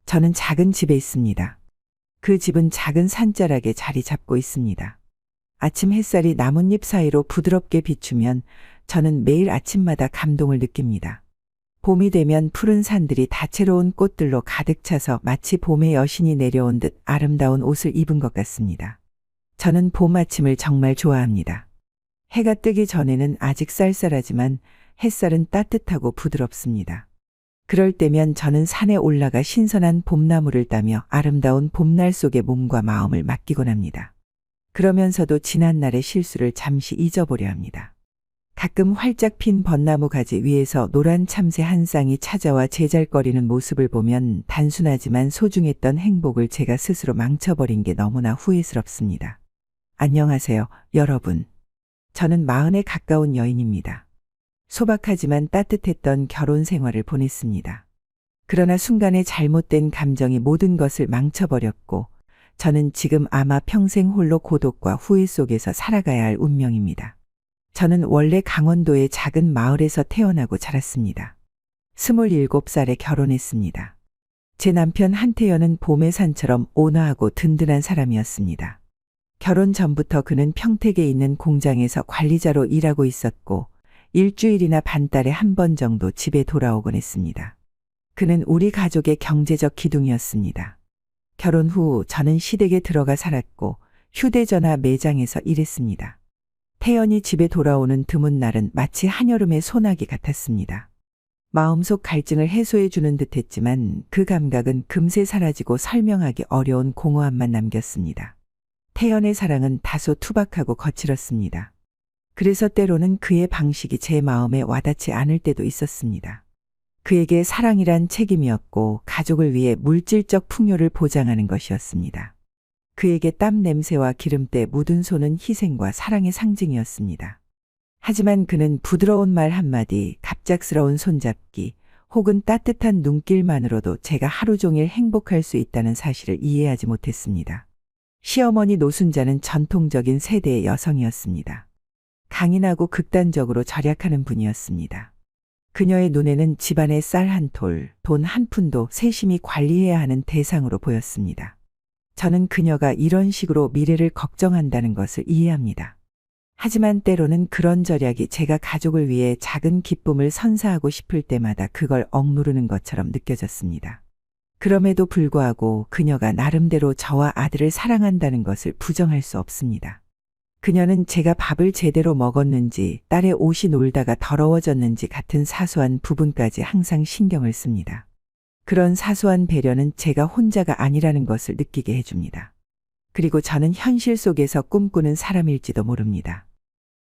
저는 작은 집에 있습니다. 그 집은 작은 산자락에 자리 잡고 있습니다. 아침 햇살이 나뭇잎 사이로 부드럽게 비추면 저는 매일 아침마다 감동을 느낍니다. 봄이 되면 푸른 산들이 다채로운 꽃들로 가득 차서 마치 봄의 여신이 내려온 듯 아름다운 옷을 입은 것 같습니다. 저는 봄 아침을 정말 좋아합니다. 해가 뜨기 전에는 아직 쌀쌀하지만 햇살은 따뜻하고 부드럽습니다. 그럴 때면 저는 산에 올라가 신선한 봄나무를 따며 아름다운 봄날 속에 몸과 마음을 맡기곤 합니다. 그러면서도 지난날의 실수를 잠시 잊어보려 합니다. 가끔 활짝 핀 벚나무 가지 위에서 노란 참새 한 쌍이 찾아와 제잘거리는 모습을 보면 단순하지만 소중했던 행복을 제가 스스로 망쳐버린 게 너무나 후회스럽습니다. 안녕하세요, 여러분. 저는 40에 가까운 여인입니다. 소박하지만 따뜻했던 결혼 생활을 보냈습니다. 그러나 순간의 잘못된 감정이 모든 것을 망쳐버렸고 저는 지금 아마 평생 홀로 고독과 후회 속에서 살아가야 할 운명입니다. 저는 원래 강원도의 작은 마을에서 태어나고 자랐습니다. 27살에 결혼했습니다. 제 남편 한태연은 봄의 산처럼 온화하고 든든한 사람이었습니다. 결혼 전부터 그는 평택에 있는 공장에서 관리자로 일하고 있었고 일주일이나 반달에 한 번 정도 집에 돌아오곤 했습니다. 그는 우리 가족의 경제적 기둥이었습니다. 결혼 후 저는 시댁에 들어가 살았고 휴대전화 매장에서 일했습니다. 태연이 집에 돌아오는 드문 날은 마치 한여름의 소나기 같았습니다. 마음속 갈증을 해소해 주는 듯했지만 그 감각은 금세 사라지고 설명하기 어려운 공허함만 남겼습니다. 태연의 사랑은 다소 투박하고 거칠었습니다. 그래서 때로는 그의 방식이 제 마음에 와닿지 않을 때도 있었습니다. 그에게 사랑이란 책임이었고 가족을 위해 물질적 풍요를 보장하는 것이었습니다. 그에게 땀 냄새와 기름때 묻은 손은 희생과 사랑의 상징이었습니다. 하지만 그는 부드러운 말 한마디, 갑작스러운 손잡기, 혹은 따뜻한 눈길만으로도 제가 하루 종일 행복할 수 있다는 사실을 이해하지 못했습니다. 시어머니 노순자는 전통적인 세대의 여성이었습니다. 강인하고 극단적으로 절약하는 분이었습니다. 그녀의 눈에는 집안의 쌀 한 톨, 돈 한 푼도 세심히 관리해야 하는 대상으로 보였습니다. 저는 그녀가 이런 식으로 미래를 걱정한다는 것을 이해합니다. 하지만 때로는 그런 절약이 제가 가족을 위해 작은 기쁨을 선사하고 싶을 때마다 그걸 억누르는 것처럼 느껴졌습니다. 그럼에도 불구하고 그녀가 나름대로 저와 아들을 사랑한다는 것을 부정할 수 없습니다. 그녀는 제가 밥을 제대로 먹었는지, 딸의 옷이 놀다가 더러워졌는지 같은 사소한 부분까지 항상 신경을 씁니다. 그런 사소한 배려는 제가 혼자가 아니라는 것을 느끼게 해줍니다. 그리고 저는 현실 속에서 꿈꾸는 사람일지도 모릅니다.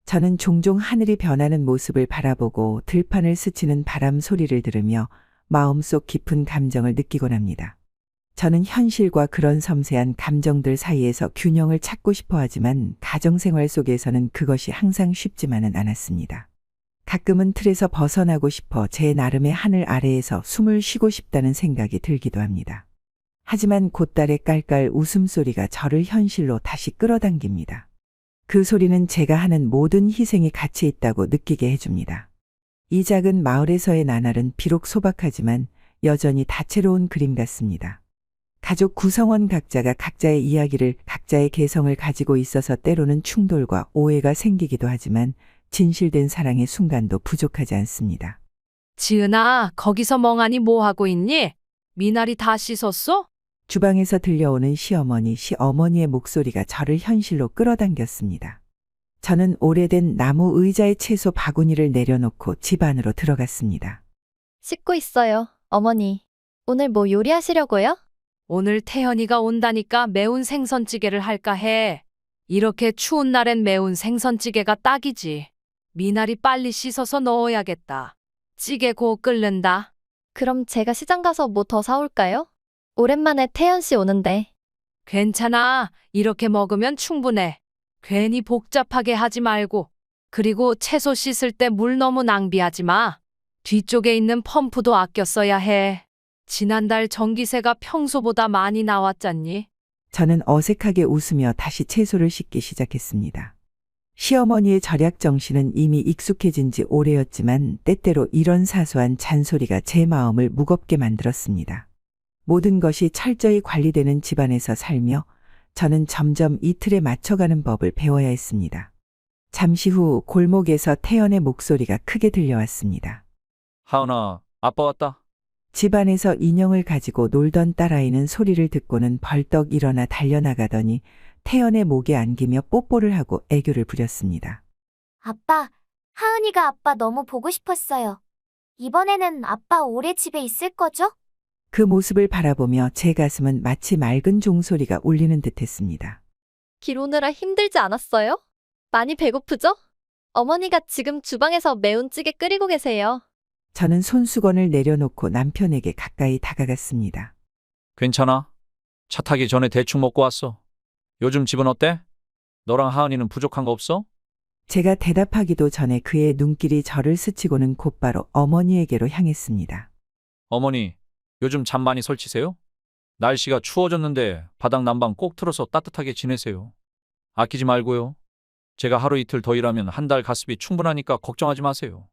저는 종종 하늘이 변하는 모습을 바라보고 들판을 스치는 바람 소리를 들으며 마음속 깊은 감정을 느끼곤 합니다. 저는 현실과 그런 섬세한 감정들 사이에서 균형을 찾고 싶어 하지만 가정생활 속에서는 그것이 항상 쉽지만은 않았습니다. 가끔은 틀에서 벗어나고 싶어 제 나름의 하늘 아래에서 숨을 쉬고 싶다는 생각이 들기도 합니다. 하지만 곧딸의 깔깔 웃음소리가 저를 현실로 다시 끌어당깁니다. 그 소리는 제가 하는 모든 희생이 가치 있다고 느끼게 해줍니다. 이 작은 마을에서의 나날은 비록 소박하지만 여전히 다채로운 그림 같습니다. 가족 구성원 각자가 각자의 이야기를, 각자의 개성을 가지고 있어서 때로는 충돌과 오해가 생기기도 하지만 진실된 사랑의 순간도 부족하지 않습니다. 지은아, 거기서 멍하니 뭐 하고 있니? 미나리 다 씻었어? 주방에서 들려오는 시어머니의 목소리가 저를 현실로 끌어당겼습니다. 저는 오래된 나무 의자에 채소 바구니를 내려놓고 집 안으로 들어갔습니다. 씻고 있어요, 어머니. 오늘 뭐 요리하시려고요? 오늘 태연이가 온다니까 매운 생선찌개를 할까 해. 이렇게 추운 날엔 매운 생선찌개가 딱이지. 미나리 빨리 씻어서 넣어야겠다. 찌개 곧 끓는다. 그럼 제가 시장 가서 뭐 더 사올까요? 오랜만에 태연 씨 오는데. 괜찮아. 이렇게 먹으면 충분해. 괜히 복잡하게 하지 말고. 그리고 채소 씻을 때 물 너무 낭비하지 마. 뒤쪽에 있는 펌프도 아껴 써야 해. 지난달 전기세가 평소보다 많이 나왔잖니? 저는 어색하게 웃으며 다시 채소를 씻기 시작했습니다. 시어머니의 절약 정신은 이미 익숙해진 지 오래였지만 때때로 이런 사소한 잔소리가 제 마음을 무겁게 만들었습니다. 모든 것이 철저히 관리되는 집안에서 살며 저는 점점 이 틀에 맞춰가는 법을 배워야 했습니다. 잠시 후 골목에서 태연의 목소리가 크게 들려왔습니다. 하은아, 아빠 왔다. 집안에서 인형을 가지고 놀던 딸아이는 소리를 듣고는 벌떡 일어나 달려나가더니 태연의 목에 안기며 뽀뽀를 하고 애교를 부렸습니다. 아빠, 하은이가 아빠 너무 보고 싶었어요. 이번에는 아빠 오래 집에 있을 거죠? 그 모습을 바라보며 제 가슴은 마치 맑은 종소리가 울리는 듯했습니다. 길 오느라 힘들지 않았어요? 많이 배고프죠? 어머니가 지금 주방에서 매운 찌개 끓이고 계세요. 저는 손수건을 내려놓고 남편에게 가까이 다가갔습니다. 괜찮아? 차 타기 전에 대충 먹고 왔어. 요즘 집은 어때? 너랑 하은이는 부족한 거 없어? 제가 대답하기도 전에 그의 눈길이 저를 스치고는 곧바로 어머니에게로 향했습니다. 어머니, 요즘 잠 많이 설치세요? 날씨가 추워졌는데 바닥 난방 꼭 틀어서 따뜻하게 지내세요. 아끼지 말고요. 제가 하루 이틀 더 일하면 한 달 가습이 충분하니까 걱정하지 마세요.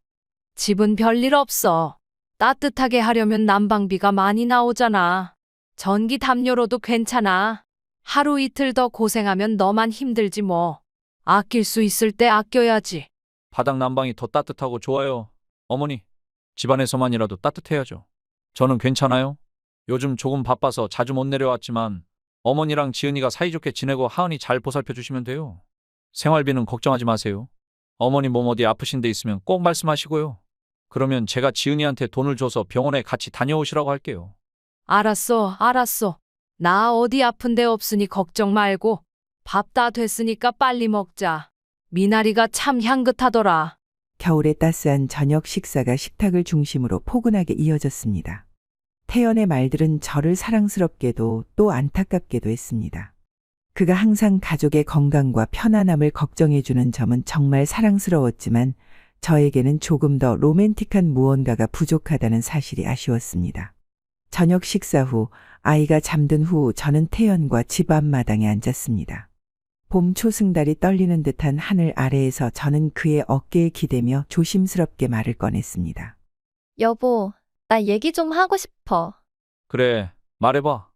집은 별일 없어. 따뜻하게 하려면 난방비가 많이 나오잖아. 전기 담요로도 괜찮아. 하루 이틀 더 고생하면 너만 힘들지 뭐. 아낄 수 있을 때 아껴야지. 바닥 난방이 더 따뜻하고 좋아요. 어머니, 집안에서만이라도 따뜻해야죠. 저는 괜찮아요. 요즘 조금 바빠서 자주 못 내려왔지만 어머니랑 지은이가 사이좋게 지내고 하은이 잘 보살펴 주시면 돼요. 생활비는 걱정하지 마세요. 어머니 몸 어디 아프신 데 있으면 꼭 말씀하시고요. 그러면 제가 지은이한테 돈을 줘서 병원에 같이 다녀오시라고 할게요. 알았어, 알았어. 나 어디 아픈 데 없으니 걱정 말고. 밥 다 됐으니까 빨리 먹자. 미나리가 참 향긋하더라. 겨울에 따스한 저녁 식사가 식탁을 중심으로 포근하게 이어졌습니다. 태연의 말들은 저를 사랑스럽게도 또 안타깝게도 했습니다. 그가 항상 가족의 건강과 편안함을 걱정해주는 점은 정말 사랑스러웠지만 저에게는 조금 더 로맨틱한 무언가가 부족하다는 사실이 아쉬웠습니다. 저녁 식사 후 아이가 잠든 후 저는 태연과 집 앞마당에 앉았습니다. 봄 초승달이 떨리는 듯한 하늘 아래에서 저는 그의 어깨에 기대며 조심스럽게 말을 꺼냈습니다. 여보, 나 얘기 좀 하고 싶어. 그래, 말해봐.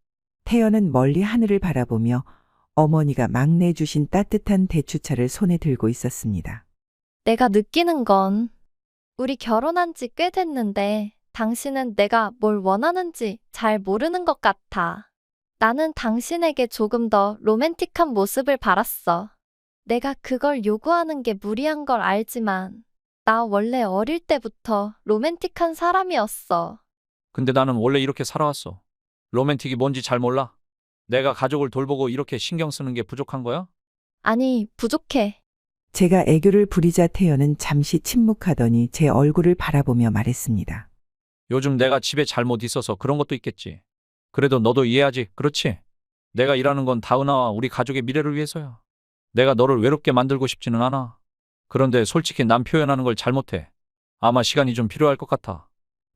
태연은 멀리 하늘을 바라보며 어머니가 막 내주신 따뜻한 대추차를 손에 들고 있었습니다. 내가 느끼는 건 우리 결혼한 지 꽤 됐는데 당신은 내가 뭘 원하는지 잘 모르는 것 같아. 나는 당신에게 조금 더 로맨틱한 모습을 바랐어. 내가 그걸 요구하는 게 무리한 걸 알지만 나 원래 어릴 때부터 로맨틱한 사람이었어. 근데 나는 원래 이렇게 살아왔어. 로맨틱이 뭔지 잘 몰라. 내가 가족을 돌보고 이렇게 신경 쓰는 게 부족한 거야? 아니, 부족해. 제가 애교를 부리자 태연은 잠시 침묵하더니 제 얼굴을 바라보며 말했습니다. 요즘 내가 집에 잘못 있어서 그런 것도 있겠지. 그래도 너도 이해하지, 그렇지? 내가 일하는 건 다은아와 우리 가족의 미래를 위해서야. 내가 너를 외롭게 만들고 싶지는 않아. 그런데 솔직히 난 표현하는 걸 잘못해. 아마 시간이 좀 필요할 것 같아.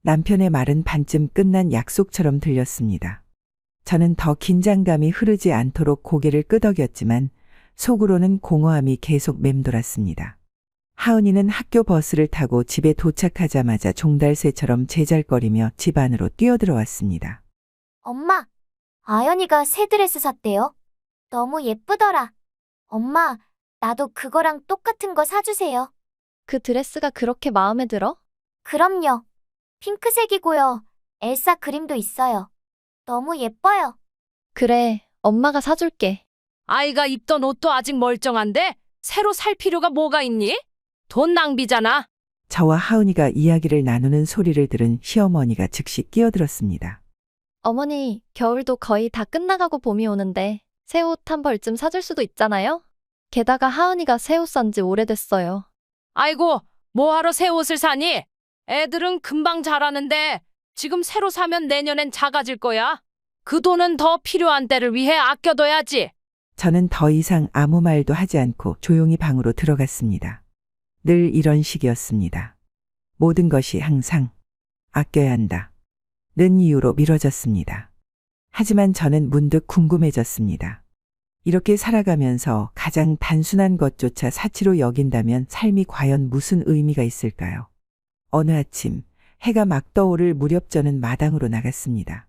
남편의 말은 반쯤 끝난 약속처럼 들렸습니다. 저는 더 긴장감이 흐르지 않도록 고개를 끄덕였지만 속으로는 공허함이 계속 맴돌았습니다. 하은이는 학교 버스를 타고 집에 도착하자마자 종달새처럼 제잘거리며 집 안으로 뛰어들어왔습니다. 엄마, 아연이가 새 드레스 샀대요. 너무 예쁘더라. 엄마, 나도 그거랑 똑같은 거 사주세요. 그 드레스가 그렇게 마음에 들어? 그럼요. 핑크색이고요. 엘사 그림도 있어요. 너무 예뻐요. 그래, 엄마가 사줄게. 아이가 입던 옷도 아직 멀쩡한데 새로 살 필요가 뭐가 있니? 돈 낭비잖아. 저와 하은이가 이야기를 나누는 소리를 들은 시어머니가 즉시 끼어들었습니다. 어머니, 겨울도 거의 다 끝나가고 봄이 오는데 새 옷 한 벌쯤 사줄 수도 있잖아요? 게다가 하은이가 새 옷 산 지 오래됐어요. 아이고, 뭐하러 새 옷을 사니? 애들은 금방 자라는데 지금 새로 사면 내년엔 작아질 거야. 그 돈은 더 필요한 때를 위해 아껴둬야지. 저는 더 이상 아무 말도 하지 않고 조용히 방으로 들어갔습니다. 늘 이런 식이었습니다. 모든 것이 항상 아껴야 한다. 는 이유로 미뤄졌습니다. 하지만 저는 문득 궁금해졌습니다. 이렇게 살아가면서 가장 단순한 것조차 사치로 여긴다면 삶이 과연 무슨 의미가 있을까요? 어느 아침 해가 막 떠오를 무렵 저는 마당으로 나갔습니다.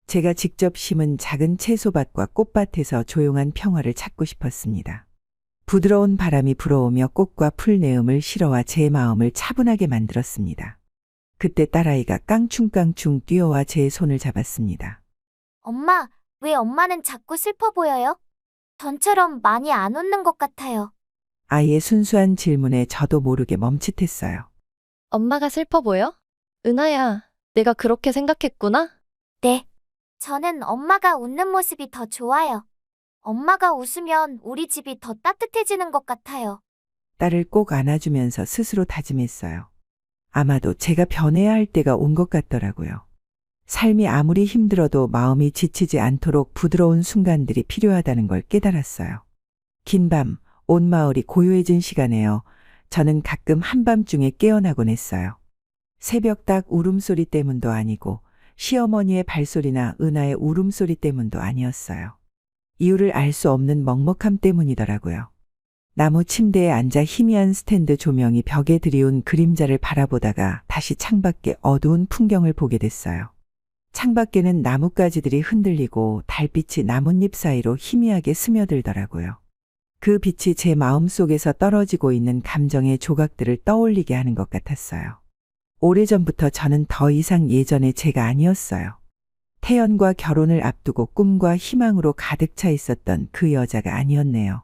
제가 직접 심은 작은 채소밭과 꽃밭에서 조용한 평화를 찾고 싶었습니다. 부드러운 바람이 불어오며 꽃과 풀 내음을 실어와 제 마음을 차분하게 만들었습니다. 그때 딸아이가 깡충깡충 뛰어와 제 손을 잡았습니다. 엄마, 왜 엄마는 자꾸 슬퍼 보여요? 전처럼 많이 안 웃는 것 같아요. 아이의 순수한 질문에 저도 모르게 멈칫했어요. 엄마가 슬퍼 보여? 은하야, 내가 그렇게 생각했구나? 네. 저는 엄마가 웃는 모습이 더 좋아요. 엄마가 웃으면 우리 집이 더 따뜻해지는 것 같아요. 딸을 꼭 안아주면서 스스로 다짐했어요. 아마도 제가 변해야 할 때가 온 것 같더라고요. 삶이 아무리 힘들어도 마음이 지치지 않도록 부드러운 순간들이 필요하다는 걸 깨달았어요. 긴 밤, 온 마을이 고요해진 시간에요. 저는 가끔 한밤중에 깨어나곤 했어요. 새벽 닭 울음소리 때문도 아니고 시어머니의 발소리나 은하의 울음소리 때문도 아니었어요. 이유를 알 수 없는 먹먹함 때문이더라고요. 나무 침대에 앉아 희미한 스탠드 조명이 벽에 들이운 그림자를 바라보다가 다시 창밖의 어두운 풍경을 보게 됐어요. 창밖에는 나뭇가지들이 흔들리고 달빛이 나뭇잎 사이로 희미하게 스며들더라고요. 그 빛이 제 마음속에서 떨어지고 있는 감정의 조각들을 떠올리게 하는 것 같았어요. 오래전부터 저는 더 이상 예전의 제가 아니었어요. 태연과 결혼을 앞두고 꿈과 희망으로 가득 차 있었던 그 여자가 아니었네요.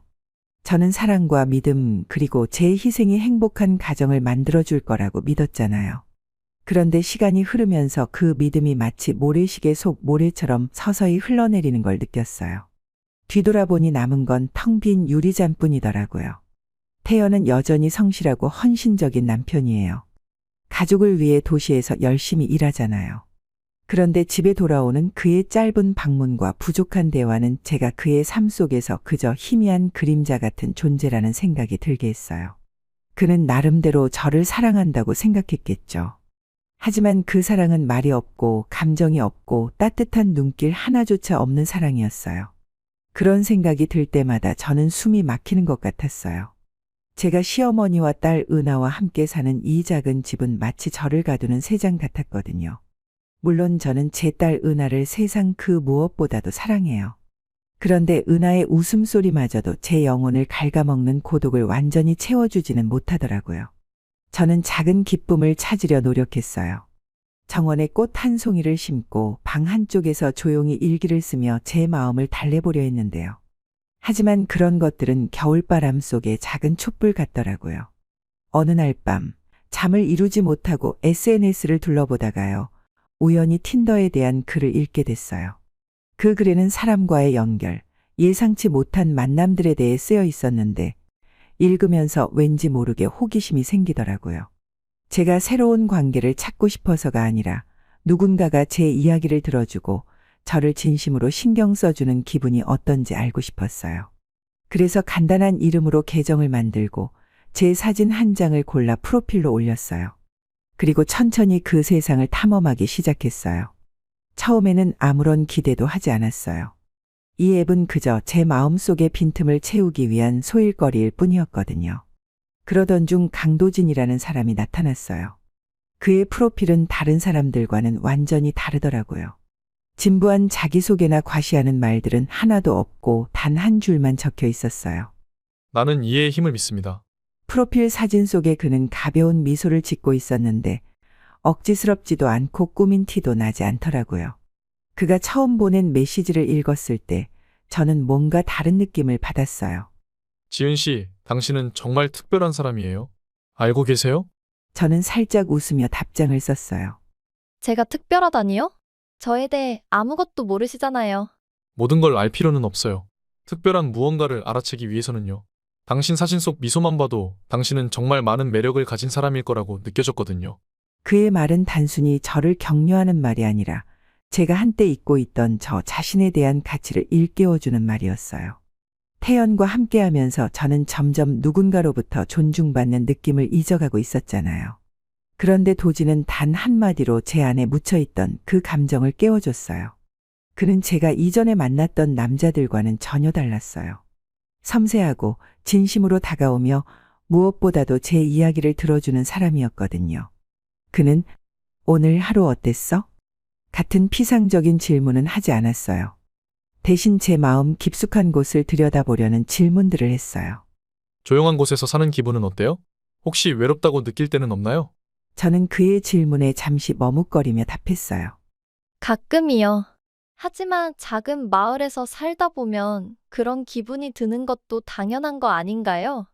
저는 사랑과 믿음 그리고 제 희생이 행복한 가정을 만들어줄 거라고 믿었잖아요. 그런데 시간이 흐르면서 그 믿음이 마치 모래시계 속 모래처럼 서서히 흘러내리는 걸 느꼈어요. 뒤돌아보니 남은 건 텅 빈 유리잔뿐이더라고요. 태연은 여전히 성실하고 헌신적인 남편이에요. 가족을 위해 도시에서 열심히 일하잖아요. 그런데 집에 돌아오는 그의 짧은 방문과 부족한 대화는 제가 그의 삶 속에서 그저 희미한 그림자 같은 존재라는 생각이 들게 했어요. 그는 나름대로 저를 사랑한다고 생각했겠죠. 하지만 그 사랑은 말이 없고 감정이 없고 따뜻한 눈길 하나조차 없는 사랑이었어요. 그런 생각이 들 때마다 저는 숨이 막히는 것 같았어요. 제가 시어머니와 딸 은하와 함께 사는 이 작은 집은 마치 저를 가두는 새장 같았거든요. 물론 저는 제 딸 은하를 세상 그 무엇보다도 사랑해요. 그런데 은하의 웃음소리마저도 제 영혼을 갉아먹는 고독을 완전히 채워주지는 못하더라고요. 저는 작은 기쁨을 찾으려 노력했어요. 정원에 꽃 한 송이를 심고 방 한쪽에서 조용히 일기를 쓰며 제 마음을 달래보려 했는데요. 하지만 그런 것들은 겨울바람 속의 작은 촛불 같더라고요. 어느 날 밤 잠을 이루지 못하고 SNS를 둘러보다가요. 우연히 틴더에 대한 글을 읽게 됐어요. 그 글에는 사람과의 연결, 예상치 못한 만남들에 대해 쓰여 있었는데 읽으면서 왠지 모르게 호기심이 생기더라고요. 제가 새로운 관계를 찾고 싶어서가 아니라 누군가가 제 이야기를 들어주고 저를 진심으로 신경 써주는 기분이 어떤지 알고 싶었어요. 그래서 간단한 이름으로 계정을 만들고 제 사진 한 장을 골라 프로필로 올렸어요. 그리고 천천히 그 세상을 탐험하기 시작했어요. 처음에는 아무런 기대도 하지 않았어요. 이 앱은 그저 제 마음속의 빈틈을 채우기 위한 소일거리일 뿐이었거든요. 그러던 중 강도진이라는 사람이 나타났어요. 그의 프로필은 다른 사람들과는 완전히 다르더라고요. 진부한 자기소개나 과시하는 말들은 하나도 없고 단 한 줄만 적혀 있었어요. 나는 이해의 힘을 믿습니다. 프로필 사진 속에 그는 가벼운 미소를 짓고 있었는데 억지스럽지도 않고 꾸민 티도 나지 않더라고요. 그가 처음 보낸 메시지를 읽었을 때 저는 뭔가 다른 느낌을 받았어요. 지은 씨, 당신은 정말 특별한 사람이에요. 알고 계세요? 저는 살짝 웃으며 답장을 썼어요. 제가 특별하다니요? 저에 대해 아무것도 모르시잖아요. 모든 걸 알 필요는 없어요. 특별한 무언가를 알아채기 위해서는요. 당신 사진 속 미소만 봐도 당신은 정말 많은 매력을 가진 사람일 거라고 느껴졌거든요. 그의 말은 단순히 저를 격려하는 말이 아니라 제가 한때 잊고 있던 저 자신에 대한 가치를 일깨워주는 말이었어요. 태연과 함께하면서 저는 점점 누군가로부터 존중받는 느낌을 잊어가고 있었잖아요. 그런데 도지는 단 한마디로 제 안에 묻혀있던 그 감정을 깨워줬어요. 그는 제가 이전에 만났던 남자들과는 전혀 달랐어요. 섬세하고 진심으로 다가오며 무엇보다도 제 이야기를 들어주는 사람이었거든요. 그는 오늘 하루 어땠어? 같은 피상적인 질문은 하지 않았어요. 대신 제 마음 깊숙한 곳을 들여다보려는 질문들을 했어요. 조용한 곳에서 사는 기분은 어때요? 혹시 외롭다고 느낄 때는 없나요? 저는 그의 질문에 잠시 머뭇거리며 답했어요. 가끔이요. 하지만 작은 마을에서 살다 보면 그런 기분이 드는 것도 당연한 거 아닌가요?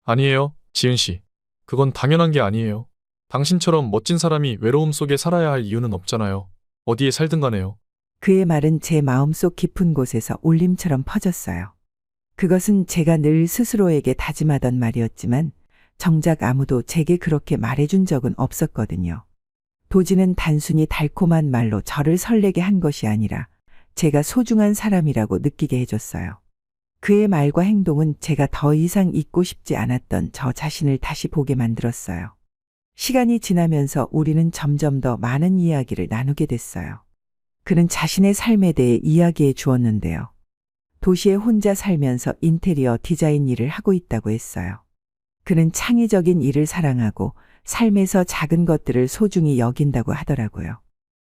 아니에요, 지은 씨. 그건 당연한 게 아니에요. 당신처럼 멋진 사람이 외로움 속에 살아야 할 이유는 없잖아요. 어디에 살든 간에요. 그의 말은 제 마음속 깊은 곳에서 울림처럼 퍼졌어요. 그것은 제가 늘 스스로에게 다짐하던 말이었지만 정작 아무도 제게 그렇게 말해준 적은 없었거든요. 도지는 단순히 달콤한 말로 저를 설레게 한 것이 아니라 제가 소중한 사람이라고 느끼게 해줬어요. 그의 말과 행동은 제가 더 이상 잊고 싶지 않았던 저 자신을 다시 보게 만들었어요. 시간이 지나면서 우리는 점점 더 많은 이야기를 나누게 됐어요. 그는 자신의 삶에 대해 이야기해 주었는데요. 도시에 혼자 살면서 인테리어 디자인 일을 하고 있다고 했어요. 그는 창의적인 일을 사랑하고 삶에서 작은 것들을 소중히 여긴다고 하더라고요.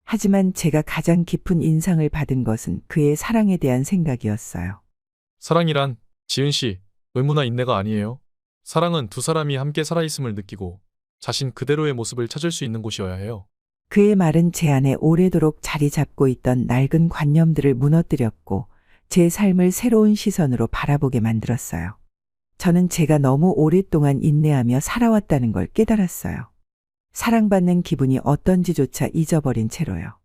하지만 제가 가장 깊은 인상을 받은 것은 그의 사랑에 대한 생각이었어요. 사랑이란, 지은 씨, 의무나 인내가 아니에요. 사랑은 두 사람이 함께 살아있음을 느끼고 자신 그대로의 모습을 찾을 수 있는 곳이어야 해요. 그의 말은 제 안에 오래도록 자리 잡고 있던 낡은 관념들을 무너뜨렸고 제 삶을 새로운 시선으로 바라보게 만들었어요. 저는 제가 너무 오랫동안 인내하며 살아왔다는 걸 깨달았어요. 사랑받는 기분이 어떤지조차 잊어버린 채로요.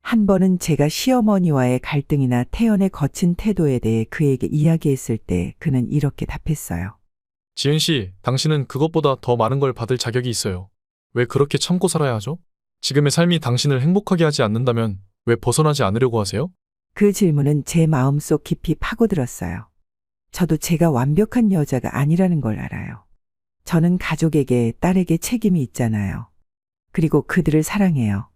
한 번은 제가 시어머니와의 갈등이나 태연의 거친 태도에 대해 그에게 이야기했을 때 그는 이렇게 답했어요. 지은 씨, 당신은 그것보다 더 많은 걸 받을 자격이 있어요. 왜 그렇게 참고 살아야 하죠? 지금의 삶이 당신을 행복하게 하지 않는다면 왜 벗어나지 않으려고 하세요? 그 질문은 제 마음속 깊이 파고들었어요. 저도 제가 완벽한 여자가 아니라는 걸 알아요. 저는 가족에게, 딸에게 책임이 있잖아요. 그리고 그들을 사랑해요.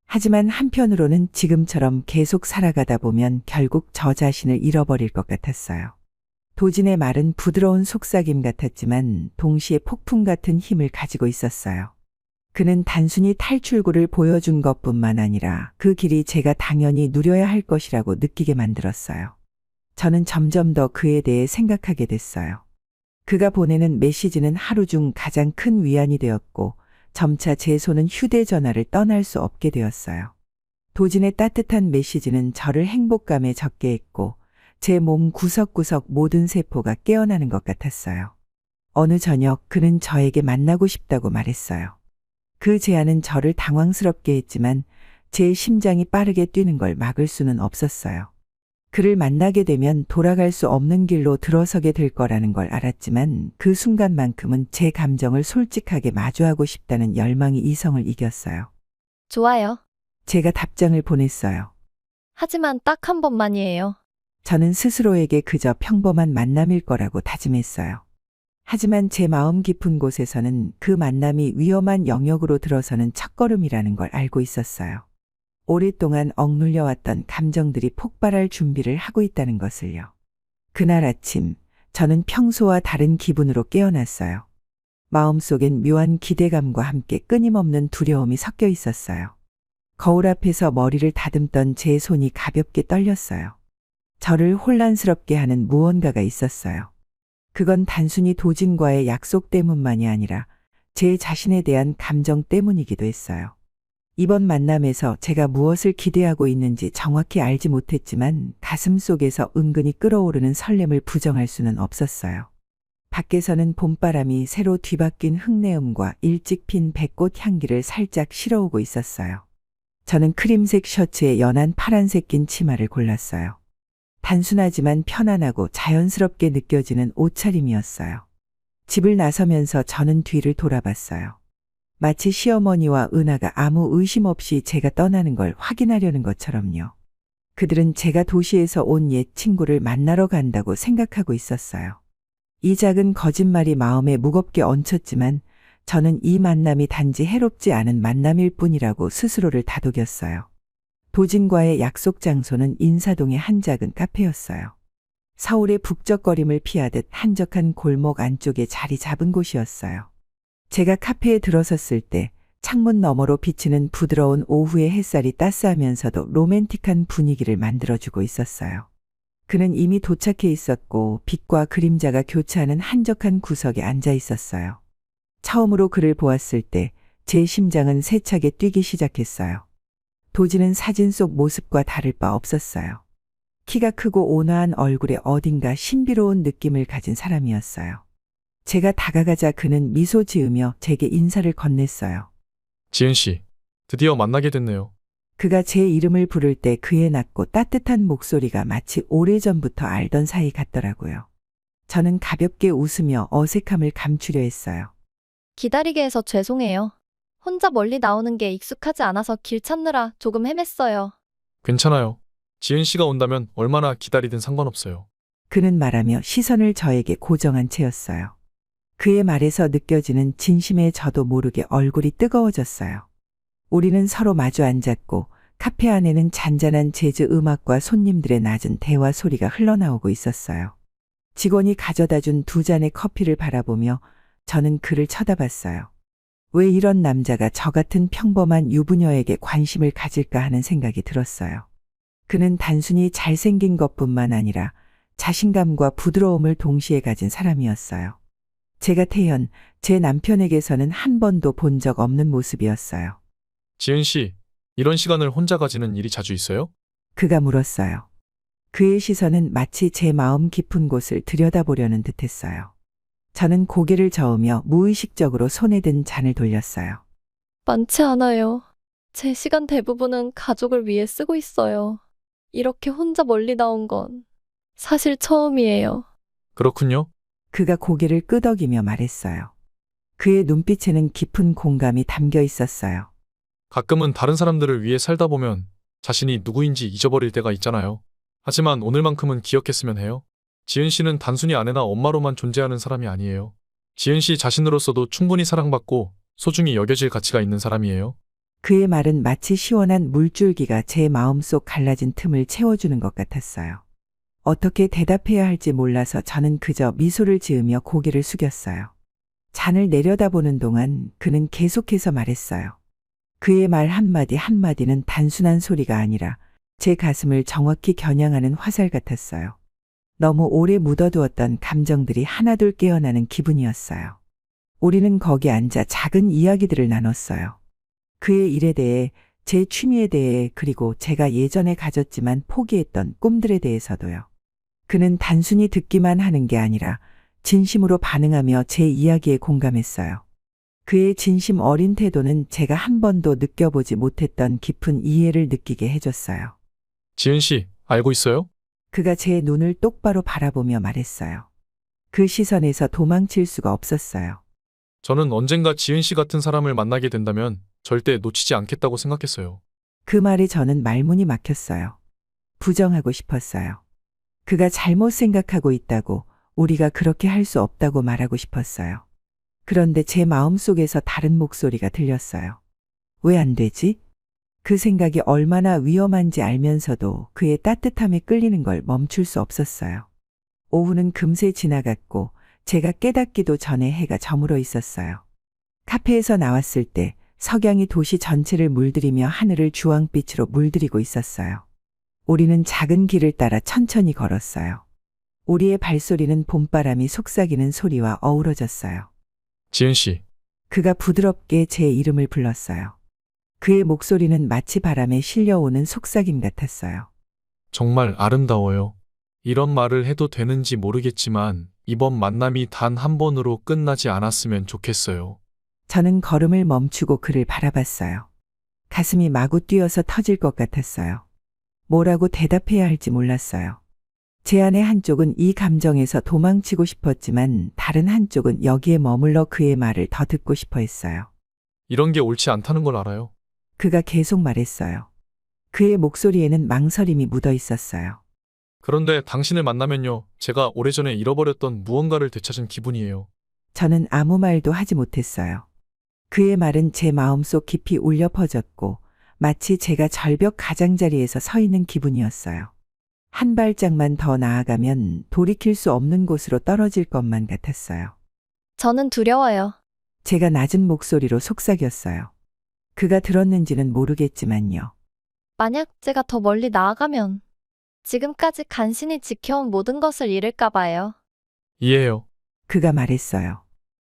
하지만 한편으로는 지금처럼 계속 살아가다 보면 결국 저 자신을 잃어버릴 것 같았어요. 도진의 말은 부드러운 속삭임 같았지만 동시에 폭풍 같은 힘을 가지고 있었어요. 그는 단순히 탈출구를 보여준 것뿐만 아니라 그 길이 제가 당연히 누려야 할 것이라고 느끼게 만들었어요. 저는 점점 더 그에 대해 생각하게 됐어요. 그가 보내는 메시지는 하루 중 가장 큰 위안이 되었고 점차 제 손은 휴대전화를 떠날 수 없게 되었어요. 도진의 따뜻한 메시지는 저를 행복감에 젖게 했고 제 몸 구석구석 모든 세포가 깨어나는 것 같았어요. 어느 저녁 그는 저에게 만나고 싶다고 말했어요. 그 제안은 저를 당황스럽게 했지만 제 심장이 빠르게 뛰는 걸 막을 수는 없었어요. 그를 만나게 되면 돌아갈 수 없는 길로 들어서게 될 거라는 걸 알았지만 그 순간만큼은 제 감정을 솔직하게 마주하고 싶다는 열망이 이성을 이겼어요. 좋아요. 제가 답장을 보냈어요. 하지만 딱 한 번만이에요. 저는 스스로에게 그저 평범한 만남일 거라고 다짐했어요. 하지만 제 마음 깊은 곳에서는 그 만남이 위험한 영역으로 들어서는 첫걸음이라는 걸 알고 있었어요. 오랫동안 억눌려왔던 감정들이 폭발할 준비를 하고 있다는 것을요. 그날 아침, 저는 평소와 다른 기분으로 깨어났어요. 마음속엔 묘한 기대감과 함께 끊임없는 두려움이 섞여 있었어요. 거울 앞에서 머리를 다듬던 제 손이 가볍게 떨렸어요. 저를 혼란스럽게 하는 무언가가 있었어요. 그건 단순히 도진과의 약속 때문만이 아니라 제 자신에 대한 감정 때문이기도 했어요. 이번 만남에서 제가 무엇을 기대하고 있는지 정확히 알지 못했지만 가슴 속에서 은근히 끓어오르는 설렘을 부정할 수는 없었어요. 밖에서는 봄바람이 새로 뒤바뀐 흙내음과 일찍 핀 백꽃 향기를 살짝 실어오고 있었어요. 저는 크림색 셔츠에 연한 파란색 긴 치마를 골랐어요. 단순하지만 편안하고 자연스럽게 느껴지는 옷차림이었어요. 집을 나서면서 저는 뒤를 돌아봤어요. 마치 시어머니와 은하가 아무 의심 없이 제가 떠나는 걸 확인하려는 것처럼요. 그들은 제가 도시에서 온 옛 친구를 만나러 간다고 생각하고 있었어요. 이 작은 거짓말이 마음에 무겁게 얹혔지만 저는 이 만남이 단지 해롭지 않은 만남일 뿐이라고 스스로를 다독였어요. 도진과의 약속 장소는 인사동의 한 작은 카페였어요. 서울의 북적거림을 피하듯 한적한 골목 안쪽에 자리 잡은 곳이었어요. 제가 카페에 들어섰을 때 창문 너머로 비치는 부드러운 오후의 햇살이 따스하면서도 로맨틱한 분위기를 만들어주고 있었어요. 그는 이미 도착해 있었고 빛과 그림자가 교차하는 한적한 구석에 앉아 있었어요. 처음으로 그를 보았을 때 제 심장은 세차게 뛰기 시작했어요. 도지는 사진 속 모습과 다를 바 없었어요. 키가 크고 온화한 얼굴에 어딘가 신비로운 느낌을 가진 사람이었어요. 제가 다가가자 그는 미소 지으며 제게 인사를 건넸어요. 지은 씨, 드디어 만나게 됐네요. 그가 제 이름을 부를 때 그의 낮고 따뜻한 목소리가 마치 오래전부터 알던 사이 같더라고요. 저는 가볍게 웃으며 어색함을 감추려 했어요. 기다리게 해서 죄송해요. 혼자 멀리 나오는 게 익숙하지 않아서 길 찾느라 조금 헤맸어요. 괜찮아요. 지은 씨가 온다면 얼마나 기다리든 상관없어요. 그는 말하며 시선을 저에게 고정한 채였어요. 그의 말에서 느껴지는 진심에 저도 모르게 얼굴이 뜨거워졌어요. 우리는 서로 마주 앉았고 카페 안에는 잔잔한 재즈 음악과 손님들의 낮은 대화 소리가 흘러나오고 있었어요. 직원이 가져다 준 두 잔의 커피를 바라보며 저는 그를 쳐다봤어요. 왜 이런 남자가 저 같은 평범한 유부녀에게 관심을 가질까 하는 생각이 들었어요. 그는 단순히 잘생긴 것뿐만 아니라 자신감과 부드러움을 동시에 가진 사람이었어요. 제가 태연, 제 남편에게서는 한 번도 본 적 없는 모습이었어요. 지은 씨, 이런 시간을 혼자 가지는 일이 자주 있어요? 그가 물었어요. 그의 시선은 마치 제 마음 깊은 곳을 들여다보려는 듯했어요. 저는 고개를 저으며 무의식적으로 손에 든 잔을 돌렸어요. 많지 않아요. 제 시간 대부분은 가족을 위해 쓰고 있어요. 이렇게 혼자 멀리 나온 건 사실 처음이에요. 그렇군요. 그가 고개를 끄덕이며 말했어요. 그의 눈빛에는 깊은 공감이 담겨 있었어요. 가끔은 다른 사람들을 위해 살다 보면 자신이 누구인지 잊어버릴 때가 있잖아요. 하지만 오늘만큼은 기억했으면 해요. 지은 씨는 단순히 아내나 엄마로만 존재하는 사람이 아니에요. 지은 씨 자신으로서도 충분히 사랑받고 소중히 여겨질 가치가 있는 사람이에요. 그의 말은 마치 시원한 물줄기가 제 마음속 갈라진 틈을 채워주는 것 같았어요. 어떻게 대답해야 할지 몰라서 저는 그저 미소를 지으며 고개를 숙였어요. 잔을 내려다보는 동안 그는 계속해서 말했어요. 그의 말 한마디 한마디는 단순한 소리가 아니라 제 가슴을 정확히 겨냥하는 화살 같았어요. 너무 오래 묻어두었던 감정들이 하나둘 깨어나는 기분이었어요. 우리는 거기 앉아 작은 이야기들을 나눴어요. 그의 일에 대해, 제 취미에 대해, 그리고 제가 예전에 가졌지만 포기했던 꿈들에 대해서도요. 그는 단순히 듣기만 하는 게 아니라 진심으로 반응하며 제 이야기에 공감했어요. 그의 진심 어린 태도는 제가 한 번도 느껴보지 못했던 깊은 이해를 느끼게 해줬어요. 지은 씨, 알고 있어요? 그가 제 눈을 똑바로 바라보며 말했어요. 그 시선에서 도망칠 수가 없었어요. 저는 언젠가 지은 씨 같은 사람을 만나게 된다면 절대 놓치지 않겠다고 생각했어요. 그 말에 저는 말문이 막혔어요. 부정하고 싶었어요. 그가 잘못 생각하고 있다고, 우리가 그렇게 할 수 없다고 말하고 싶었어요. 그런데 제 마음속에서 다른 목소리가 들렸어요. 왜 안 되지? 그 생각이 얼마나 위험한지 알면서도 그의 따뜻함에 끌리는 걸 멈출 수 없었어요. 오후는 금세 지나갔고 제가 깨닫기도 전에 해가 저물어 있었어요. 카페에서 나왔을 때 석양이 도시 전체를 물들이며 하늘을 주황빛으로 물들이고 있었어요. 우리는 작은 길을 따라 천천히 걸었어요. 우리의 발소리는 봄바람이 속삭이는 소리와 어우러졌어요. 지은 씨, 그가 부드럽게 제 이름을 불렀어요. 그의 목소리는 마치 바람에 실려오는 속삭임 같았어요. 정말 아름다워요. 이런 말을 해도 되는지 모르겠지만 이번 만남이 단 한 번으로 끝나지 않았으면 좋겠어요. 저는 걸음을 멈추고 그를 바라봤어요. 가슴이 마구 뛰어서 터질 것 같았어요. 뭐라고 대답해야 할지 몰랐어요. 제 안의 한쪽은 이 감정에서 도망치고 싶었지만 다른 한쪽은 여기에 머물러 그의 말을 더 듣고 싶어 했어요. 이런 게 옳지 않다는 걸 알아요. 그가 계속 말했어요. 그의 목소리에는 망설임이 묻어 있었어요. 그런데 당신을 만나면요, 제가 오래전에 잃어버렸던 무언가를 되찾은 기분이에요. 저는 아무 말도 하지 못했어요. 그의 말은 제 마음속 깊이 울려 퍼졌고 마치 제가 절벽 가장자리에서 서 있는 기분이었어요. 한 발짝만 더 나아가면 돌이킬 수 없는 곳으로 떨어질 것만 같았어요. 저는 두려워요. 제가 낮은 목소리로 속삭였어요. 그가 들었는지는 모르겠지만요. 만약 제가 더 멀리 나아가면 지금까지 간신히 지켜온 모든 것을 잃을까 봐요. 이해해요. 그가 말했어요.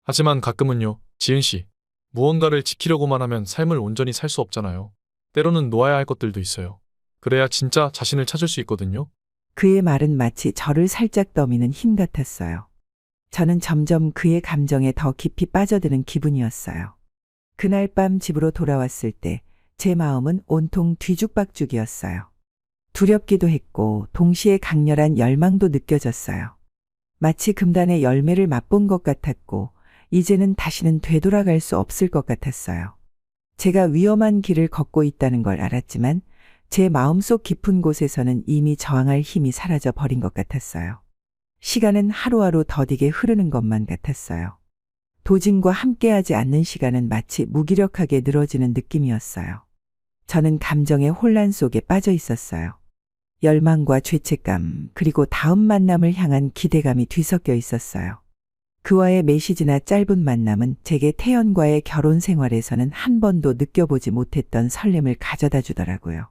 하지만 가끔은요, 지은 씨. 무언가를 지키려고만 하면 삶을 온전히 살 수 없잖아요. 때로는 놓아야 할 것들도 있어요. 그래야 진짜 자신을 찾을 수 있거든요. 그의 말은 마치 저를 살짝 떠미는 힘 같았어요. 저는 점점 그의 감정에 더 깊이 빠져드는 기분이었어요. 그날 밤 집으로 돌아왔을 때 제 마음은 온통 뒤죽박죽이었어요. 두렵기도 했고 동시에 강렬한 열망도 느껴졌어요. 마치 금단의 열매를 맛본 것 같았고 이제는 다시는 되돌아갈 수 없을 것 같았어요. 제가 위험한 길을 걷고 있다는 걸 알았지만 제 마음속 깊은 곳에서는 이미 저항할 힘이 사라져 버린 것 같았어요. 시간은 하루하루 더디게 흐르는 것만 같았어요. 도진과 함께하지 않는 시간은 마치 무기력하게 늘어지는 느낌이었어요. 저는 감정의 혼란 속에 빠져 있었어요. 열망과 죄책감, 그리고 다음 만남을 향한 기대감이 뒤섞여 있었어요. 그와의 메시지나 짧은 만남은 제게 태연과의 결혼 생활에서는 한 번도 느껴보지 못했던 설렘을 가져다 주더라고요.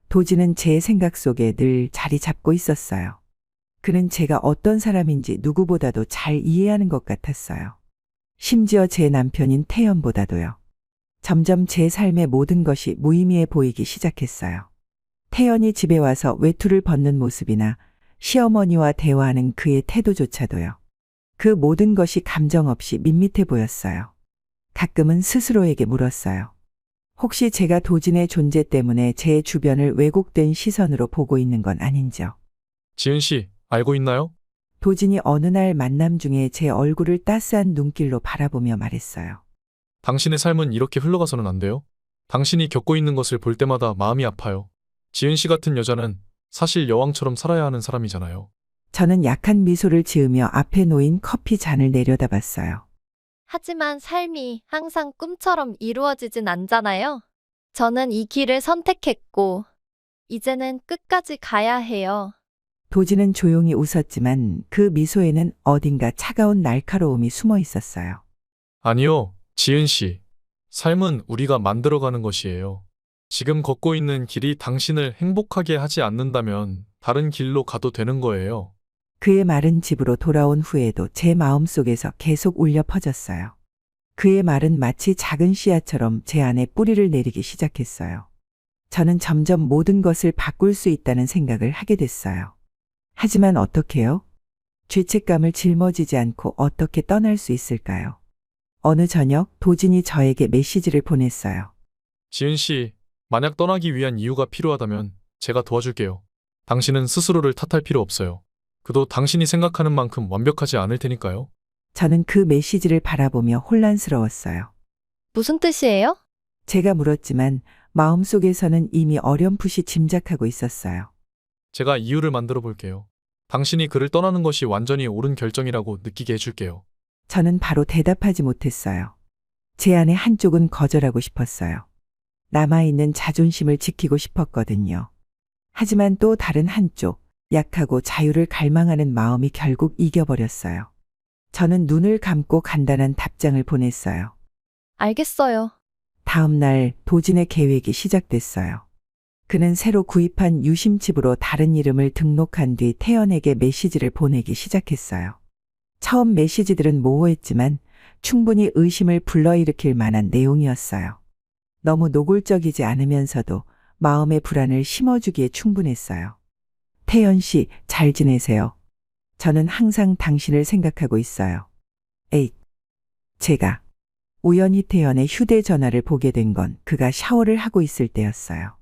도진은 제 생각 속에 늘 자리 잡고 있었어요. 그는 제가 어떤 사람인지 누구보다도 잘 이해하는 것 같았어요. 심지어 제 남편인 태연보다도요. 점점 제 삶의 모든 것이 무의미해 보이기 시작했어요. 태연이 집에 와서 외투를 벗는 모습이나 시어머니와 대화하는 그의 태도조차도요. 그 모든 것이 감정 없이 밋밋해 보였어요. 가끔은 스스로에게 물었어요. 혹시 제가 도진의 존재 때문에 제 주변을 왜곡된 시선으로 보고 있는 건 아닌지요. 지은 씨, 알고 있나요? 도진이 어느 날 만남 중에 제 얼굴을 따스한 눈길로 바라보며 말했어요. 당신의 삶은 이렇게 흘러가서는 안 돼요. 당신이 겪고 있는 것을 볼 때마다 마음이 아파요. 지은 씨 같은 여자는 사실 여왕처럼 살아야 하는 사람이잖아요. 저는 약한 미소를 지으며 앞에 놓인 커피 잔을 내려다봤어요. 하지만 삶이 항상 꿈처럼 이루어지진 않잖아요. 저는 이 길을 선택했고, 이제는 끝까지 가야 해요. 도진은 조용히 웃었지만 그 미소에는 어딘가 차가운 날카로움이 숨어 있었어요. 아니요, 지은 씨. 삶은 우리가 만들어가는 것이에요. 지금 걷고 있는 길이 당신을 행복하게 하지 않는다면 다른 길로 가도 되는 거예요. 그의 말은 집으로 돌아온 후에도 제 마음속에서 계속 울려 퍼졌어요. 그의 말은 마치 작은 씨앗처럼 제 안에 뿌리를 내리기 시작했어요. 저는 점점 모든 것을 바꿀 수 있다는 생각을 하게 됐어요. 하지만 어떻게요? 죄책감을 짊어지지 않고 어떻게 떠날 수 있을까요? 어느 저녁 도진이 저에게 메시지를 보냈어요. 지은 씨, 만약 떠나기 위한 이유가 필요하다면 제가 도와줄게요. 당신은 스스로를 탓할 필요 없어요. 그도 당신이 생각하는 만큼 완벽하지 않을 테니까요. 저는 그 메시지를 바라보며 혼란스러웠어요. 무슨 뜻이에요? 제가 물었지만 마음속에서는 이미 어렴풋이 짐작하고 있었어요. 제가 이유를 만들어 볼게요. 당신이 그를 떠나는 것이 완전히 옳은 결정이라고 느끼게 해줄게요. 저는 바로 대답하지 못했어요. 제 안의 한쪽은 거절하고 싶었어요. 남아있는 자존심을 지키고 싶었거든요. 하지만 또 다른 한쪽, 약하고 자유를 갈망하는 마음이 결국 이겨버렸어요. 저는 눈을 감고 간단한 답장을 보냈어요. 알겠어요. 다음 날 도진의 계획이 시작됐어요. 그는 새로 구입한 유심칩으로 다른 이름을 등록한 뒤 태연에게 메시지를 보내기 시작했어요. 처음 메시지들은 모호했지만 충분히 의심을 불러일으킬 만한 내용이었어요. 너무 노골적이지 않으면서도 마음의 불안을 심어주기에 충분했어요. 태연 씨, 잘 지내세요. 저는 항상 당신을 생각하고 있어요. 에잇. 제가 우연히 태연의 휴대전화를 보게 된 건 그가 샤워를 하고 있을 때였어요.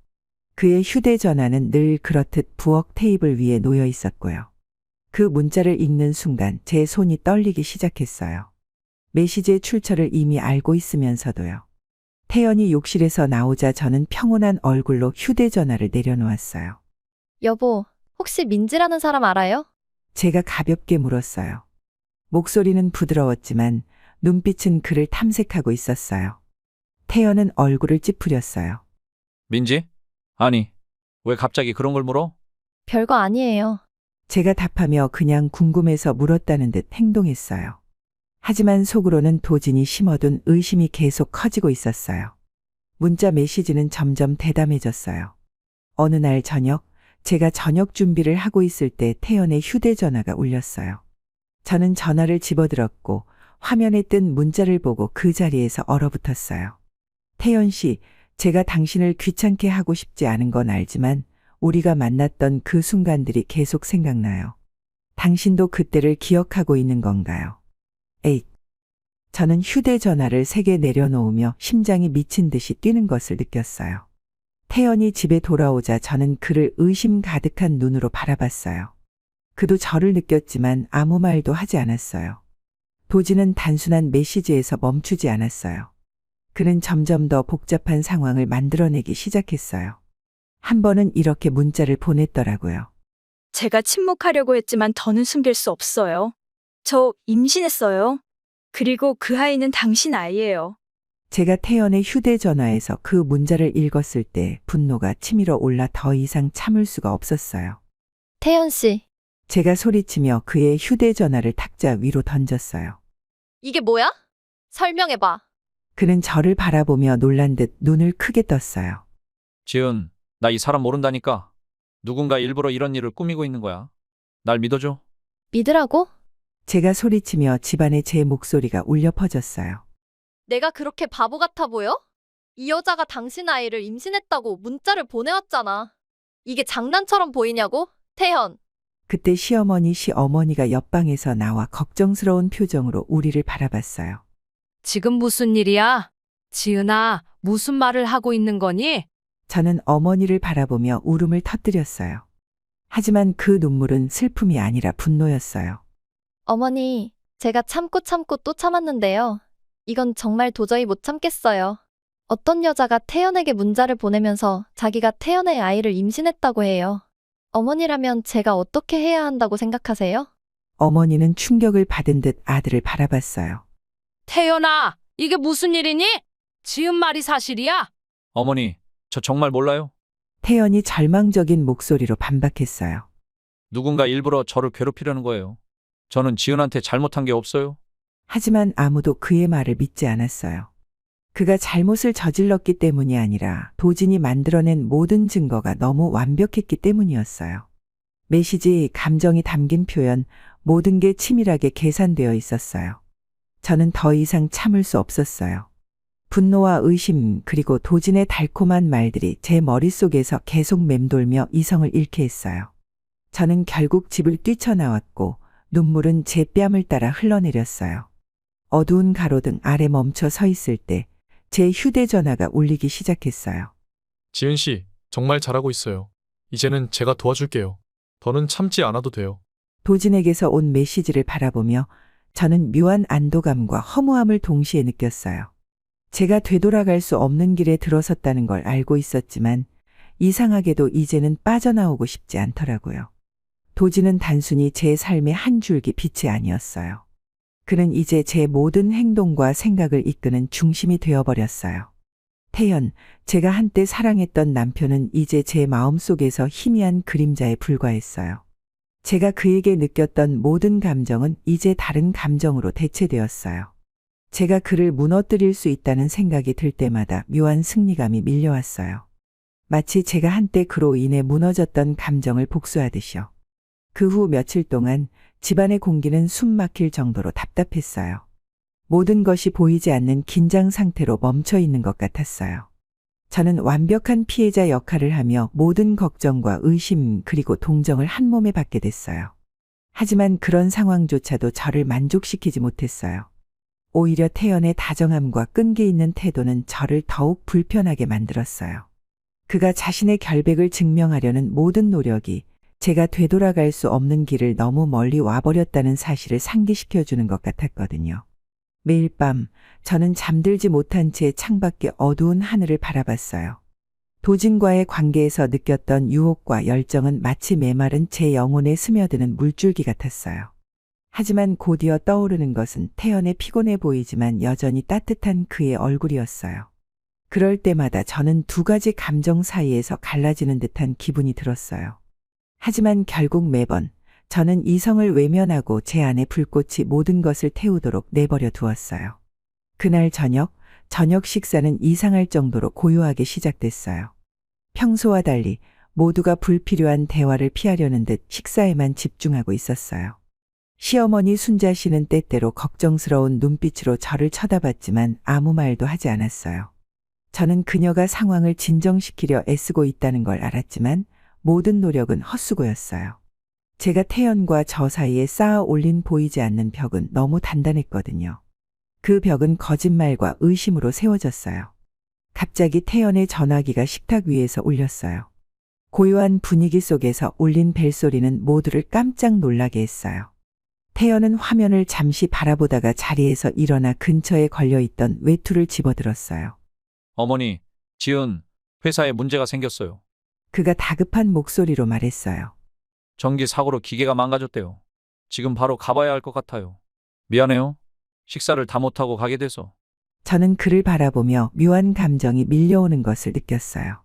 그의 휴대전화는 늘 그렇듯 부엌 테이블 위에 놓여 있었고요. 그 문자를 읽는 순간 제 손이 떨리기 시작했어요. 메시지의 출처를 이미 알고 있으면서도요. 태연이 욕실에서 나오자 저는 평온한 얼굴로 휴대전화를 내려놓았어요. 여보, 혹시 민지라는 사람 알아요? 제가 가볍게 물었어요. 목소리는 부드러웠지만 눈빛은 그를 탐색하고 있었어요. 태연은 얼굴을 찌푸렸어요. 민지? 아니, 왜 갑자기 그런 걸 물어? 별거 아니에요. 제가 답하며 그냥 궁금해서 물었다는 듯 행동했어요. 하지만 속으로는 도진이 심어둔 의심이 계속 커지고 있었어요. 문자 메시지는 점점 대담해졌어요. 어느 날 저녁, 제가 저녁 준비를 하고 있을 때 태연의 휴대전화가 울렸어요. 저는 전화를 집어들었고 화면에 뜬 문자를 보고 그 자리에서 얼어붙었어요. 태연 씨, 제가 당신을 귀찮게 하고 싶지 않은 건 알지만 우리가 만났던 그 순간들이 계속 생각나요. 당신도 그때를 기억하고 있는 건가요? 에잇. 저는 휴대전화를 3개 내려놓으며 심장이 미친 듯이 뛰는 것을 느꼈어요. 태연이 집에 돌아오자 저는 그를 의심 가득한 눈으로 바라봤어요. 그도 저를 느꼈지만 아무 말도 하지 않았어요. 도지는 단순한 메시지에서 멈추지 않았어요. 그는 점점 더 복잡한 상황을 만들어내기 시작했어요. 한 번은 이렇게 문자를 보냈더라고요. 제가 침묵하려고 했지만 더는 숨길 수 없어요. 저 임신했어요. 그리고 그 아이는 당신 아이예요. 제가 태연의 휴대전화에서 그 문자를 읽었을 때 분노가 치밀어 올라 더 이상 참을 수가 없었어요. 태연 씨, 제가 소리치며 그의 휴대전화를 탁자 위로 던졌어요. 이게 뭐야? 설명해봐. 그는 저를 바라보며 놀란 듯 눈을 크게 떴어요. 지은, 나 이 사람 모른다니까. 누군가 일부러 이런 일을 꾸미고 있는 거야. 날 믿어줘. 믿으라고? 제가 소리치며 집안에 제 목소리가 울려 퍼졌어요. 내가 그렇게 바보 같아 보여? 이 여자가 당신 아이를 임신했다고 문자를 보내왔잖아. 이게 장난처럼 보이냐고? 태연. 그때 시어머니가 옆방에서 나와 걱정스러운 표정으로 우리를 바라봤어요. 지금 무슨 일이야? 지은아, 무슨 말을 하고 있는 거니? 저는 어머니를 바라보며 울음을 터뜨렸어요. 하지만 그 눈물은 슬픔이 아니라 분노였어요. 어머니, 제가 참고 또 참았는데요. 이건 정말 도저히 못 참겠어요. 어떤 여자가 태연에게 문자를 보내면서 자기가 태연의 아이를 임신했다고 해요. 어머니라면 제가 어떻게 해야 한다고 생각하세요? 어머니는 충격을 받은 듯 아들을 바라봤어요. 태연아, 이게 무슨 일이니? 지은 말이 사실이야? 어머니, 저 정말 몰라요. 태연이 절망적인 목소리로 반박했어요. 누군가 일부러 저를 괴롭히려는 거예요. 저는 지은한테 잘못한 게 없어요. 하지만 아무도 그의 말을 믿지 않았어요. 그가 잘못을 저질렀기 때문이 아니라 도진이 만들어낸 모든 증거가 너무 완벽했기 때문이었어요. 메시지, 감정이 담긴 표현, 모든 게 치밀하게 계산되어 있었어요. 저는 더 이상 참을 수 없었어요. 분노와 의심 그리고 도진의 달콤한 말들이 제 머릿속에서 계속 맴돌며 이성을 잃게 했어요. 저는 결국 집을 뛰쳐나왔고 눈물은 제 뺨을 따라 흘러내렸어요. 어두운 가로등 아래 멈춰 서 있을 때 제 휴대전화가 울리기 시작했어요. 지은 씨, 정말 잘하고 있어요. 이제는 제가 도와줄게요. 더는 참지 않아도 돼요. 도진에게서 온 메시지를 바라보며 저는 묘한 안도감과 허무함을 동시에 느꼈어요. 제가 되돌아갈 수 없는 길에 들어섰다는 걸 알고 있었지만 이상하게도 이제는 빠져나오고 싶지 않더라고요. 도진은 단순히 제 삶의 한 줄기 빛이 아니었어요. 그는 이제 제 모든 행동과 생각을 이끄는 중심이 되어버렸어요. 태연, 제가 한때 사랑했던 남편은 이제 제 마음속에서 희미한 그림자에 불과했어요. 제가 그에게 느꼈던 모든 감정은 이제 다른 감정으로 대체되었어요. 제가 그를 무너뜨릴 수 있다는 생각이 들 때마다 묘한 승리감이 밀려왔어요. 마치 제가 한때 그로 인해 무너졌던 감정을 복수하듯이요. 그 후 며칠 동안 집안의 공기는 숨 막힐 정도로 답답했어요. 모든 것이 보이지 않는 긴장 상태로 멈춰 있는 것 같았어요. 저는 완벽한 피해자 역할을 하며 모든 걱정과 의심 그리고 동정을 한 몸에 받게 됐어요. 하지만 그런 상황조차도 저를 만족시키지 못했어요. 오히려 태연의 다정함과 끈기 있는 태도는 저를 더욱 불편하게 만들었어요. 그가 자신의 결백을 증명하려는 모든 노력이 제가 되돌아갈 수 없는 길을 너무 멀리 와버렸다는 사실을 상기시켜주는 것 같았거든요. 매일 밤 저는 잠들지 못한 채 창밖의 어두운 하늘을 바라봤어요. 도진과의 관계에서 느꼈던 유혹과 열정은 마치 메마른 제 영혼에 스며드는 물줄기 같았어요. 하지만 곧이어 떠오르는 것은 태연의 피곤해 보이지만 여전히 따뜻한 그의 얼굴이었어요. 그럴 때마다 저는 두 가지 감정 사이에서 갈라지는 듯한 기분이 들었어요. 하지만 결국 매번 저는 이성을 외면하고 제 안의 불꽃이 모든 것을 태우도록 내버려 두었어요. 그날 저녁 저녁 식사는 이상할 정도로 고요하게 시작됐어요. 평소와 달리 모두가 불필요한 대화를 피하려는 듯 식사에만 집중하고 있었어요. 시어머니 순자 씨는 때때로 걱정스러운 눈빛으로 저를 쳐다봤지만 아무 말도 하지 않았어요. 저는 그녀가 상황을 진정시키려 애쓰고 있다는 걸 알았지만 모든 노력은 헛수고였어요. 제가 태연과 저 사이에 쌓아 올린 보이지 않는 벽은 너무 단단했거든요. 그 벽은 거짓말과 의심으로 세워졌어요. 갑자기 태연의 전화기가 식탁 위에서 울렸어요. 고요한 분위기 속에서 울린 벨소리는 모두를 깜짝 놀라게 했어요. 태연은 화면을 잠시 바라보다가 자리에서 일어나 근처에 걸려있던 외투를 집어들었어요. 어머니, 지은, 회사에 문제가 생겼어요. 그가 다급한 목소리로 말했어요. 전기 사고로 기계가 망가졌대요. 지금 바로 가봐야 할 것 같아요. 미안해요. 식사를 다 못하고 가게 돼서. 저는 그를 바라보며 묘한 감정이 밀려오는 것을 느꼈어요.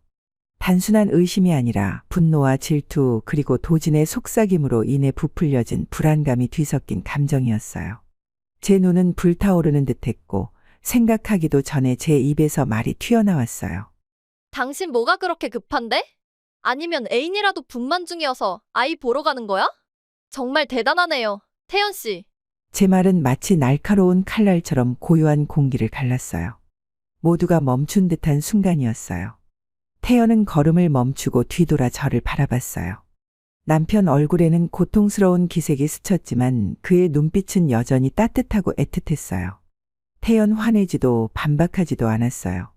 단순한 의심이 아니라 분노와 질투 그리고 도진의 속삭임으로 인해 부풀려진 불안감이 뒤섞인 감정이었어요. 제 눈은 불타오르는 듯했고 생각하기도 전에 제 입에서 말이 튀어나왔어요. 당신 뭐가 그렇게 급한데? 아니면 애인이라도 분만 중이어서 아이 보러 가는 거야? 정말 대단하네요, 태연 씨. 제 말은 마치 날카로운 칼날처럼 고요한 공기를 갈랐어요. 모두가 멈춘 듯한 순간이었어요. 태연은 걸음을 멈추고 뒤돌아 저를 바라봤어요. 남편 얼굴에는 고통스러운 기색이 스쳤지만 그의 눈빛은 여전히 따뜻하고 애틋했어요. 태연 화내지도 반박하지도 않았어요.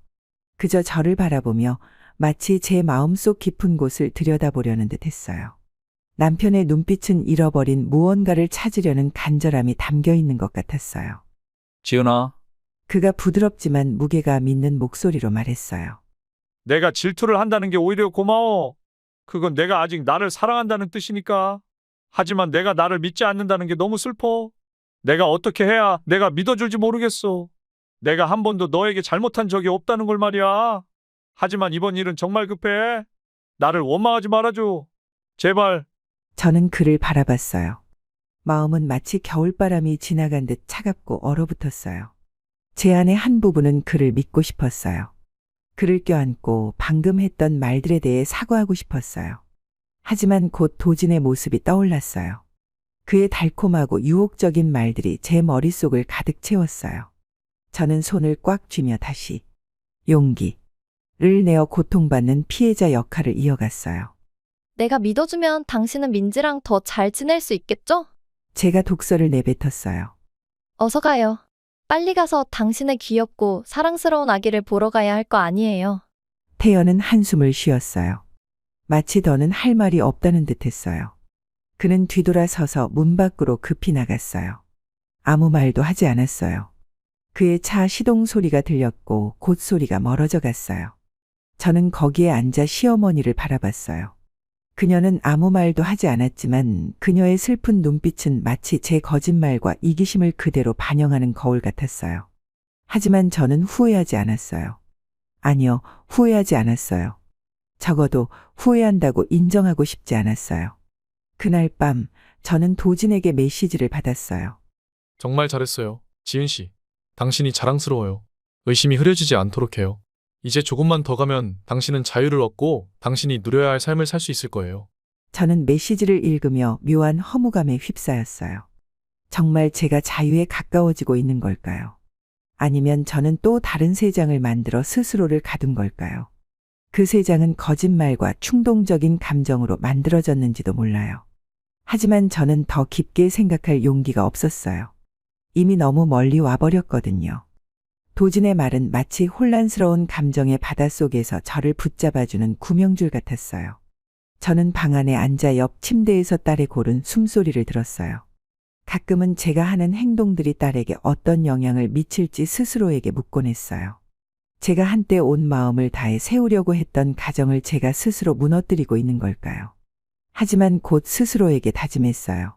그저 저를 바라보며 마치 제 마음속 깊은 곳을 들여다보려는 듯 했어요. 남편의 눈빛은 잃어버린 무언가를 찾으려는 간절함이 담겨 있는 것 같았어요. 지은아, 그가 부드럽지만 무게감 있는 목소리로 말했어요. 내가 질투를 한다는 게 오히려 고마워. 그건 내가 아직 나를 사랑한다는 뜻이니까. 하지만 내가 나를 믿지 않는다는 게 너무 슬퍼. 내가 어떻게 해야 내가 믿어줄지 모르겠어. 내가 한 번도 너에게 잘못한 적이 없다는 걸 말이야. 하지만 이번 일은 정말 급해. 나를 원망하지 말아줘. 제발. 저는 그를 바라봤어요. 마음은 마치 겨울바람이 지나간 듯 차갑고 얼어붙었어요. 제 안의 한 부분은 그를 믿고 싶었어요. 그를 껴안고 방금 했던 말들에 대해 사과하고 싶었어요. 하지만 곧 도진의 모습이 떠올랐어요. 그의 달콤하고 유혹적인 말들이 제 머릿속을 가득 채웠어요. 저는 손을 꽉 쥐며 다시 용기를 내어 고통받는 피해자 역할을 이어갔어요. 내가 믿어주면 당신은 민지랑 더 잘 지낼 수 있겠죠? 제가 독서를 내뱉었어요. 어서 가요. 빨리 가서 당신의 귀엽고 사랑스러운 아기를 보러 가야 할 거 아니에요. 태연은 한숨을 쉬었어요. 마치 더는 할 말이 없다는 듯 했어요. 그는 뒤돌아서서 문 밖으로 급히 나갔어요. 아무 말도 하지 않았어요. 그의 차 시동 소리가 들렸고 곧 소리가 멀어져 갔어요. 저는 거기에 앉아 시어머니를 바라봤어요. 그녀는 아무 말도 하지 않았지만 그녀의 슬픈 눈빛은 마치 제 거짓말과 이기심을 그대로 반영하는 거울 같았어요. 하지만 저는 후회하지 않았어요. 아니요, 후회하지 않았어요. 적어도 후회한다고 인정하고 싶지 않았어요. 그날 밤 저는 도진에게 메시지를 받았어요. 정말 잘했어요. 지은 씨. 당신이 자랑스러워요. 의심이 흐려지지 않도록 해요. 이제 조금만 더 가면 당신은 자유를 얻고 당신이 누려야 할 삶을 살 수 있을 거예요. 저는 메시지를 읽으며 묘한 허무감에 휩싸였어요. 정말 제가 자유에 가까워지고 있는 걸까요? 아니면 저는 또 다른 세 장을 만들어 스스로를 가둔 걸까요? 그 세 장은 거짓말과 충동적인 감정으로 만들어졌는지도 몰라요. 하지만 저는 더 깊게 생각할 용기가 없었어요. 이미 너무 멀리 와버렸거든요. 도진의 말은 마치 혼란스러운 감정의 바닷속에서 저를 붙잡아주는 구명줄 같았어요. 저는 방 안에 앉아 옆 침대에서 딸의 고른 숨소리를 들었어요. 가끔은 제가 하는 행동들이 딸에게 어떤 영향을 미칠지 스스로에게 묻곤 했어요. 제가 한때 온 마음을 다해 세우려고 했던 가정을 제가 스스로 무너뜨리고 있는 걸까요? 하지만 곧 스스로에게 다짐했어요.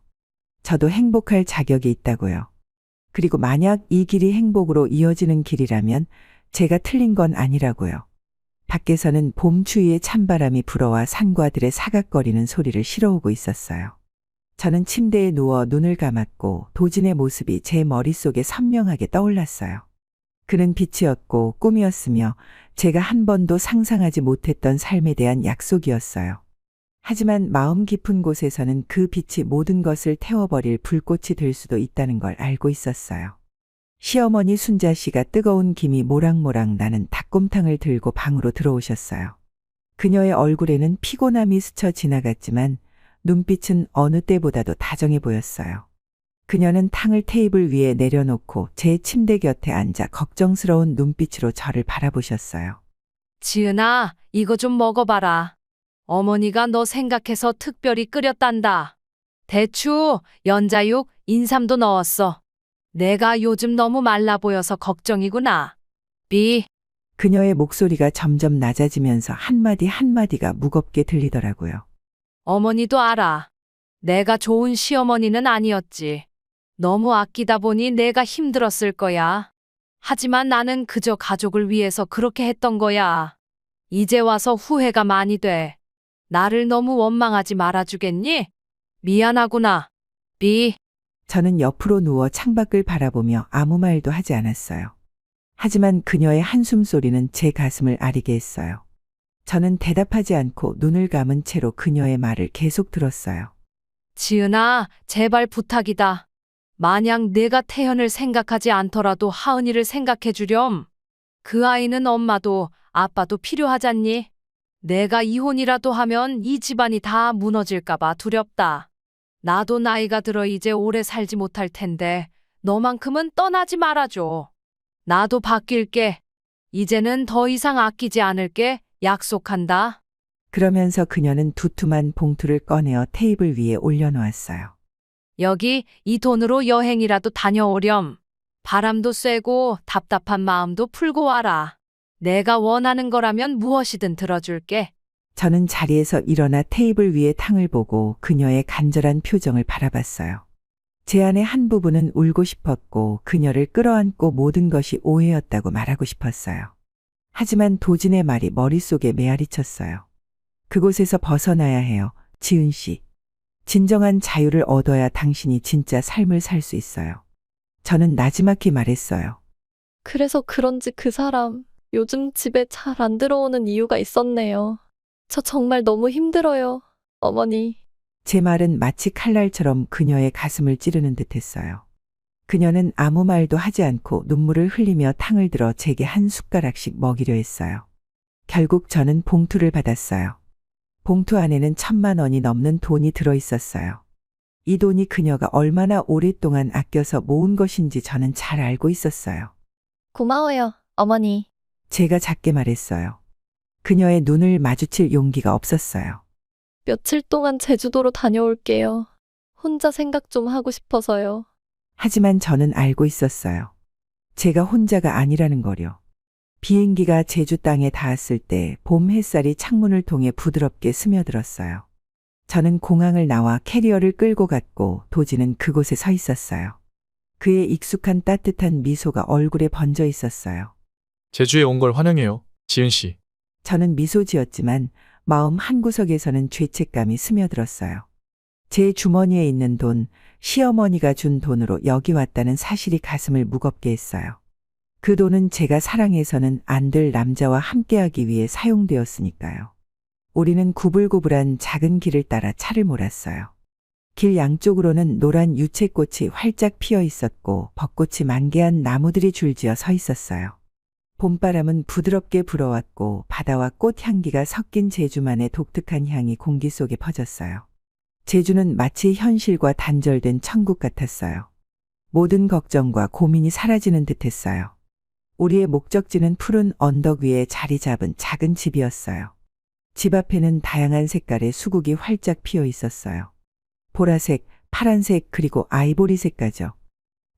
저도 행복할 자격이 있다고요. 그리고 만약 이 길이 행복으로 이어지는 길이라면 제가 틀린 건 아니라고요. 밖에서는 봄 추위에 찬바람이 불어와 산과들의 사각거리는 소리를 실어오고 있었어요. 저는 침대에 누워 눈을 감았고 도진의 모습이 제 머릿속에 선명하게 떠올랐어요. 그는 빛이었고 꿈이었으며 제가 한 번도 상상하지 못했던 삶에 대한 약속이었어요. 하지만 마음 깊은 곳에서는 그 빛이 모든 것을 태워버릴 불꽃이 될 수도 있다는 걸 알고 있었어요. 시어머니 순자 씨가 뜨거운 김이 모락모락 나는 닭곰탕을 들고 방으로 들어오셨어요. 그녀의 얼굴에는 피곤함이 스쳐 지나갔지만 눈빛은 어느 때보다도 다정해 보였어요. 그녀는 탕을 테이블 위에 내려놓고 제 침대 곁에 앉아 걱정스러운 눈빛으로 저를 바라보셨어요. 지은아, 이거 좀 먹어봐라. 어머니가 너 생각해서 특별히 끓였단다. 대추, 연자육, 인삼도 넣었어. 내가 요즘 너무 말라 보여서 걱정이구나. 비. 그녀의 목소리가 점점 낮아지면서 한마디 한마디가 무겁게 들리더라고요. 어머니도 알아. 내가 좋은 시어머니는 아니었지. 너무 아끼다 보니 내가 힘들었을 거야. 하지만 나는 그저 가족을 위해서 그렇게 했던 거야. 이제 와서 후회가 많이 돼. 나를 너무 원망하지 말아주겠니? 미안하구나. 비. 저는 옆으로 누워 창밖을 바라보며 아무 말도 하지 않았어요. 하지만 그녀의 한숨 소리는 제 가슴을 아리게 했어요. 저는 대답하지 않고 눈을 감은 채로 그녀의 말을 계속 들었어요. 지은아, 제발 부탁이다. 만약 내가 태연을 생각하지 않더라도 하은이를 생각해 주렴. 그 아이는 엄마도 아빠도 필요하잖니? 내가 이혼이라도 하면 이 집안이 다 무너질까봐 두렵다. 나도 나이가 들어 이제 오래 살지 못할 텐데 너만큼은 떠나지 말아줘. 나도 바뀔게. 이제는 더 이상 아끼지 않을게. 약속한다. 그러면서 그녀는 두툼한 봉투를 꺼내어 테이블 위에 올려놓았어요. 여기 이 돈으로 여행이라도 다녀오렴. 바람도 쐬고 답답한 마음도 풀고 와라. 내가 원하는 거라면 무엇이든 들어줄게. 저는 자리에서 일어나 테이블 위에 탕을 보고 그녀의 간절한 표정을 바라봤어요. 제 안의 한 부분은 울고 싶었고 그녀를 끌어안고 모든 것이 오해였다고 말하고 싶었어요. 하지만 도진의 말이 머릿속에 메아리쳤어요. 그곳에서 벗어나야 해요, 지은 씨. 진정한 자유를 얻어야 당신이 진짜 삶을 살 수 있어요. 저는 나지막히 말했어요. 그래서 그런지 그 사람 요즘 집에 잘 안 들어오는 이유가 있었네요. 저 정말 너무 힘들어요, 어머니. 제 말은 마치 칼날처럼 그녀의 가슴을 찌르는 듯했어요. 그녀는 아무 말도 하지 않고 눈물을 흘리며 탕을 들어 제게 한 숟가락씩 먹이려 했어요. 결국 저는 봉투를 받았어요. 봉투 안에는 1,000만 원이 넘는 돈이 들어 있었어요. 이 돈이 그녀가 얼마나 오랫동안 아껴서 모은 것인지 저는 잘 알고 있었어요. 고마워요, 어머니. 제가 작게 말했어요. 그녀의 눈을 마주칠 용기가 없었어요. 며칠 동안 제주도로 다녀올게요. 혼자 생각 좀 하고 싶어서요. 하지만 저는 알고 있었어요. 제가 혼자가 아니라는 거요. 비행기가 제주 땅에 닿았을 때 봄 햇살이 창문을 통해 부드럽게 스며들었어요. 저는 공항을 나와 캐리어를 끌고 갔고 도진은 그곳에 서 있었어요. 그의 익숙한 따뜻한 미소가 얼굴에 번져 있었어요. 제주에 온 걸 환영해요, 지은 씨. 저는 미소 지었지만 마음 한구석에서는 죄책감이 스며들었어요. 제 주머니에 있는 돈, 시어머니가 준 돈으로 여기 왔다는 사실이 가슴을 무겁게 했어요. 그 돈은 제가 사랑해서는 안 될 남자와 함께하기 위해 사용되었으니까요. 우리는 구불구불한 작은 길을 따라 차를 몰았어요. 길 양쪽으로는 노란 유채꽃이 활짝 피어 있었고 벚꽃이 만개한 나무들이 줄지어 서 있었어요. 봄바람은 부드럽게 불어왔고 바다와 꽃 향기가 섞인 제주만의 독특한 향이 공기 속에 퍼졌어요. 제주는 마치 현실과 단절된 천국 같았어요. 모든 걱정과 고민이 사라지는 듯했어요. 우리의 목적지는 푸른 언덕 위에 자리 잡은 작은 집이었어요. 집 앞에는 다양한 색깔의 수국이 활짝 피어 있었어요. 보라색, 파란색 그리고 아이보리색까지요.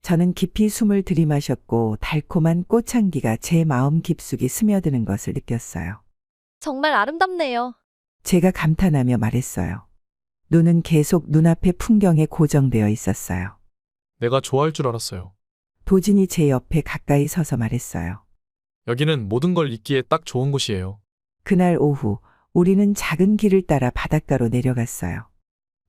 저는 깊이 숨을 들이마셨고 달콤한 꽃향기가 제 마음 깊숙이 스며드는 것을 느꼈어요. 정말 아름답네요. 제가 감탄하며 말했어요. 눈은 계속 눈앞의 풍경에 고정되어 있었어요. 내가 좋아할 줄 알았어요. 도진이 제 옆에 가까이 서서 말했어요. 여기는 모든 걸 잊기에 딱 좋은 곳이에요. 그날 오후 우리는 작은 길을 따라 바닷가로 내려갔어요.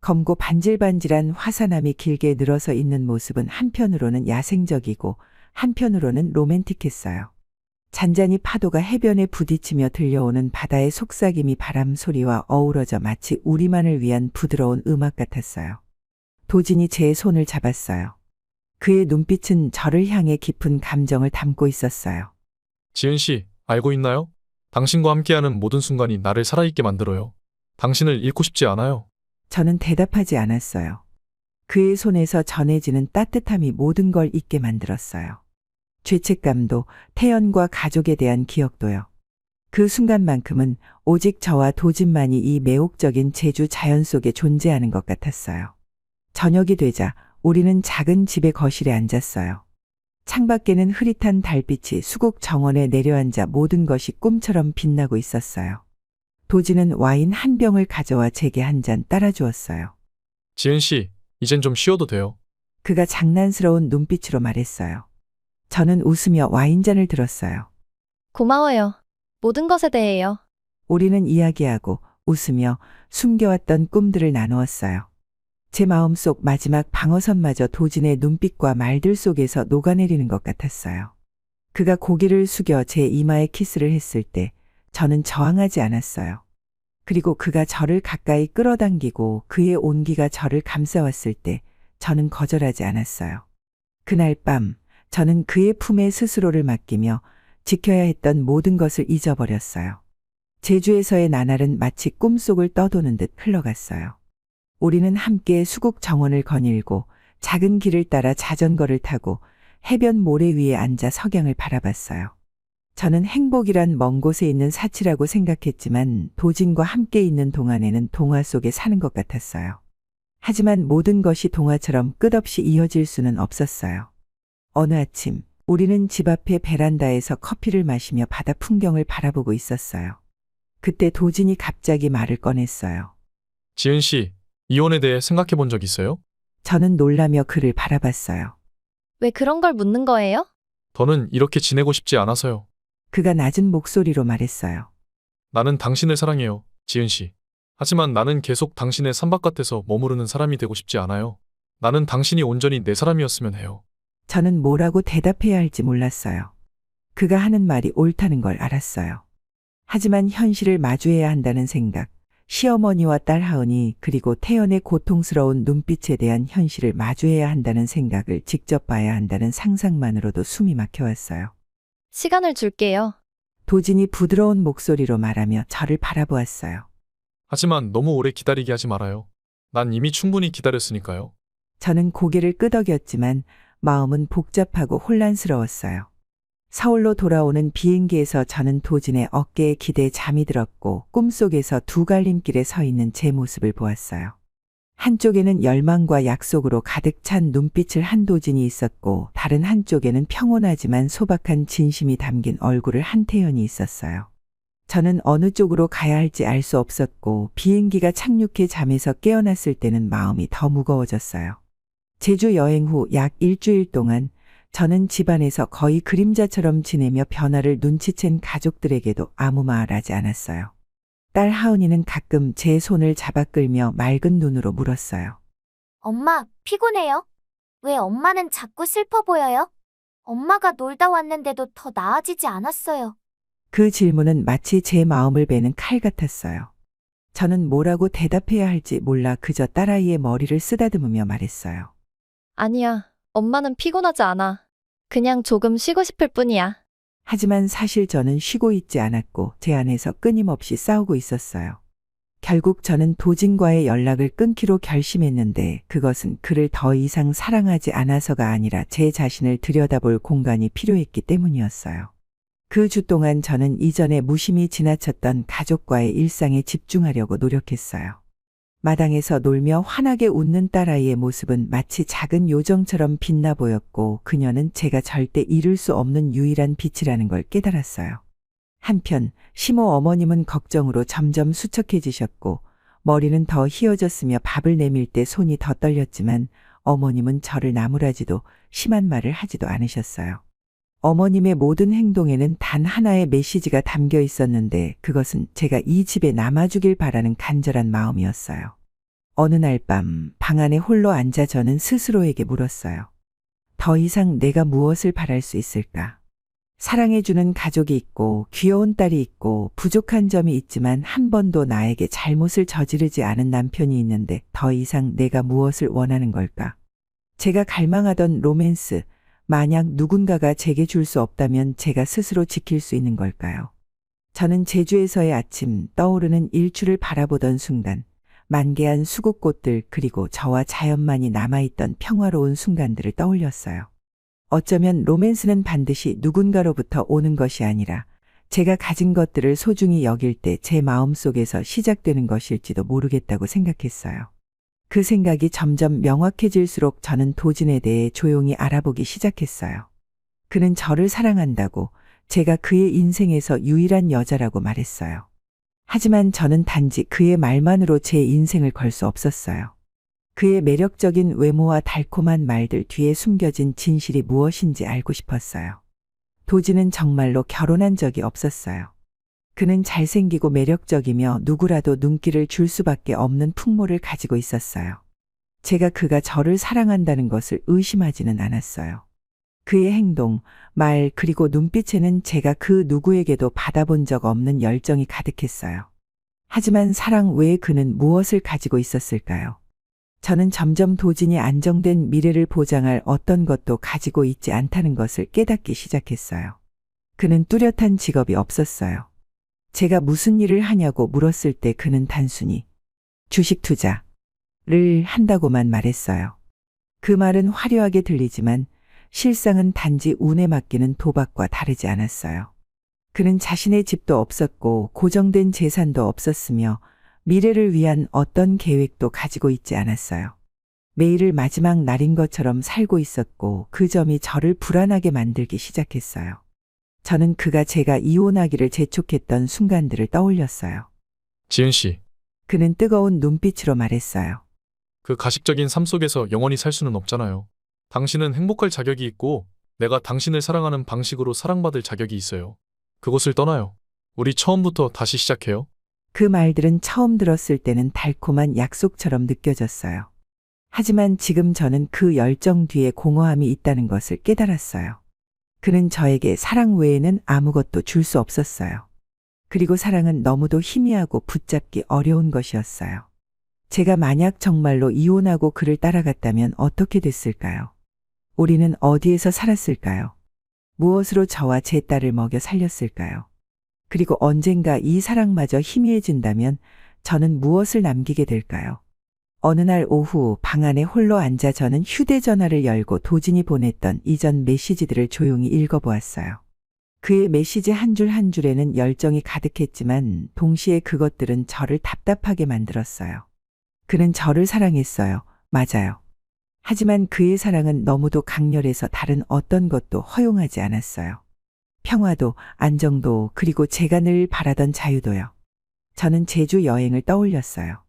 검고 반질반질한 화산암이 길게 늘어서 있는 모습은 한편으로는 야생적이고 한편으로는 로맨틱했어요. 잔잔히 파도가 해변에 부딪히며 들려오는 바다의 속삭임이 바람 소리와 어우러져 마치 우리만을 위한 부드러운 음악 같았어요. 도진이 제 손을 잡았어요. 그의 눈빛은 저를 향해 깊은 감정을 담고 있었어요. 지은 씨, 알고 있나요? 당신과 함께하는 모든 순간이 나를 살아있게 만들어요. 당신을 잃고 싶지 않아요. 저는 대답하지 않았어요. 그의 손에서 전해지는 따뜻함이 모든 걸 잊게 만들었어요. 죄책감도, 태연과 가족에 대한 기억도요. 그 순간만큼은 오직 저와 도진만이 이 매혹적인 제주 자연 속에 존재하는 것 같았어요. 저녁이 되자 우리는 작은 집의 거실에 앉았어요. 창밖에는 흐릿한 달빛이 수국 정원에 내려앉아 모든 것이 꿈처럼 빛나고 있었어요. 도진은 와인 한 병을 가져와 제게 한 잔 따라주었어요. 지은 씨, 이젠 좀 쉬어도 돼요. 그가 장난스러운 눈빛으로 말했어요. 저는 웃으며 와인잔을 들었어요. 고마워요. 모든 것에 대해요. 우리는 이야기하고 웃으며 숨겨왔던 꿈들을 나누었어요. 제 마음속 마지막 방어선마저 도진의 눈빛과 말들 속에서 녹아내리는 것 같았어요. 그가 고개를 숙여 제 이마에 키스를 했을 때 저는 저항하지 않았어요. 그리고 그가 저를 가까이 끌어당기고 그의 온기가 저를 감싸왔을 때 저는 거절하지 않았어요. 그날 밤 저는 그의 품에 스스로를 맡기며 지켜야 했던 모든 것을 잊어버렸어요. 제주에서의 나날은 마치 꿈속을 떠도는 듯 흘러갔어요. 우리는 함께 수국 정원을 거닐고 작은 길을 따라 자전거를 타고 해변 모래 위에 앉아 석양을 바라봤어요. 저는 행복이란 먼 곳에 있는 사치라고 생각했지만 도진과 함께 있는 동안에는 동화 속에 사는 것 같았어요. 하지만 모든 것이 동화처럼 끝없이 이어질 수는 없었어요. 어느 아침 우리는 집 앞의 베란다에서 커피를 마시며 바다 풍경을 바라보고 있었어요. 그때 도진이 갑자기 말을 꺼냈어요. 지은 씨, 이혼에 대해 생각해 본 적 있어요? 저는 놀라며 그를 바라봤어요. 왜 그런 걸 묻는 거예요? 더는 이렇게 지내고 싶지 않아서요. 그가 낮은 목소리로 말했어요. 나는 당신을 사랑해요, 지은 씨. 하지만 나는 계속 당신의 산바깥에서 머무르는 사람이 되고 싶지 않아요. 나는 당신이 온전히 내 사람이었으면 해요. 저는 뭐라고 대답해야 할지 몰랐어요. 그가 하는 말이 옳다는 걸 알았어요. 하지만 현실을 마주해야 한다는 생각, 시어머니와 딸 하은이 그리고 태연의 고통스러운 눈빛에 대한 현실을 마주해야 한다는 생각을 직접 봐야 한다는 상상만으로도 숨이 막혀왔어요. 시간을 줄게요. 도진이 부드러운 목소리로 말하며 저를 바라보았어요. 하지만 너무 오래 기다리게 하지 말아요. 난 이미 충분히 기다렸으니까요. 저는 고개를 끄덕였지만 마음은 복잡하고 혼란스러웠어요. 서울로 돌아오는 비행기에서 저는 도진의 어깨에 기대 잠이 들었고 꿈속에서 두 갈림길에 서 있는 제 모습을 보았어요. 한쪽에는 열망과 약속으로 가득 찬 눈빛을 한 도진이 있었고 다른 한쪽에는 평온하지만 소박한 진심이 담긴 얼굴을 한 태연이 있었어요. 저는 어느 쪽으로 가야 할지 알 수 없었고 비행기가 착륙해 잠에서 깨어났을 때는 마음이 더 무거워졌어요. 제주 여행 후 약 일주일 동안 저는 집안에서 거의 그림자처럼 지내며 변화를 눈치챈 가족들에게도 아무 말 하지 않았어요. 딸 하은이는 가끔 제 손을 잡아 끌며 맑은 눈으로 물었어요. 엄마, 피곤해요? 왜 엄마는 자꾸 슬퍼 보여요? 엄마가 놀다 왔는데도 더 나아지지 않았어요. 그 질문은 마치 제 마음을 베는 칼 같았어요. 저는 뭐라고 대답해야 할지 몰라 그저 딸아이의 머리를 쓰다듬으며 말했어요. 아니야. 엄마는 피곤하지 않아. 그냥 조금 쉬고 싶을 뿐이야. 하지만 사실 저는 쉬고 있지 않았고 제 안에서 끊임없이 싸우고 있었어요. 결국 저는 도진과의 연락을 끊기로 결심했는데 그것은 그를 더 이상 사랑하지 않아서가 아니라 제 자신을 들여다볼 공간이 필요했기 때문이었어요. 그 주 동안 저는 이전에 무심히 지나쳤던 가족과의 일상에 집중하려고 노력했어요. 마당에서 놀며 환하게 웃는 딸아이의 모습은 마치 작은 요정처럼 빛나 보였고 그녀는 제가 절대 잃을 수 없는 유일한 빛이라는 걸 깨달았어요. 한편 시모 어머님은 걱정으로 점점 수척해지셨고 머리는 더 휘어졌으며 밥을 내밀 때 손이 더 떨렸지만 어머님은 저를 나무라지도 심한 말을 하지도 않으셨어요. 어머님의 모든 행동에는 단 하나의 메시지가 담겨 있었는데 그것은 제가 이 집에 남아주길 바라는 간절한 마음이었어요. 어느 날 밤 방 안에 홀로 앉아 저는 스스로에게 물었어요. 더 이상 내가 무엇을 바랄 수 있을까? 사랑해주는 가족이 있고 귀여운 딸이 있고 부족한 점이 있지만 한 번도 나에게 잘못을 저지르지 않은 남편이 있는데 더 이상 내가 무엇을 원하는 걸까? 제가 갈망하던 로맨스, 만약 누군가가 제게 줄 수 없다면 제가 스스로 지킬 수 있는 걸까요? 저는 제주에서의 아침, 떠오르는 일출을 바라보던 순간, 만개한 수국꽃들 그리고 저와 자연만이 남아있던 평화로운 순간들을 떠올렸어요. 어쩌면 로맨스는 반드시 누군가로부터 오는 것이 아니라 제가 가진 것들을 소중히 여길 때 제 마음속에서 시작되는 것일지도 모르겠다고 생각했어요. 그 생각이 점점 명확해질수록 저는 도진에 대해 조용히 알아보기 시작했어요. 그는 저를 사랑한다고, 제가 그의 인생에서 유일한 여자라고 말했어요. 하지만 저는 단지 그의 말만으로 제 인생을 걸 수 없었어요. 그의 매력적인 외모와 달콤한 말들 뒤에 숨겨진 진실이 무엇인지 알고 싶었어요. 도진은 정말로 결혼한 적이 없었어요. 그는 잘생기고 매력적이며 누구라도 눈길을 줄 수밖에 없는 풍모를 가지고 있었어요. 제가 그가 저를 사랑한다는 것을 의심하지는 않았어요. 그의 행동, 말 그리고 눈빛에는 제가 그 누구에게도 받아본 적 없는 열정이 가득했어요. 하지만 사랑 외에 그는 무엇을 가지고 있었을까요? 저는 점점 도진이 안정된 미래를 보장할 어떤 것도 가지고 있지 않다는 것을 깨닫기 시작했어요. 그는 뚜렷한 직업이 없었어요. 제가 무슨 일을 하냐고 물었을 때 그는 단순히 주식 투자를 한다고만 말했어요. 그 말은 화려하게 들리지만 실상은 단지 운에 맡기는 도박과 다르지 않았어요. 그는 자신의 집도 없었고 고정된 재산도 없었으며 미래를 위한 어떤 계획도 가지고 있지 않았어요. 매일을 마지막 날인 것처럼 살고 있었고 그 점이 저를 불안하게 만들기 시작했어요. 저는 그가 제가 이혼하기를 재촉했던 순간들을 떠올렸어요. 지은 씨, 그는 뜨거운 눈빛으로 말했어요. 그 가식적인 삶 속에서 영원히 살 수는 없잖아요. 당신은 행복할 자격이 있고 내가 당신을 사랑하는 방식으로 사랑받을 자격이 있어요. 그곳을 떠나요. 우리 처음부터 다시 시작해요. 그 말들은 처음 들었을 때는 달콤한 약속처럼 느껴졌어요. 하지만 지금 저는 그 열정 뒤에 공허함이 있다는 것을 깨달았어요. 그는 저에게 사랑 외에는 아무것도 줄 수 없었어요. 그리고 사랑은 너무도 희미하고 붙잡기 어려운 것이었어요. 제가 만약 정말로 이혼하고 그를 따라갔다면 어떻게 됐을까요? 우리는 어디에서 살았을까요? 무엇으로 저와 제 딸을 먹여 살렸을까요? 그리고 언젠가 이 사랑마저 희미해진다면 저는 무엇을 남기게 될까요? 어느 날 오후 방 안에 홀로 앉아 저는 휴대전화를 열고 도진이 보냈던 이전 메시지들을 조용히 읽어보았어요. 그의 메시지 한 줄 한 줄에는 열정이 가득했지만 동시에 그것들은 저를 답답하게 만들었어요. 그는 저를 사랑했어요. 맞아요. 하지만 그의 사랑은 너무도 강렬해서 다른 어떤 것도 허용하지 않았어요. 평화도, 안정도, 그리고 제가 늘 바라던 자유도요. 저는 제주 여행을 떠올렸어요.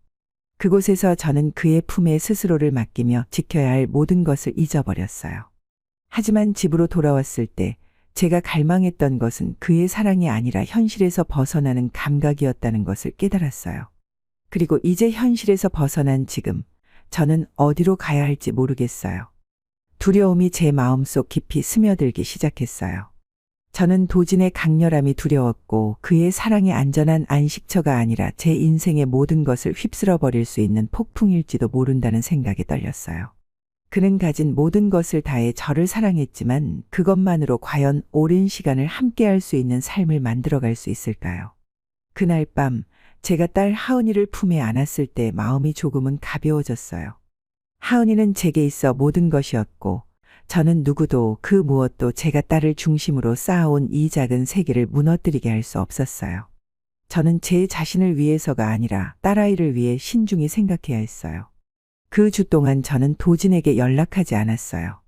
그곳에서 저는 그의 품에 스스로를 맡기며 지켜야 할 모든 것을 잊어버렸어요. 하지만 집으로 돌아왔을 때 제가 갈망했던 것은 그의 사랑이 아니라 현실에서 벗어나는 감각이었다는 것을 깨달았어요. 그리고 이제 현실에서 벗어난 지금, 저는 어디로 가야 할지 모르겠어요. 두려움이 제 마음속 깊이 스며들기 시작했어요. 저는 도진의 강렬함이 두려웠고 그의 사랑이 안전한 안식처가 아니라 제 인생의 모든 것을 휩쓸어 버릴 수 있는 폭풍일지도 모른다는 생각에 떨렸어요. 그는 가진 모든 것을 다해 저를 사랑했지만 그것만으로 과연 오랜 시간을 함께할 수 있는 삶을 만들어갈 수 있을까요? 그날 밤 제가 딸 하은이를 품에 안았을 때 마음이 조금은 가벼워졌어요. 하은이는 제게 있어 모든 것이었고 저는 누구도 그 무엇도 제가 딸을 중심으로 쌓아온 이 작은 세계를 무너뜨리게 할 수 없었어요. 저는 제 자신을 위해서가 아니라 딸아이를 위해 신중히 생각해야 했어요. 그 주 동안 저는 도진에게 연락하지 않았어요.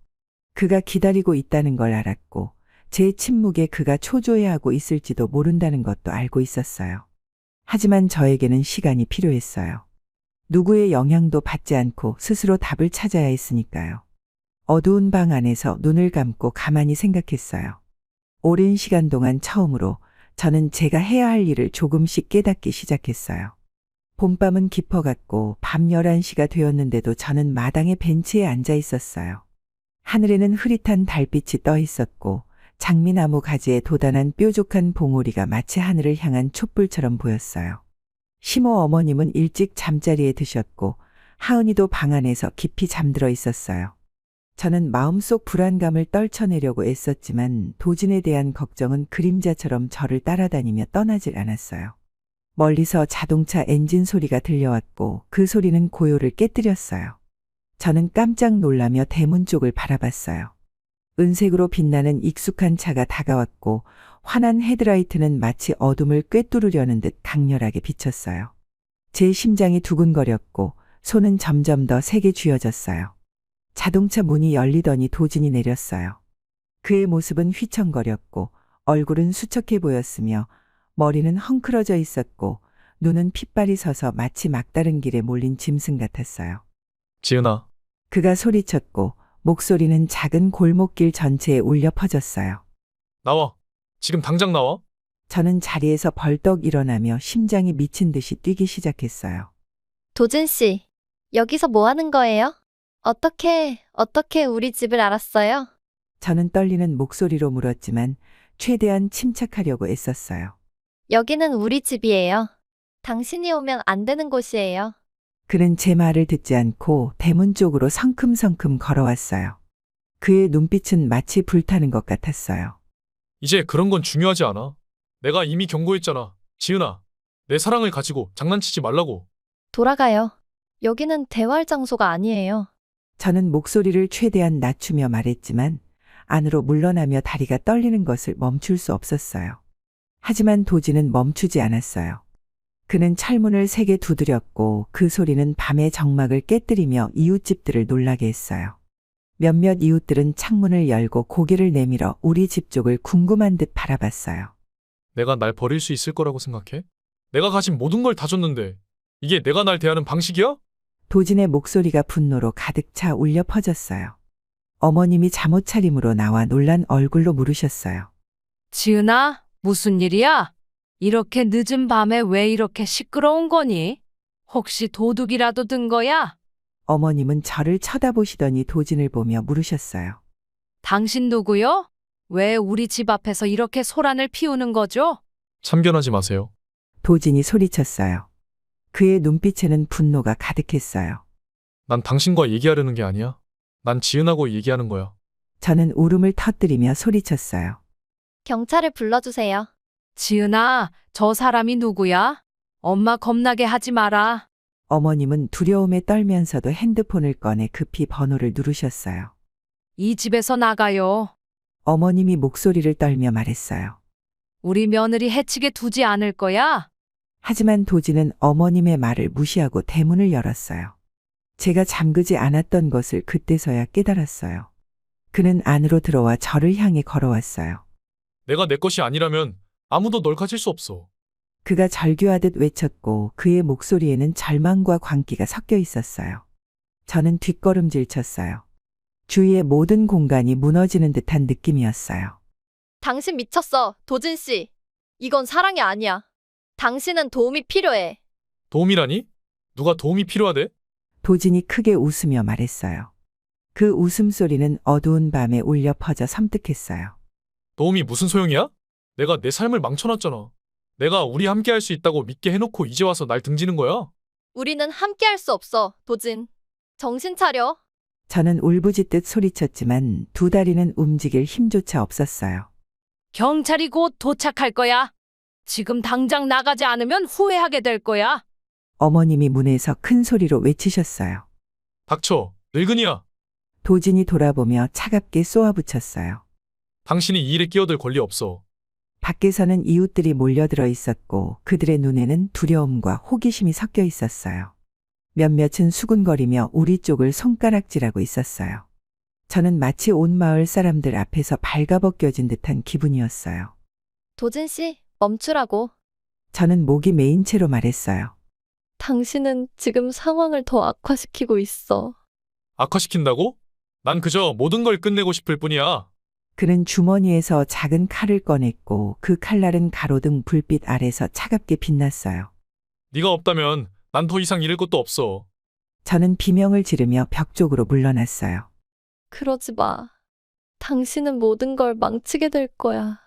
그가 기다리고 있다는 걸 알았고 제 침묵에 그가 초조해하고 있을지도 모른다는 것도 알고 있었어요. 하지만 저에게는 시간이 필요했어요. 누구의 영향도 받지 않고 스스로 답을 찾아야 했으니까요. 어두운 방 안에서 눈을 감고 가만히 생각했어요. 오랜 시간 동안 처음으로 저는 제가 해야 할 일을 조금씩 깨닫기 시작했어요. 봄밤은 깊어갔고 밤 11시가 되었는데도 저는 마당의 벤치에 앉아 있었어요. 하늘에는 흐릿한 달빛이 떠 있었고 장미나무 가지에 도단한 뾰족한 봉오리가 마치 하늘을 향한 촛불처럼 보였어요. 시모 어머님은 일찍 잠자리에 드셨고 하은이도 방 안에서 깊이 잠들어 있었어요. 저는 마음속 불안감을 떨쳐내려고 애썼지만 도진에 대한 걱정은 그림자처럼 저를 따라다니며 떠나질 않았어요. 멀리서 자동차 엔진 소리가 들려왔고 그 소리는 고요를 깨뜨렸어요. 저는 깜짝 놀라며 대문 쪽을 바라봤어요. 은색으로 빛나는 익숙한 차가 다가왔고 환한 헤드라이트는 마치 어둠을 꿰뚫으려는 듯 강렬하게 비쳤어요. 제 심장이 두근거렸고 손은 점점 더 세게 쥐어졌어요. 자동차 문이 열리더니 도진이 내렸어요. 그의 모습은 휘청거렸고 얼굴은 수척해 보였으며 머리는 헝클어져 있었고 눈은 핏발이 서서 마치 막다른 길에 몰린 짐승 같았어요. 지은아, 그가 소리쳤고 목소리는 작은 골목길 전체에 울려 퍼졌어요. 나와. 지금 당장 나와. 저는 자리에서 벌떡 일어나며 심장이 미친 듯이 뛰기 시작했어요. 도진 씨, 여기서 뭐 하는 거예요? 어떻게 우리 집을 알았어요? 저는 떨리는 목소리로 물었지만 최대한 침착하려고 애썼어요. 여기는 우리 집이에요. 당신이 오면 안 되는 곳이에요. 그는 제 말을 듣지 않고 대문 쪽으로 성큼성큼 걸어왔어요. 그의 눈빛은 마치 불타는 것 같았어요. 이제 그런 건 중요하지 않아. 내가 이미 경고했잖아. 지은아, 내 사랑을 가지고 장난치지 말라고. 돌아가요. 여기는 대화할 장소가 아니에요. 저는 목소리를 최대한 낮추며 말했지만 안으로 물러나며 다리가 떨리는 것을 멈출 수 없었어요. 하지만 도진은 멈추지 않았어요. 그는 철문을 세게 두드렸고 그 소리는 밤의 정막을 깨뜨리며 이웃집들을 놀라게 했어요. 몇몇 이웃들은 창문을 열고 고개를 내밀어 우리 집 쪽을 궁금한 듯 바라봤어요. 내가 날 버릴 수 있을 거라고 생각해? 내가 가진 모든 걸 다 줬는데 이게 내가 날 대하는 방식이야? 도진의 목소리가 분노로 가득 차 울려 퍼졌어요. 어머님이 잠옷 차림으로 나와 놀란 얼굴로 물으셨어요. 지은아, 무슨 일이야? 이렇게 늦은 밤에 왜 이렇게 시끄러운 거니? 혹시 도둑이라도 든 거야? 어머님은 저를 쳐다보시더니 도진을 보며 물으셨어요. 당신 누구요? 왜 우리 집 앞에서 이렇게 소란을 피우는 거죠? 참견하지 마세요. 도진이 소리쳤어요. 그의 눈빛에는 분노가 가득했어요. 난 당신과 얘기하려는 게 아니야. 난 지은하고 얘기하는 거야. 저는 울음을 터뜨리며 소리쳤어요. 경찰을 불러주세요. 지은아, 저 사람이 누구야? 엄마 겁나게 하지 마라. 어머님은 두려움에 떨면서도 핸드폰을 꺼내 급히 번호를 누르셨어요. 이 집에서 나가요. 어머님이 목소리를 떨며 말했어요. 우리 며느리 해치게 두지 않을 거야? 하지만 도진은 어머님의 말을 무시하고 대문을 열었어요. 제가 잠그지 않았던 것을 그때서야 깨달았어요. 그는 안으로 들어와 저를 향해 걸어왔어요. 내가 내 것이 아니라면 아무도 널 가질 수 없어. 그가 절규하듯 외쳤고 그의 목소리에는 절망과 광기가 섞여 있었어요. 저는 뒷걸음질 쳤어요. 주위의 모든 공간이 무너지는 듯한 느낌이었어요. 당신 미쳤어, 도진 씨. 이건 사랑이 아니야. 당신은 도움이 필요해. 도움이라니? 누가 도움이 필요하대? 도진이 크게 웃으며 말했어요. 그 웃음소리는 어두운 밤에 울려 퍼져 섬뜩했어요. 도움이 무슨 소용이야? 내가 내 삶을 망쳐놨잖아. 내가 우리 함께 할 수 있다고 믿게 해놓고 이제 와서 날 등지는 거야? 우리는 함께 할 수 없어, 도진. 정신 차려. 저는 울부짖듯 소리쳤지만 두 다리는 움직일 힘조차 없었어요. 경찰이 곧 도착할 거야. 지금 당장 나가지 않으면 후회하게 될 거야. 어머님이 문에서 큰 소리로 외치셨어요. 닥쳐, 늙은이야. 도진이 돌아보며 차갑게 쏘아붙였어요. 당신이 이 일에 끼어들 권리 없어. 밖에서는 이웃들이 몰려들어 있었고 그들의 눈에는 두려움과 호기심이 섞여 있었어요. 몇몇은 수군거리며 우리 쪽을 손가락질하고 있었어요. 저는 마치 온 마을 사람들 앞에서 발가벗겨진 듯한 기분이었어요. 도진 씨, 멈추라고. 저는 목이 메인 채로 말했어요. 당신은 지금 상황을 더 악화시키고 있어. 악화시킨다고? 난 그저 모든 걸 끝내고 싶을 뿐이야. 그는 주머니에서 작은 칼을 꺼냈고 그 칼날은 가로등 불빛 아래서 차갑게 빛났어요. 네가 없다면 난 더 이상 잃을 것도 없어. 저는 비명을 지르며 벽 쪽으로 물러났어요. 그러지 마. 당신은 모든 걸 망치게 될 거야.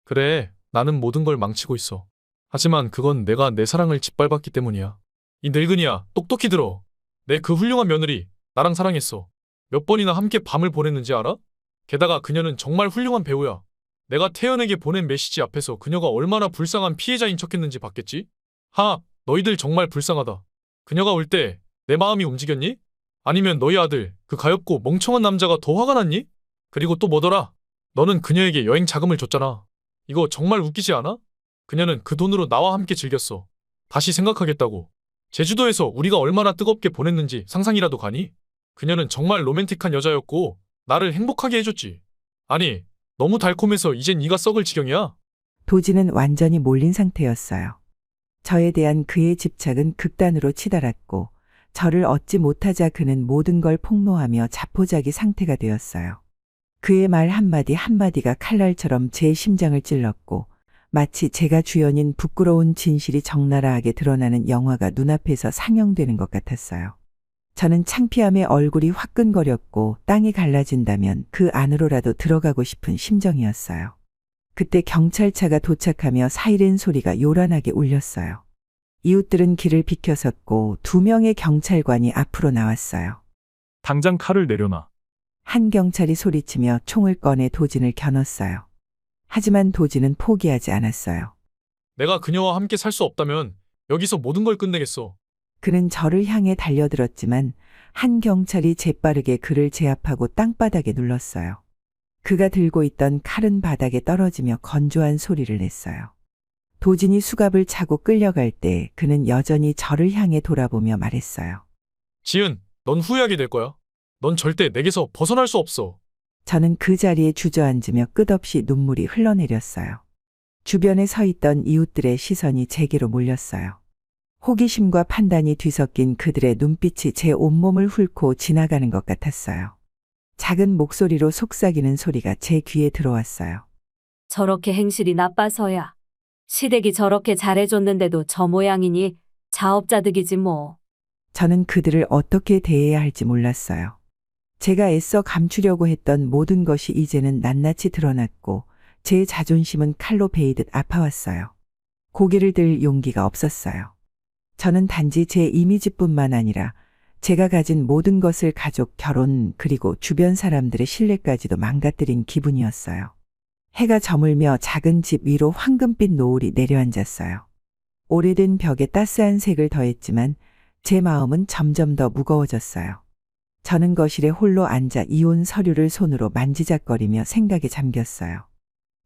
그래, 나는 모든 걸 망치고 있어. 하지만 그건 내가 내 사랑을 짓밟았기 때문이야. 이 늙은이야, 똑똑히 들어. 내 그 훌륭한 며느리, 나랑 사랑했어. 몇 번이나 함께 밤을 보냈는지 알아? 게다가 그녀는 정말 훌륭한 배우야. 내가 태연에게 보낸 메시지 앞에서 그녀가 얼마나 불쌍한 피해자인 척했는지 봤겠지? 너희들 정말 불쌍하다. 그녀가 올 때 내 마음이 움직였니? 아니면 너희 아들, 그 가엾고 멍청한 남자가 더 화가 났니? 그리고 또 뭐더라? 너는 그녀에게 여행 자금을 줬잖아. 이거 정말 웃기지 않아? 그녀는 그 돈으로 나와 함께 즐겼어. 다시 생각하겠다고. 제주도에서 우리가 얼마나 뜨겁게 보냈는지 상상이라도 가니? 그녀는 정말 로맨틱한 여자였고 나를 행복하게 해줬지. 아니, 너무 달콤해서 이젠 네가 썩을 지경이야. 도지는 완전히 몰린 상태였어요. 저에 대한 그의 집착은 극단으로 치달았고 저를 얻지 못하자 그는 모든 걸 폭로하며 자포자기 상태가 되었어요. 그의 말 한마디 한마디가 칼날처럼 제 심장을 찔렀고 마치 제가 주연인 부끄러운 진실이 적나라하게 드러나는 영화가 눈앞에서 상영되는 것 같았어요. 저는 창피함에 얼굴이 화끈거렸고 땅이 갈라진다면 그 안으로라도 들어가고 싶은 심정이었어요. 그때 경찰차가 도착하며 사이렌 소리가 요란하게 울렸어요. 이웃들은 길을 비켜섰고 2명의 경찰관이 앞으로 나왔어요. 당장 칼을 내려놔. 한 경찰이 소리치며 총을 꺼내 도진을 겨눴어요. 하지만 도진은 포기하지 않았어요. 내가 그녀와 함께 살 수 없다면 여기서 모든 걸 끝내겠어. 그는 저를 향해 달려들었지만 한 경찰이 재빠르게 그를 제압하고 땅바닥에 눌렀어요. 그가 들고 있던 칼은 바닥에 떨어지며 건조한 소리를 냈어요. 도진이 수갑을 차고 끌려갈 때 그는 여전히 저를 향해 돌아보며 말했어요. 지은, 넌 후회하게 될 거야. 넌 절대 내게서 벗어날 수 없어. 저는 그 자리에 주저앉으며 끝없이 눈물이 흘러내렸어요. 주변에 서 있던 이웃들의 시선이 제게로 몰렸어요. 호기심과 판단이 뒤섞인 그들의 눈빛이 제 온몸을 훑고 지나가는 것 같았어요. 작은 목소리로 속삭이는 소리가 제 귀에 들어왔어요. 저렇게 행실이 나빠서야. 시댁이 저렇게 잘해줬는데도 저 모양이니 자업자득이지 뭐. 저는 그들을 어떻게 대해야 할지 몰랐어요. 제가 애써 감추려고 했던 모든 것이 이제는 낱낱이 드러났고 제 자존심은 칼로 베이듯 아파왔어요. 고개를 들 용기가 없었어요. 저는 단지 제 이미지뿐만 아니라 제가 가진 모든 것을 가족, 결혼, 그리고 주변 사람들의 신뢰까지도 망가뜨린 기분이었어요. 해가 저물며 작은 집 위로 황금빛 노을이 내려앉았어요. 오래된 벽에 따스한 색을 더했지만 제 마음은 점점 더 무거워졌어요. 저는 거실에 홀로 앉아 이혼 서류를 손으로 만지작거리며 생각에 잠겼어요.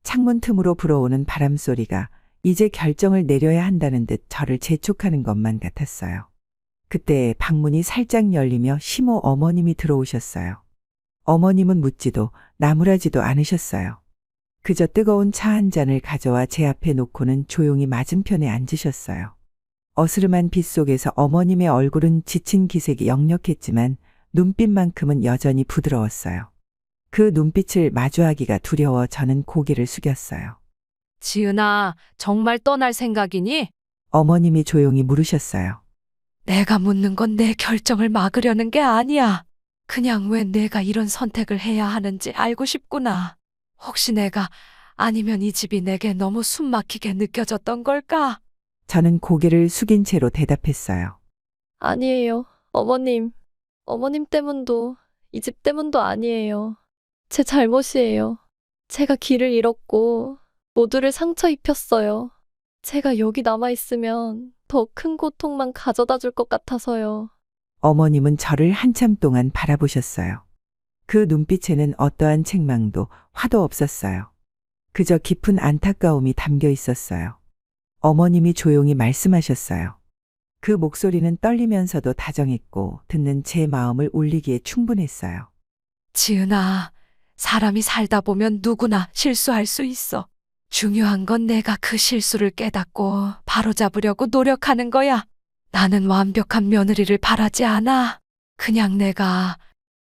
창문 틈으로 불어오는 바람 소리가 이제 결정을 내려야 한다는 듯 저를 재촉하는 것만 같았어요. 그때 방문이 살짝 열리며 시모 어머님이 들어오셨어요. 어머님은 묻지도 나무라지도 않으셨어요. 그저 뜨거운 차 한 잔을 가져와 제 앞에 놓고는 조용히 맞은편에 앉으셨어요. 어스름한 빛 속에서 어머님의 얼굴은 지친 기색이 역력했지만 눈빛만큼은 여전히 부드러웠어요. 그 눈빛을 마주하기가 두려워 저는 고개를 숙였어요. 지은아, 정말 떠날 생각이니? 어머님이 조용히 물으셨어요. 내가 묻는 건 내 결정을 막으려는 게 아니야. 그냥 왜 내가 이런 선택을 해야 하는지 알고 싶구나. 혹시 내가 아니면 이 집이 내게 너무 숨막히게 느껴졌던 걸까? 저는 고개를 숙인 채로 대답했어요. 아니에요. 어머님. 어머님 때문도 이 집 때문도 아니에요. 제 잘못이에요. 제가 길을 잃었고 모두를 상처 입혔어요. 제가 여기 남아있으면 더 큰 고통만 가져다 줄 것 같아서요. 어머님은 저를 한참 동안 바라보셨어요. 그 눈빛에는 어떠한 책망도 화도 없었어요. 그저 깊은 안타까움이 담겨 있었어요. 어머님이 조용히 말씀하셨어요. 그 목소리는 떨리면서도 다정했고 듣는 제 마음을 울리기에 충분했어요. 지은아, 사람이 살다 보면 누구나 실수할 수 있어. 중요한 건 내가 그 실수를 깨닫고 바로잡으려고 노력하는 거야. 나는 완벽한 며느리를 바라지 않아. 그냥 내가,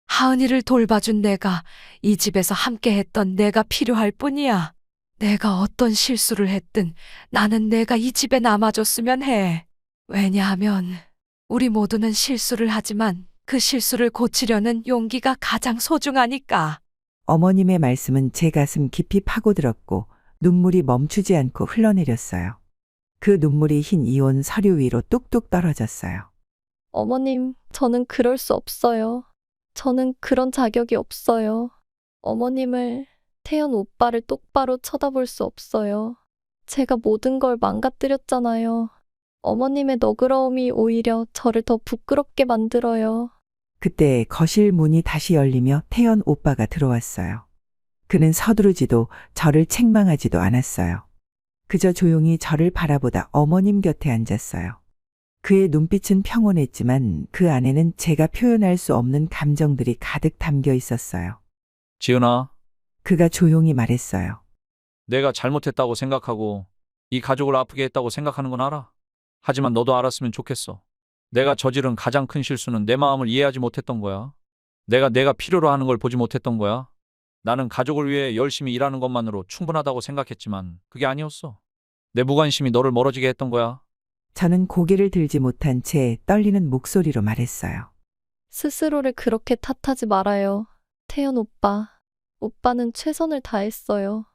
하은이를 돌봐준 내가, 이 집에서 함께 했던 내가 필요할 뿐이야. 내가 어떤 실수를 했든 나는 내가 이 집에 남아줬으면 해. 왜냐하면 우리 모두는 실수를 하지만 그 실수를 고치려는 용기가 가장 소중하니까. 어머님의 말씀은 제 가슴 깊이 파고들었고 눈물이 멈추지 않고 흘러내렸어요. 그 눈물이 흰 이혼 서류 위로 뚝뚝 떨어졌어요. 어머님, 저는 그럴 수 없어요. 저는 그런 자격이 없어요. 어머님을, 태연 오빠를 똑바로 쳐다볼 수 없어요. 제가 모든 걸 망가뜨렸잖아요. 어머님의 너그러움이 오히려 저를 더 부끄럽게 만들어요. 그때 거실 문이 다시 열리며 태연 오빠가 들어왔어요. 그는 서두르지도 저를 책망하지도 않았어요. 그저 조용히 저를 바라보다 어머님 곁에 앉았어요. 그의 눈빛은 평온했지만 그 안에는 제가 표현할 수 없는 감정들이 가득 담겨 있었어요. 지은아, 그가 조용히 말했어요. 내가 잘못했다고 생각하고 이 가족을 아프게 했다고 생각하는 건 알아. 하지만 너도 알았으면 좋겠어. 내가 저지른 가장 큰 실수는 내 마음을 이해하지 못했던 거야. 내가 필요로 하는 걸 보지 못했던 거야. 나는 가족을 위해 열심히 일하는 것만으로 충분하다고 생각했지만 그게 아니었어. 내 무관심이 너를 멀어지게 했던 거야. 저는 고개를 들지 못한 채 떨리는 목소리로 말했어요. 스스로를 그렇게 탓하지 말아요. 태연 오빠. 오빠는 최선을 다했어요.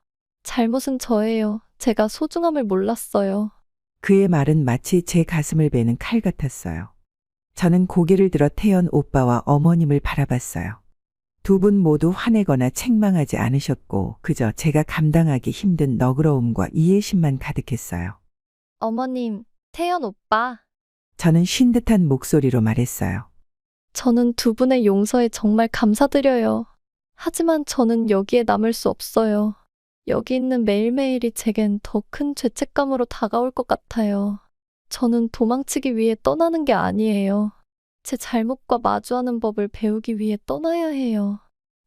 잘못은 저예요. 제가 소중함을 몰랐어요. 그의 말은 마치 제 가슴을 베는 칼 같았어요. 저는 고개를 들어 태연 오빠와 어머님을 바라봤어요. 두 분 모두 화내거나 책망하지 않으셨고 그저 제가 감당하기 힘든 너그러움과 이해심만 가득했어요. 어머님, 태연 오빠. 저는 쉰 듯한 목소리로 말했어요. 저는 두 분의 용서에 정말 감사드려요. 하지만 저는 여기에 남을 수 없어요. 여기 있는 매일매일이 제겐 더 큰 죄책감으로 다가올 것 같아요. 저는 도망치기 위해 떠나는 게 아니에요. 제 잘못과 마주하는 법을 배우기 위해 떠나야 해요.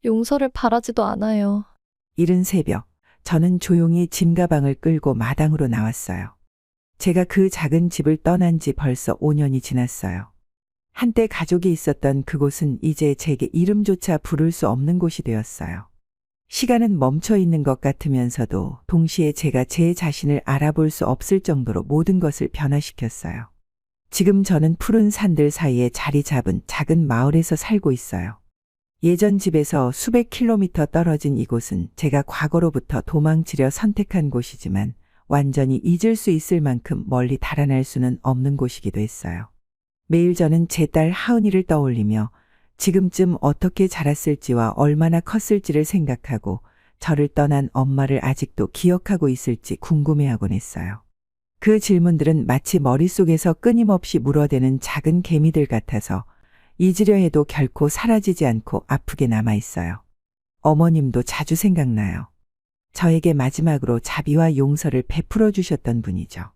용서를 바라지도 않아요. 이른 새벽, 저는 조용히 짐가방을 끌고 마당으로 나왔어요. 제가 그 작은 집을 떠난 지 벌써 5년이 지났어요. 한때 가족이 있었던 그곳은 이제 제게 이름조차 부를 수 없는 곳이 되었어요. 시간은 멈춰 있는 것 같으면서도 동시에 제가 제 자신을 알아볼 수 없을 정도로 모든 것을 변화시켰어요. 지금 저는 푸른 산들 사이에 자리 잡은 작은 마을에서 살고 있어요. 예전 집에서 수백 킬로미터 떨어진 이곳은 제가 과거로부터 도망치려 선택한 곳이지만 완전히 잊을 수 있을 만큼 멀리 달아날 수는 없는 곳이기도 했어요. 매일 저는 제 딸 하은이를 떠올리며 지금쯤 어떻게 자랐을지와 얼마나 컸을지를 생각하고 저를 떠난 엄마를 아직도 기억하고 있을지 궁금해하곤 했어요. 그 질문들은 마치 머릿속에서 끊임없이 물어대는 작은 개미들 같아서 잊으려 해도 결코 사라지지 않고 아프게 남아있어요. 어머님도 자주 생각나요. 저에게 마지막으로 자비와 용서를 베풀어 주셨던 분이죠.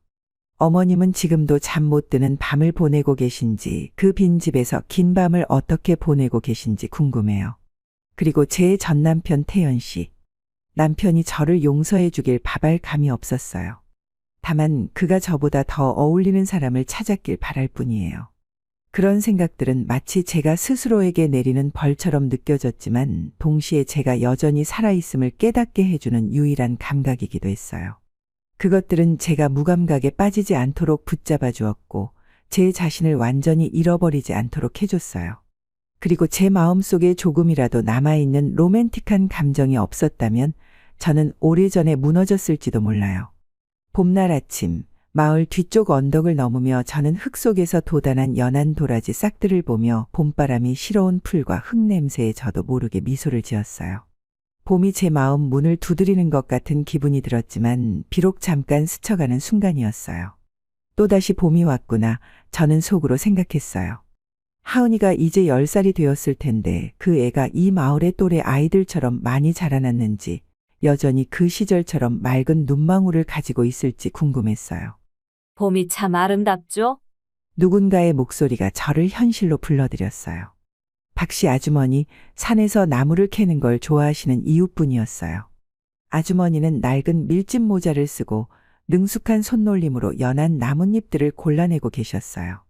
어머님은 지금도 잠 못 드는 밤을 보내고 계신지 그 빈 집에서 긴 밤을 어떻게 보내고 계신지 궁금해요. 그리고 제 전 남편 태연 씨. 남편이 저를 용서해 주길 바랄 감이 없었어요. 다만 그가 저보다 더 어울리는 사람을 찾았길 바랄 뿐이에요. 그런 생각들은 마치 제가 스스로에게 내리는 벌처럼 느껴졌지만 동시에 제가 여전히 살아있음을 깨닫게 해주는 유일한 감각이기도 했어요. 그것들은 제가 무감각에 빠지지 않도록 붙잡아 주었고 제 자신을 완전히 잃어버리지 않도록 해줬어요. 그리고 제 마음속에 조금이라도 남아있는 로맨틱한 감정이 없었다면 저는 오래전에 무너졌을지도 몰라요. 봄날 아침, 마을 뒤쪽 언덕을 넘으며 저는 흙 속에서 돋아난 연한 도라지 싹들을 보며 봄바람이 실어온 풀과 흙 냄새에 저도 모르게 미소를 지었어요. 봄이 제 마음 문을 두드리는 것 같은 기분이 들었지만 비록 잠깐 스쳐가는 순간이었어요. 또다시 봄이 왔구나 저는 속으로 생각했어요. 하은이가 이제 10살이 되었을 텐데 그 애가 이 마을의 또래 아이들처럼 많이 자라났는지 여전히 그 시절처럼 맑은 눈망울을 가지고 있을지 궁금했어요. 봄이 참 아름답죠? 누군가의 목소리가 저를 현실로 불러들였어요. 박씨 아주머니, 산에서 나무를 캐는 걸 좋아하시는 이웃분이었어요. 아주머니는 낡은 밀짚 모자를 쓰고 능숙한 손놀림으로 연한 나뭇잎들을 골라내고 계셨어요.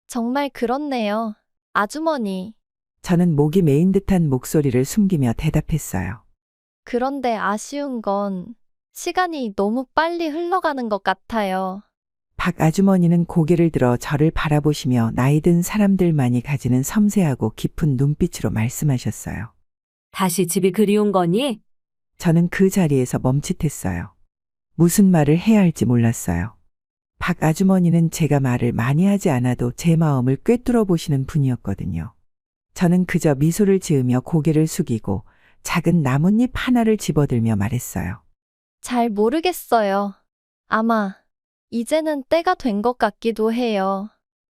정말 그렇네요. 아주머니. 저는 목이 메인 듯한 목소리를 숨기며 대답했어요. 그런데 아쉬운 건 시간이 너무 빨리 흘러가는 것 같아요. 박 아주머니는 고개를 들어 저를 바라보시며 나이 든 사람들만이 가지는 섬세하고 깊은 눈빛으로 말씀하셨어요. 다시 집이 그리운 거니? 저는 그 자리에서 멈칫했어요. 무슨 말을 해야 할지 몰랐어요. 박 아주머니는 제가 말을 많이 하지 않아도 제 마음을 꿰뚫어 보시는 분이었거든요. 저는 그저 미소를 지으며 고개를 숙이고 작은 나뭇잎 하나를 집어들며 말했어요. 잘 모르겠어요. 아마 이제는 때가 된 것 같기도 해요.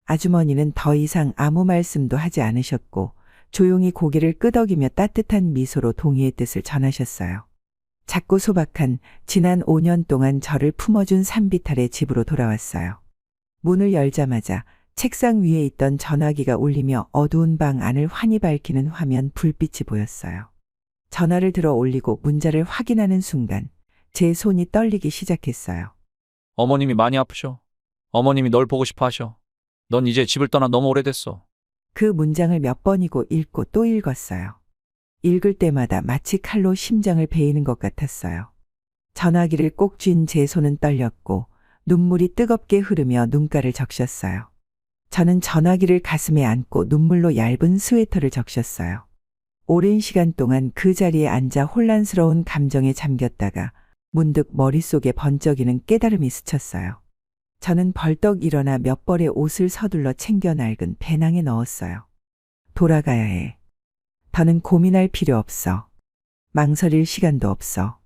아주머니는 더 이상 아무 말씀도 하지 않으셨고 조용히 고개를 끄덕이며 따뜻한 미소로 동의의 뜻을 전하셨어요. 작고 소박한 지난 5년 동안 저를 품어준 산비탈의 집으로 돌아왔어요. 문을 열자마자 책상 위에 있던 전화기가 울리며 어두운 방 안을 환히 밝히는 화면 불빛이 보였어요. 전화를 들어 올리고 문자를 확인하는 순간 제 손이 떨리기 시작했어요. 어머님이 많이 아프셔. 어머님이 널 보고 싶어 하셔. 넌 이제 집을 떠나 너무 오래됐어. 그 문장을 몇 번이고 읽고 또 읽었어요. 읽을 때마다 마치 칼로 심장을 베이는 것 같았어요. 전화기를 꼭 쥔 제 손은 떨렸고 눈물이 뜨겁게 흐르며 눈가를 적셨어요. 저는 전화기를 가슴에 안고 눈물로 얇은 스웨터를 적셨어요. 오랜 시간 동안 그 자리에 앉아 혼란스러운 감정에 잠겼다가 문득 머릿속에 번쩍이는 깨달음이 스쳤어요. 저는 벌떡 일어나 몇 벌의 옷을 서둘러 챙겨 낡은 배낭에 넣었어요. 돌아가야 해. 더는 고민할 필요 없어. 망설일 시간도 없어.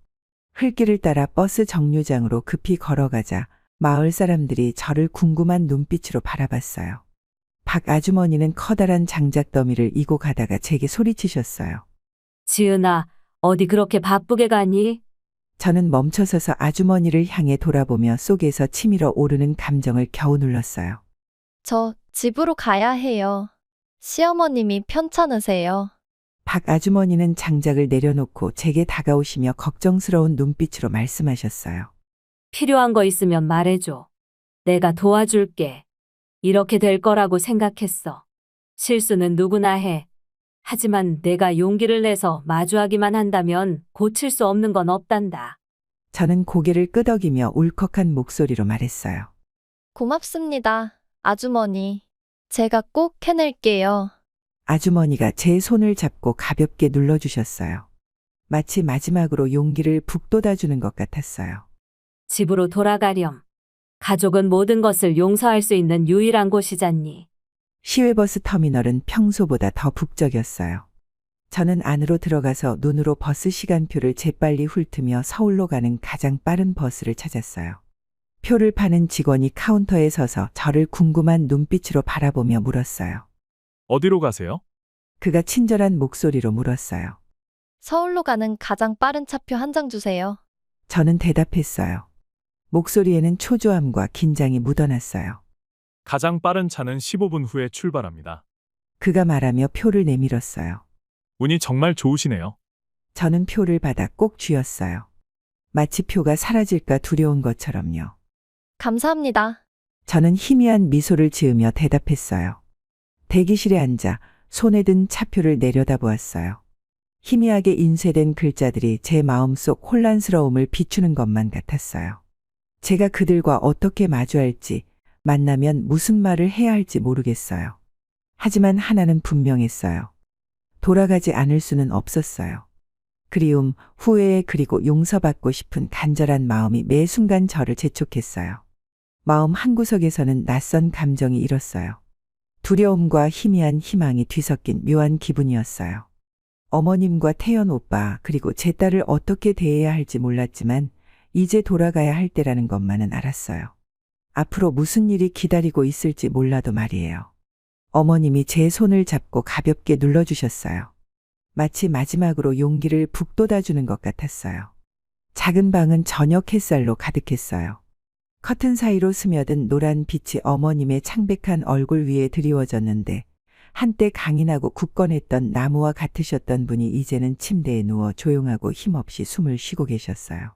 흘길을 따라 버스 정류장으로 급히 걸어가자 마을 사람들이 저를 궁금한 눈빛으로 바라봤어요. 박 아주머니는 커다란 장작 더미를 이고 가다가 제게 소리치셨어요. 지은아, 어디 그렇게 바쁘게 가니? 저는 멈춰서서 아주머니를 향해 돌아보며 속에서 치밀어 오르는 감정을 겨우 눌렀어요. 저 집으로 가야 해요. 시어머님이 편찮으세요. 박 아주머니는 장작을 내려놓고 제게 다가오시며 걱정스러운 눈빛으로 말씀하셨어요. 필요한 거 있으면 말해줘. 내가 도와줄게. 이렇게 될 거라고 생각했어. 실수는 누구나 해. 하지만 내가 용기를 내서 마주하기만 한다면 고칠 수 없는 건 없단다. 저는 고개를 끄덕이며 울컥한 목소리로 말했어요. 고맙습니다, 아주머니. 제가 꼭 해낼게요. 아주머니가 제 손을 잡고 가볍게 눌러주셨어요. 마치 마지막으로 용기를 북돋아주는 것 같았어요. 집으로 돌아가렴. 가족은 모든 것을 용서할 수 있는 유일한 곳이잖니. 시외버스 터미널은 평소보다 더 북적였어요. 저는 안으로 들어가서 눈으로 버스 시간표를 재빨리 훑으며 서울로 가는 가장 빠른 버스를 찾았어요. 표를 파는 직원이 카운터에 서서 저를 궁금한 눈빛으로 바라보며 물었어요. 어디로 가세요? 그가 친절한 목소리로 물었어요. 서울로 가는 가장 빠른 차표 한 장 주세요. 저는 대답했어요. 목소리에는 초조함과 긴장이 묻어났어요. 가장 빠른 차는 15분 후에 출발합니다. 그가 말하며 표를 내밀었어요. 운이 정말 좋으시네요. 저는 표를 받아 꼭 쥐었어요. 마치 표가 사라질까 두려운 것처럼요. 감사합니다. 저는 희미한 미소를 지으며 대답했어요. 대기실에 앉아 손에 든 차표를 내려다보았어요. 희미하게 인쇄된 글자들이 제 마음속 혼란스러움을 비추는 것만 같았어요. 제가 그들과 어떻게 마주할지, 만나면 무슨 말을 해야 할지 모르겠어요. 하지만 하나는 분명했어요. 돌아가지 않을 수는 없었어요. 그리움, 후회 그리고 용서받고 싶은 간절한 마음이 매 순간 저를 재촉했어요. 마음 한구석에서는 낯선 감정이 일었어요. 두려움과 희미한 희망이 뒤섞인 묘한 기분이었어요. 어머님과 태연 오빠 그리고 제 딸을 어떻게 대해야 할지 몰랐지만 이제 돌아가야 할 때라는 것만은 알았어요. 앞으로 무슨 일이 기다리고 있을지 몰라도 말이에요. 어머님이 제 손을 잡고 가볍게 눌러주셨어요. 마치 마지막으로 용기를 북돋아주는 것 같았어요. 작은 방은 저녁 햇살로 가득했어요. 커튼 사이로 스며든 노란 빛이 어머님의 창백한 얼굴 위에 드리워졌는데 한때 강인하고 굳건했던 나무와 같으셨던 분이 이제는 침대에 누워 조용하고 힘없이 숨을 쉬고 계셨어요.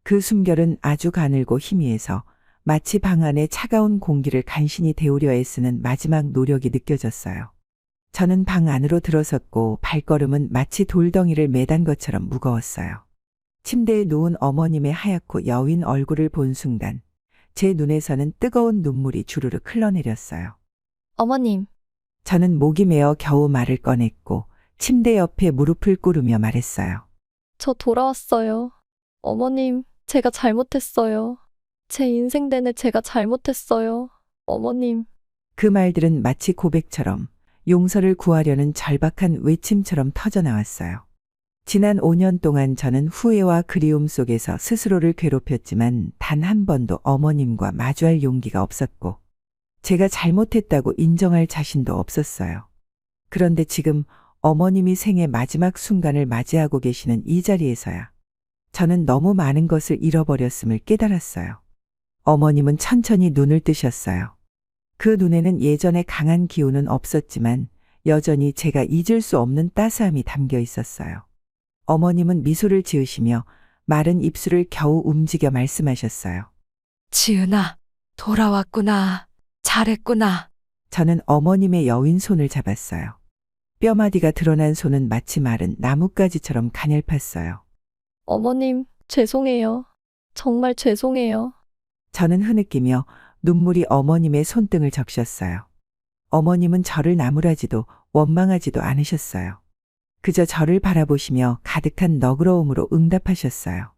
그 숨결은 아주 가늘고 희미해서 마치 방 안의 차가운 공기를 간신히 데우려 애쓰는 마지막 노력이 느껴졌어요. 저는 방 안으로 들어섰고 발걸음은 마치 돌덩이를 매단 것처럼 무거웠어요. 침대에 누운 어머님의 하얗고 여윈 얼굴을 본 순간 제 눈에서는 뜨거운 눈물이 주르륵 흘러내렸어요. 어머님, 저는 목이 메어 겨우 말을 꺼냈고 침대 옆에 무릎을 꿇으며 말했어요. 저 돌아왔어요. 어머님, 제가 잘못했어요. 제 인생 내내 제가 잘못했어요. 어머님. 그 말들은 마치 고백처럼 용서를 구하려는 절박한 외침처럼 터져나왔어요. 지난 5년 동안 저는 후회와 그리움 속에서 스스로를 괴롭혔지만 단 한 번도 어머님과 마주할 용기가 없었고 제가 잘못했다고 인정할 자신도 없었어요. 그런데 지금 어머님이 생애 마지막 순간을 맞이하고 계시는 이 자리에서야 저는 너무 많은 것을 잃어버렸음을 깨달았어요. 어머님은 천천히 눈을 뜨셨어요. 그 눈에는 예전의 강한 기운은 없었지만 여전히 제가 잊을 수 없는 따스함이 담겨 있었어요. 어머님은 미소를 지으시며 마른 입술을 겨우 움직여 말씀하셨어요. 지은아, 돌아왔구나. 잘했구나. 저는 어머님의 여윈 손을 잡았어요. 뼈마디가 드러난 손은 마치 마른 나뭇가지처럼 가냘팠어요. 어머님, 죄송해요. 정말 죄송해요. 저는 흐느끼며 눈물이 어머님의 손등을 적셨어요. 어머님은 저를 나무라지도 원망하지도 않으셨어요. 그저 저를 바라보시며 가득한 너그러움으로 응답하셨어요.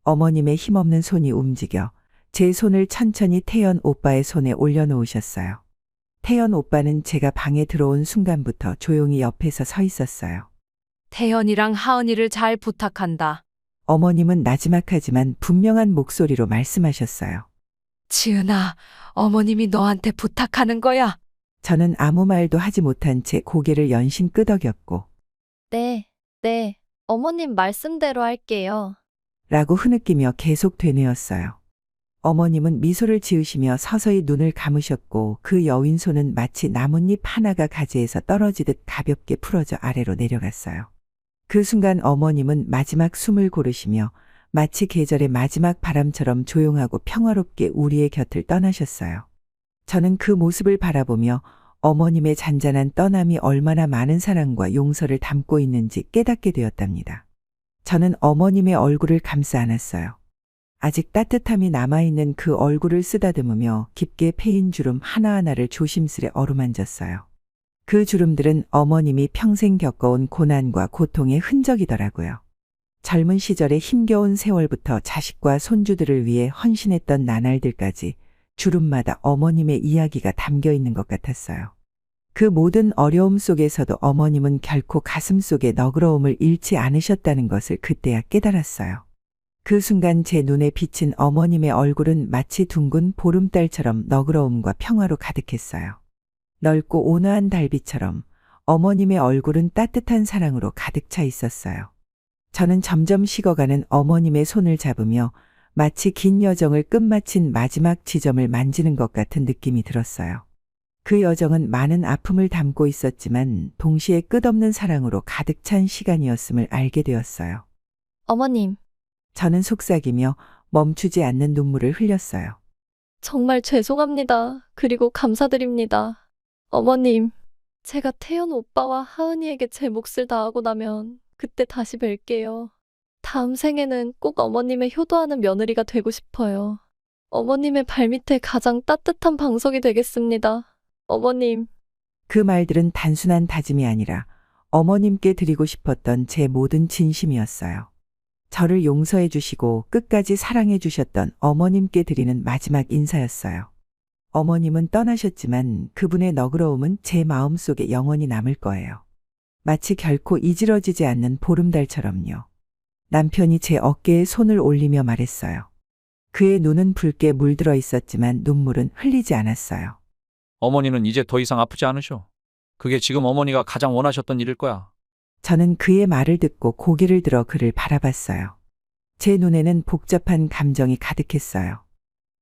어머님의 힘없는 손이 움직여 제 손을 천천히 태연 오빠의 손에 올려놓으셨어요. 태연 오빠는 제가 방에 들어온 순간부터 조용히 옆에서 서 있었어요. 태연이랑 하은이를 잘 부탁한다. 어머님은 나지막하지만 분명한 목소리로 말씀하셨어요. 지은아, 어머님이 너한테 부탁하는 거야. 저는 아무 말도 하지 못한 채 고개를 연신 끄덕였고 네, 어머님 말씀대로 할게요. 라고 흐느끼며 계속 되뇌었어요. 어머님은 미소를 지으시며 서서히 눈을 감으셨고 그 여윈 손은 마치 나뭇잎 하나가 가지에서 떨어지듯 가볍게 풀어져 아래로 내려갔어요. 그 순간 어머님은 마지막 숨을 고르시며 마치 계절의 마지막 바람처럼 조용하고 평화롭게 우리의 곁을 떠나셨어요. 저는 그 모습을 바라보며 어머님의 잔잔한 떠남이 얼마나 많은 사랑과 용서를 담고 있는지 깨닫게 되었답니다. 저는 어머님의 얼굴을 감싸 안았어요. 아직 따뜻함이 남아있는 그 얼굴을 쓰다듬으며 깊게 패인 주름 하나하나를 조심스레 어루만졌어요. 그 주름들은 어머님이 평생 겪어온 고난과 고통의 흔적이더라고요. 젊은 시절의 힘겨운 세월부터 자식과 손주들을 위해 헌신했던 나날들까지 주름마다 어머님의 이야기가 담겨 있는 것 같았어요. 그 모든 어려움 속에서도 어머님은 결코 가슴 속의 너그러움을 잃지 않으셨다는 것을 그때야 깨달았어요. 그 순간 제 눈에 비친 어머님의 얼굴은 마치 둥근 보름달처럼 너그러움과 평화로 가득했어요. 넓고 온화한 달빛처럼 어머님의 얼굴은 따뜻한 사랑으로 가득 차 있었어요. 저는 점점 식어가는 어머님의 손을 잡으며 마치 긴 여정을 끝마친 마지막 지점을 만지는 것 같은 느낌이 들었어요. 그 여정은 많은 아픔을 담고 있었지만 동시에 끝없는 사랑으로 가득 찬 시간이었음을 알게 되었어요. 어머님, 저는 속삭이며 멈추지 않는 눈물을 흘렸어요. 정말 죄송합니다. 그리고 감사드립니다. 어머님, 제가 태연 오빠와 하은이에게 제 몫을 다하고 나면 그때 다시 뵐게요. 다음 생에는 꼭 어머님의 효도하는 며느리가 되고 싶어요. 어머님의 발밑에 가장 따뜻한 방석이 되겠습니다. 어머님. 그 말들은 단순한 다짐이 아니라 어머님께 드리고 싶었던 제 모든 진심이었어요. 저를 용서해 주시고 끝까지 사랑해 주셨던 어머님께 드리는 마지막 인사였어요. 어머님은 떠나셨지만 그분의 너그러움은 제 마음속에 영원히 남을 거예요. 마치 결코 이지러지지 않는 보름달처럼요. 남편이 제 어깨에 손을 올리며 말했어요. 그의 눈은 붉게 물들어 있었지만 눈물은 흘리지 않았어요. 어머니는 이제 더 이상 아프지 않으셔. 그게 지금 어머니가 가장 원하셨던 일일 거야. 저는 그의 말을 듣고 고개를 들어 그를 바라봤어요. 제 눈에는 복잡한 감정이 가득했어요.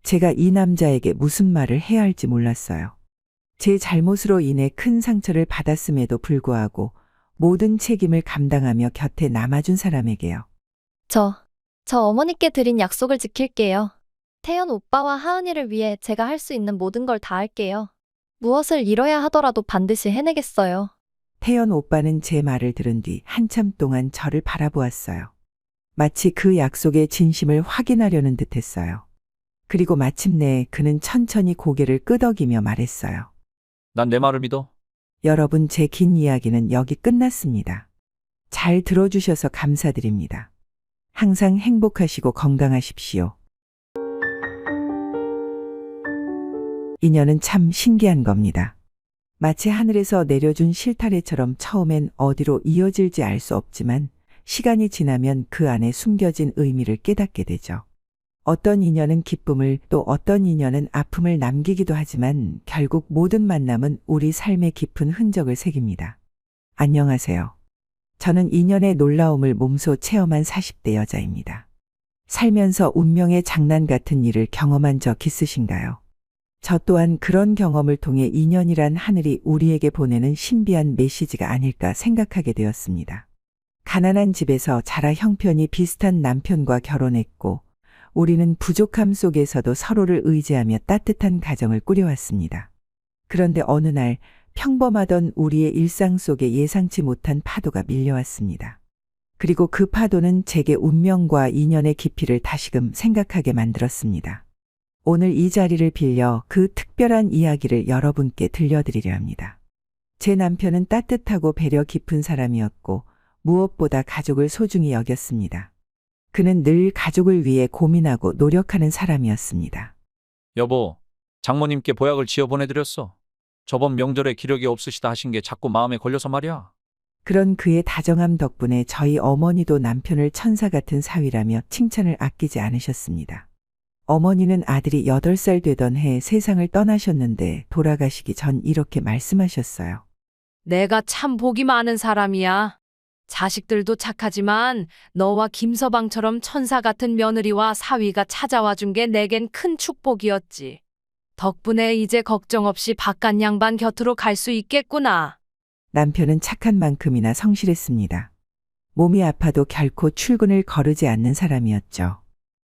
제가 이 남자에게 무슨 말을 해야 할지 몰랐어요. 제 잘못으로 인해 큰 상처를 받았음에도 불구하고 모든 책임을 감당하며 곁에 남아준 사람에게요. 저 어머니께 드린 약속을 지킬게요. 태연 오빠와 하은이를 위해 제가 할 수 있는 모든 걸 다 할게요. 무엇을 잃어야 하더라도 반드시 해내겠어요. 태연 오빠는 제 말을 들은 뒤 한참 동안 저를 바라보았어요. 마치 그 약속의 진심을 확인하려는 듯했어요. 그리고 마침내 그는 천천히 고개를 끄덕이며 말했어요. 난 내 말을 믿어. 여러분, 제 긴 이야기는 여기 끝났습니다. 잘 들어주셔서 감사드립니다. 항상 행복하시고 건강하십시오. 인연은 참 신기한 겁니다. 마치 하늘에서 내려준 실타래처럼 처음엔 어디로 이어질지 알 수 없지만 시간이 지나면 그 안에 숨겨진 의미를 깨닫게 되죠. 어떤 인연은 기쁨을, 또 어떤 인연은 아픔을 남기기도 하지만 결국 모든 만남은 우리 삶의 깊은 흔적을 새깁니다. 안녕하세요. 저는 인연의 놀라움을 몸소 체험한 40대 여자입니다. 살면서 운명의 장난 같은 일을 경험한 적 있으신가요? 저 또한 그런 경험을 통해 인연이란 하늘이 우리에게 보내는 신비한 메시지가 아닐까 생각하게 되었습니다. 가난한 집에서 자라 형편이 비슷한 남편과 결혼했고 우리는 부족함 속에서도 서로를 의지하며 따뜻한 가정을 꾸려왔습니다. 그런데 어느 날 평범하던 우리의 일상 속에 예상치 못한 파도가 밀려왔습니다. 그리고 그 파도는 제게 운명과 인연의 깊이를 다시금 생각하게 만들었습니다. 오늘 이 자리를 빌려 그 특별한 이야기를 여러분께 들려드리려 합니다. 제 남편은 따뜻하고 배려 깊은 사람이었고 무엇보다 가족을 소중히 여겼습니다. 그는 늘 가족을 위해 고민하고 노력하는 사람이었습니다. 여보, 장모님께 보약을 지어 보내드렸어. 저번 명절에 기력이 없으시다 하신 게 자꾸 마음에 걸려서 말이야. 그런 그의 다정함 덕분에 저희 어머니도 남편을 천사 같은 사위라며 칭찬을 아끼지 않으셨습니다. 어머니는 아들이 8살 되던 해 세상을 떠나셨는데 돌아가시기 전 이렇게 말씀하셨어요. 내가 참 복이 많은 사람이야. 자식들도 착하지만 너와 김서방처럼 천사 같은 며느리와 사위가 찾아와 준 게 내겐 큰 축복이었지. 덕분에 이제 걱정 없이 바깥 양반 곁으로 갈 수 있겠구나. 남편은 착한 만큼이나 성실했습니다. 몸이 아파도 결코 출근을 거르지 않는 사람이었죠.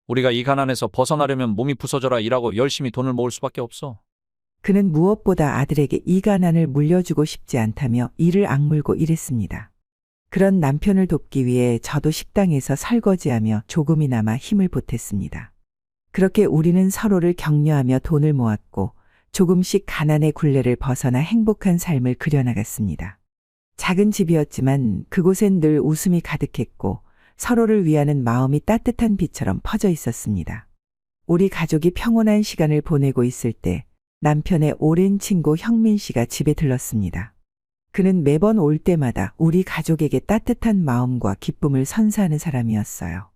우리가 이 가난에서 벗어나려면 몸이 부서져라 일하고 열심히 돈을 모을 수밖에 없어. 그는 무엇보다 아들에게 이 가난을 물려주고 싶지 않다며 이를 악물고 일했습니다. 그런 남편을 돕기 위해 저도 식당에서 설거지하며 조금이나마 힘을 보탰습니다. 그렇게 우리는 서로를 격려하며 돈을 모았고 조금씩 가난의 굴레를 벗어나 행복한 삶을 그려나갔습니다. 작은 집이었지만 그곳엔 늘 웃음이 가득했고 서로를 위하는 마음이 따뜻한 빛처럼 퍼져 있었습니다. 우리 가족이 평온한 시간을 보내고 있을 때 남편의 오랜 친구 형민 씨가 집에 들렀습니다. 그는 매번 올 때마다 우리 가족에게 따뜻한 마음과 기쁨을 선사하는 사람이었어요.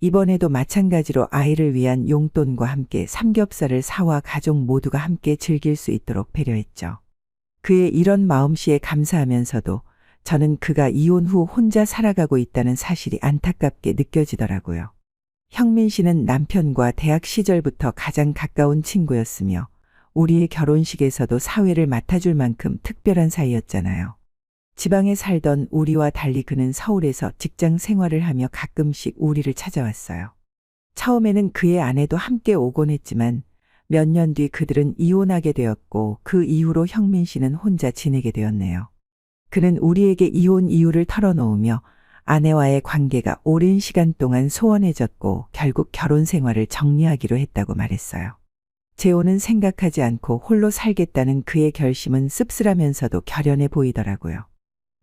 이번에도 마찬가지로 아이를 위한 용돈과 함께 삼겹살을 사와 가족 모두가 함께 즐길 수 있도록 배려했죠. 그의 이런 마음씨에 감사하면서도 저는 그가 이혼 후 혼자 살아가고 있다는 사실이 안타깝게 느껴지더라고요. 형민 씨는 남편과 대학 시절부터 가장 가까운 친구였으며 우리의 결혼식에서도 사회를 맡아줄 만큼 특별한 사이였잖아요. 지방에 살던 우리와 달리 그는 서울에서 직장 생활을 하며 가끔씩 우리를 찾아왔어요. 처음에는 그의 아내도 함께 오곤 했지만 몇 년 뒤 그들은 이혼하게 되었고 그 이후로 형민 씨는 혼자 지내게 되었네요. 그는 우리에게 이혼 이유를 털어놓으며 아내와의 관계가 오랜 시간 동안 소원해졌고 결국 결혼 생활을 정리하기로 했다고 말했어요. 재혼은 생각하지 않고 홀로 살겠다는 그의 결심은 씁쓸하면서도 결연해 보이더라고요.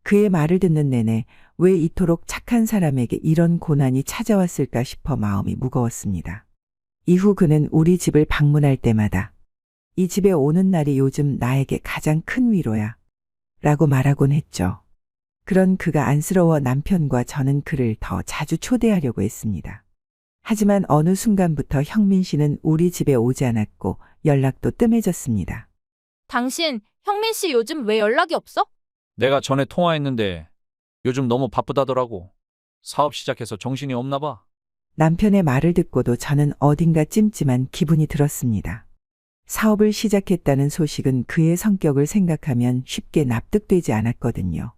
그의 말을 듣는 내내 왜 이토록 착한 사람에게 이런 고난이 찾아왔을까 싶어 마음이 무거웠습니다. 이후 그는 우리 집을 방문할 때마다 이 집에 오는 날이 요즘 나에게 가장 큰 위로야 라고 말하곤 했죠. 그런 그가 안쓰러워 남편과 저는 그를 더 자주 초대하려고 했습니다. 하지만 어느 순간부터 형민 씨는 우리 집에 오지 않았고 연락도 뜸해졌습니다. 당신, 형민 씨 요즘 왜 연락이 없어? 내가 전에 통화했는데 요즘 너무 바쁘다더라고. 사업 시작해서 정신이 없나 봐. 남편의 말을 듣고도 저는 어딘가 찜찜한 기분이 들었습니다. 사업을 시작했다는 소식은 그의 성격을 생각하면 쉽게 납득되지 않았거든요.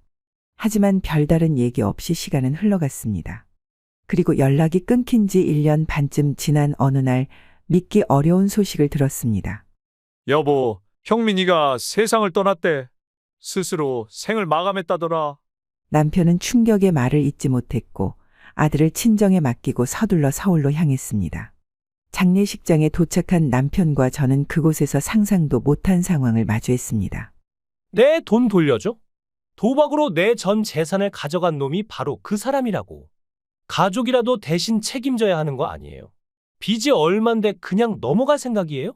하지만 별다른 얘기 없이 시간은 흘러갔습니다. 그리고 연락이 끊긴 지 1년 반쯤 지난 어느 날 믿기 어려운 소식을 들었습니다. 여보, 형민이가 세상을 떠났대. 스스로 생을 마감했다더라. 남편은 충격의 말을 잊지 못했고 아들을 친정에 맡기고 서둘러 서울로 향했습니다. 장례식장에 도착한 남편과 저는 그곳에서 상상도 못한 상황을 마주했습니다. 내 돈 돌려줘? 도박으로 내 전 재산을 가져간 놈이 바로 그 사람이라고. 가족이라도 대신 책임져야 하는 거 아니에요. 빚이 얼만데 그냥 넘어갈 생각이에요?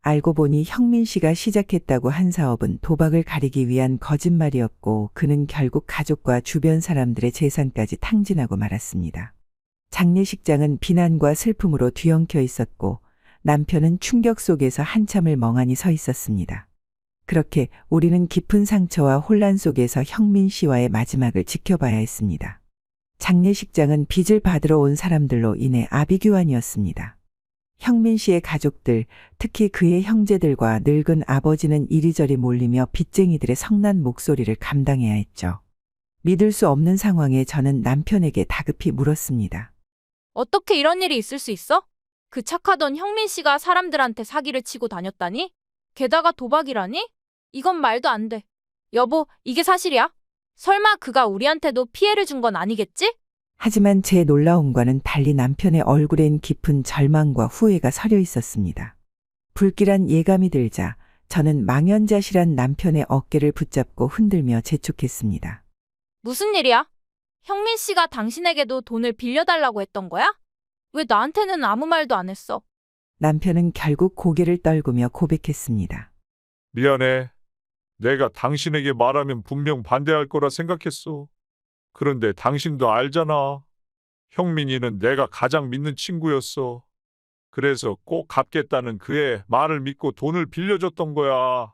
알고 보니 형민 씨가 시작했다고 한 사업은 도박을 가리기 위한 거짓말이었고 그는 결국 가족과 주변 사람들의 재산까지 탕진하고 말았습니다. 장례식장은 비난과 슬픔으로 뒤엉켜 있었고 남편은 충격 속에서 한참을 멍하니 서 있었습니다. 그렇게 우리는 깊은 상처와 혼란 속에서 형민 씨와의 마지막을 지켜봐야 했습니다. 장례식장은 빚을 받으러 온 사람들로 인해 아비규환이었습니다. 형민 씨의 가족들, 특히 그의 형제들과 늙은 아버지는 이리저리 몰리며 빚쟁이들의 성난 목소리를 감당해야 했죠. 믿을 수 없는 상황에 저는 남편에게 다급히 물었습니다. 어떻게 이런 일이 있을 수 있어? 그 착하던 형민 씨가 사람들한테 사기를 치고 다녔다니? 게다가 도박이라니? 이건 말도 안 돼. 여보, 이게 사실이야? 설마 그가 우리한테도 피해를 준 건 아니겠지? 하지만 제 놀라움과는 달리 남편의 얼굴엔 깊은 절망과 후회가 서려 있었습니다. 불길한 예감이 들자 저는 망연자실한 남편의 어깨를 붙잡고 흔들며 재촉했습니다. 무슨 일이야? 형민 씨가 당신에게도 돈을 빌려달라고 했던 거야? 왜 나한테는 아무 말도 안 했어? 남편은 결국 고개를 떨구며 고백했습니다. 미안해. 내가 당신에게 말하면 분명 반대할 거라 생각했어. 그런데 당신도 알잖아. 형민이는 내가 가장 믿는 친구였어. 그래서 꼭 갚겠다는 그의 말을 믿고 돈을 빌려줬던 거야.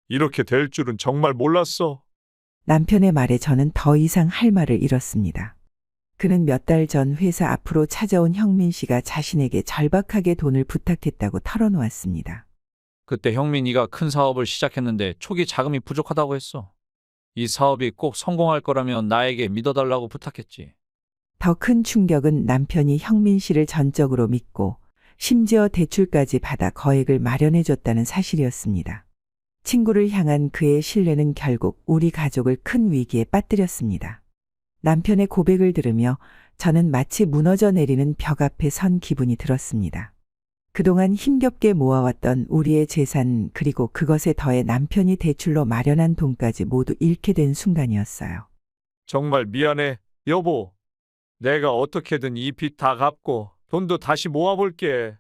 이렇게 될 줄은 정말 몰랐어. 남편의 말에 저는 더 이상 할 말을 잃었습니다. 그는 몇 달 전 회사 앞으로 찾아온 형민 씨가 자신에게 절박하게 돈을 부탁했다고 털어놓았습니다. 그때 형민이가 큰 사업을 시작했는데 초기 자금이 부족하다고 했어. 이 사업이 꼭 성공할 거라면 나에게 믿어달라고 부탁했지. 더 큰 충격은 남편이 형민 씨를 전적으로 믿고 심지어 대출까지 받아 거액을 마련해줬다는 사실이었습니다. 친구를 향한 그의 신뢰는 결국 우리 가족을 큰 위기에 빠뜨렸습니다. 남편의 고백을 들으며 저는 마치 무너져 내리는 벽 앞에 선 기분이 들었습니다. 그동안 힘겹게 모아왔던 우리의 재산 그리고 그것에 더해 남편이 대출로 마련한 돈까지 모두 잃게 된 순간이었어요. 정말 미안해, 여보. 내가 어떻게든 이 빚 다 갚고 돈도 다시 모아볼게.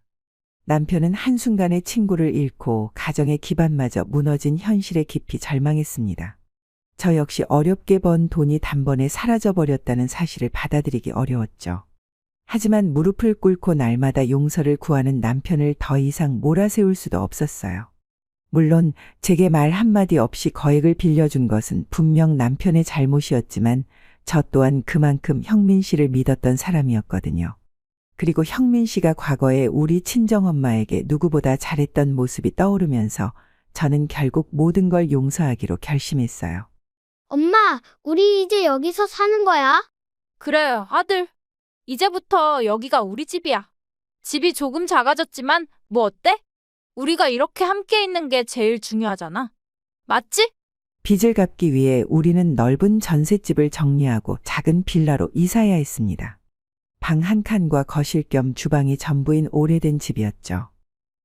남편은 한순간에 친구를 잃고 가정의 기반마저 무너진 현실에 깊이 절망했습니다. 저 역시 어렵게 번 돈이 단번에 사라져버렸다는 사실을 받아들이기 어려웠죠. 하지만 무릎을 꿇고 날마다 용서를 구하는 남편을 더 이상 몰아세울 수도 없었어요. 물론 제게 말 한마디 없이 거액을 빌려준 것은 분명 남편의 잘못이었지만 저 또한 그만큼 형민 씨를 믿었던 사람이었거든요. 그리고 형민 씨가 과거에 우리 친정엄마에게 누구보다 잘했던 모습이 떠오르면서 저는 결국 모든 걸 용서하기로 결심했어요. 엄마, 우리 이제 여기서 사는 거야? 그래, 아들. 이제부터 여기가 우리 집이야. 집이 조금 작아졌지만 뭐 어때? 우리가 이렇게 함께 있는 게 제일 중요하잖아. 맞지? 빚을 갚기 위해 우리는 넓은 전셋집을 정리하고 작은 빌라로 이사해야 했습니다. 방 한 칸과 거실 겸 주방이 전부인 오래된 집이었죠.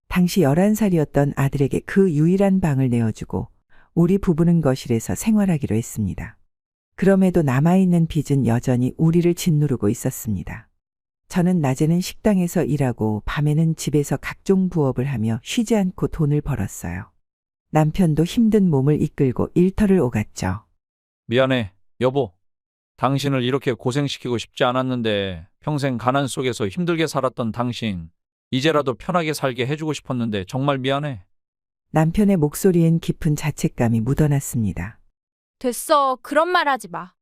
당시 11살이었던 아들에게 그 유일한 방을 내어주고 우리 부부는 거실에서 생활하기로 했습니다. 그럼에도 남아있는 빚은 여전히 우리를 짓누르고 있었습니다. 저는 낮에는 식당에서 일하고 밤에는 집에서 각종 부업을 하며 쉬지 않고 돈을 벌었어요. 남편도 힘든 몸을 이끌고 일터를 오갔죠. 미안해, 여보. 당신을 이렇게 고생시키고 싶지 않았는데 평생 가난 속에서 힘들게 살았던 당신, 이제라도 편하게 살게 해주고 싶었는데 정말 미안해. 남편의 목소리엔 깊은 자책감이 묻어났습니다. 됐어. 그런 말 하지 마.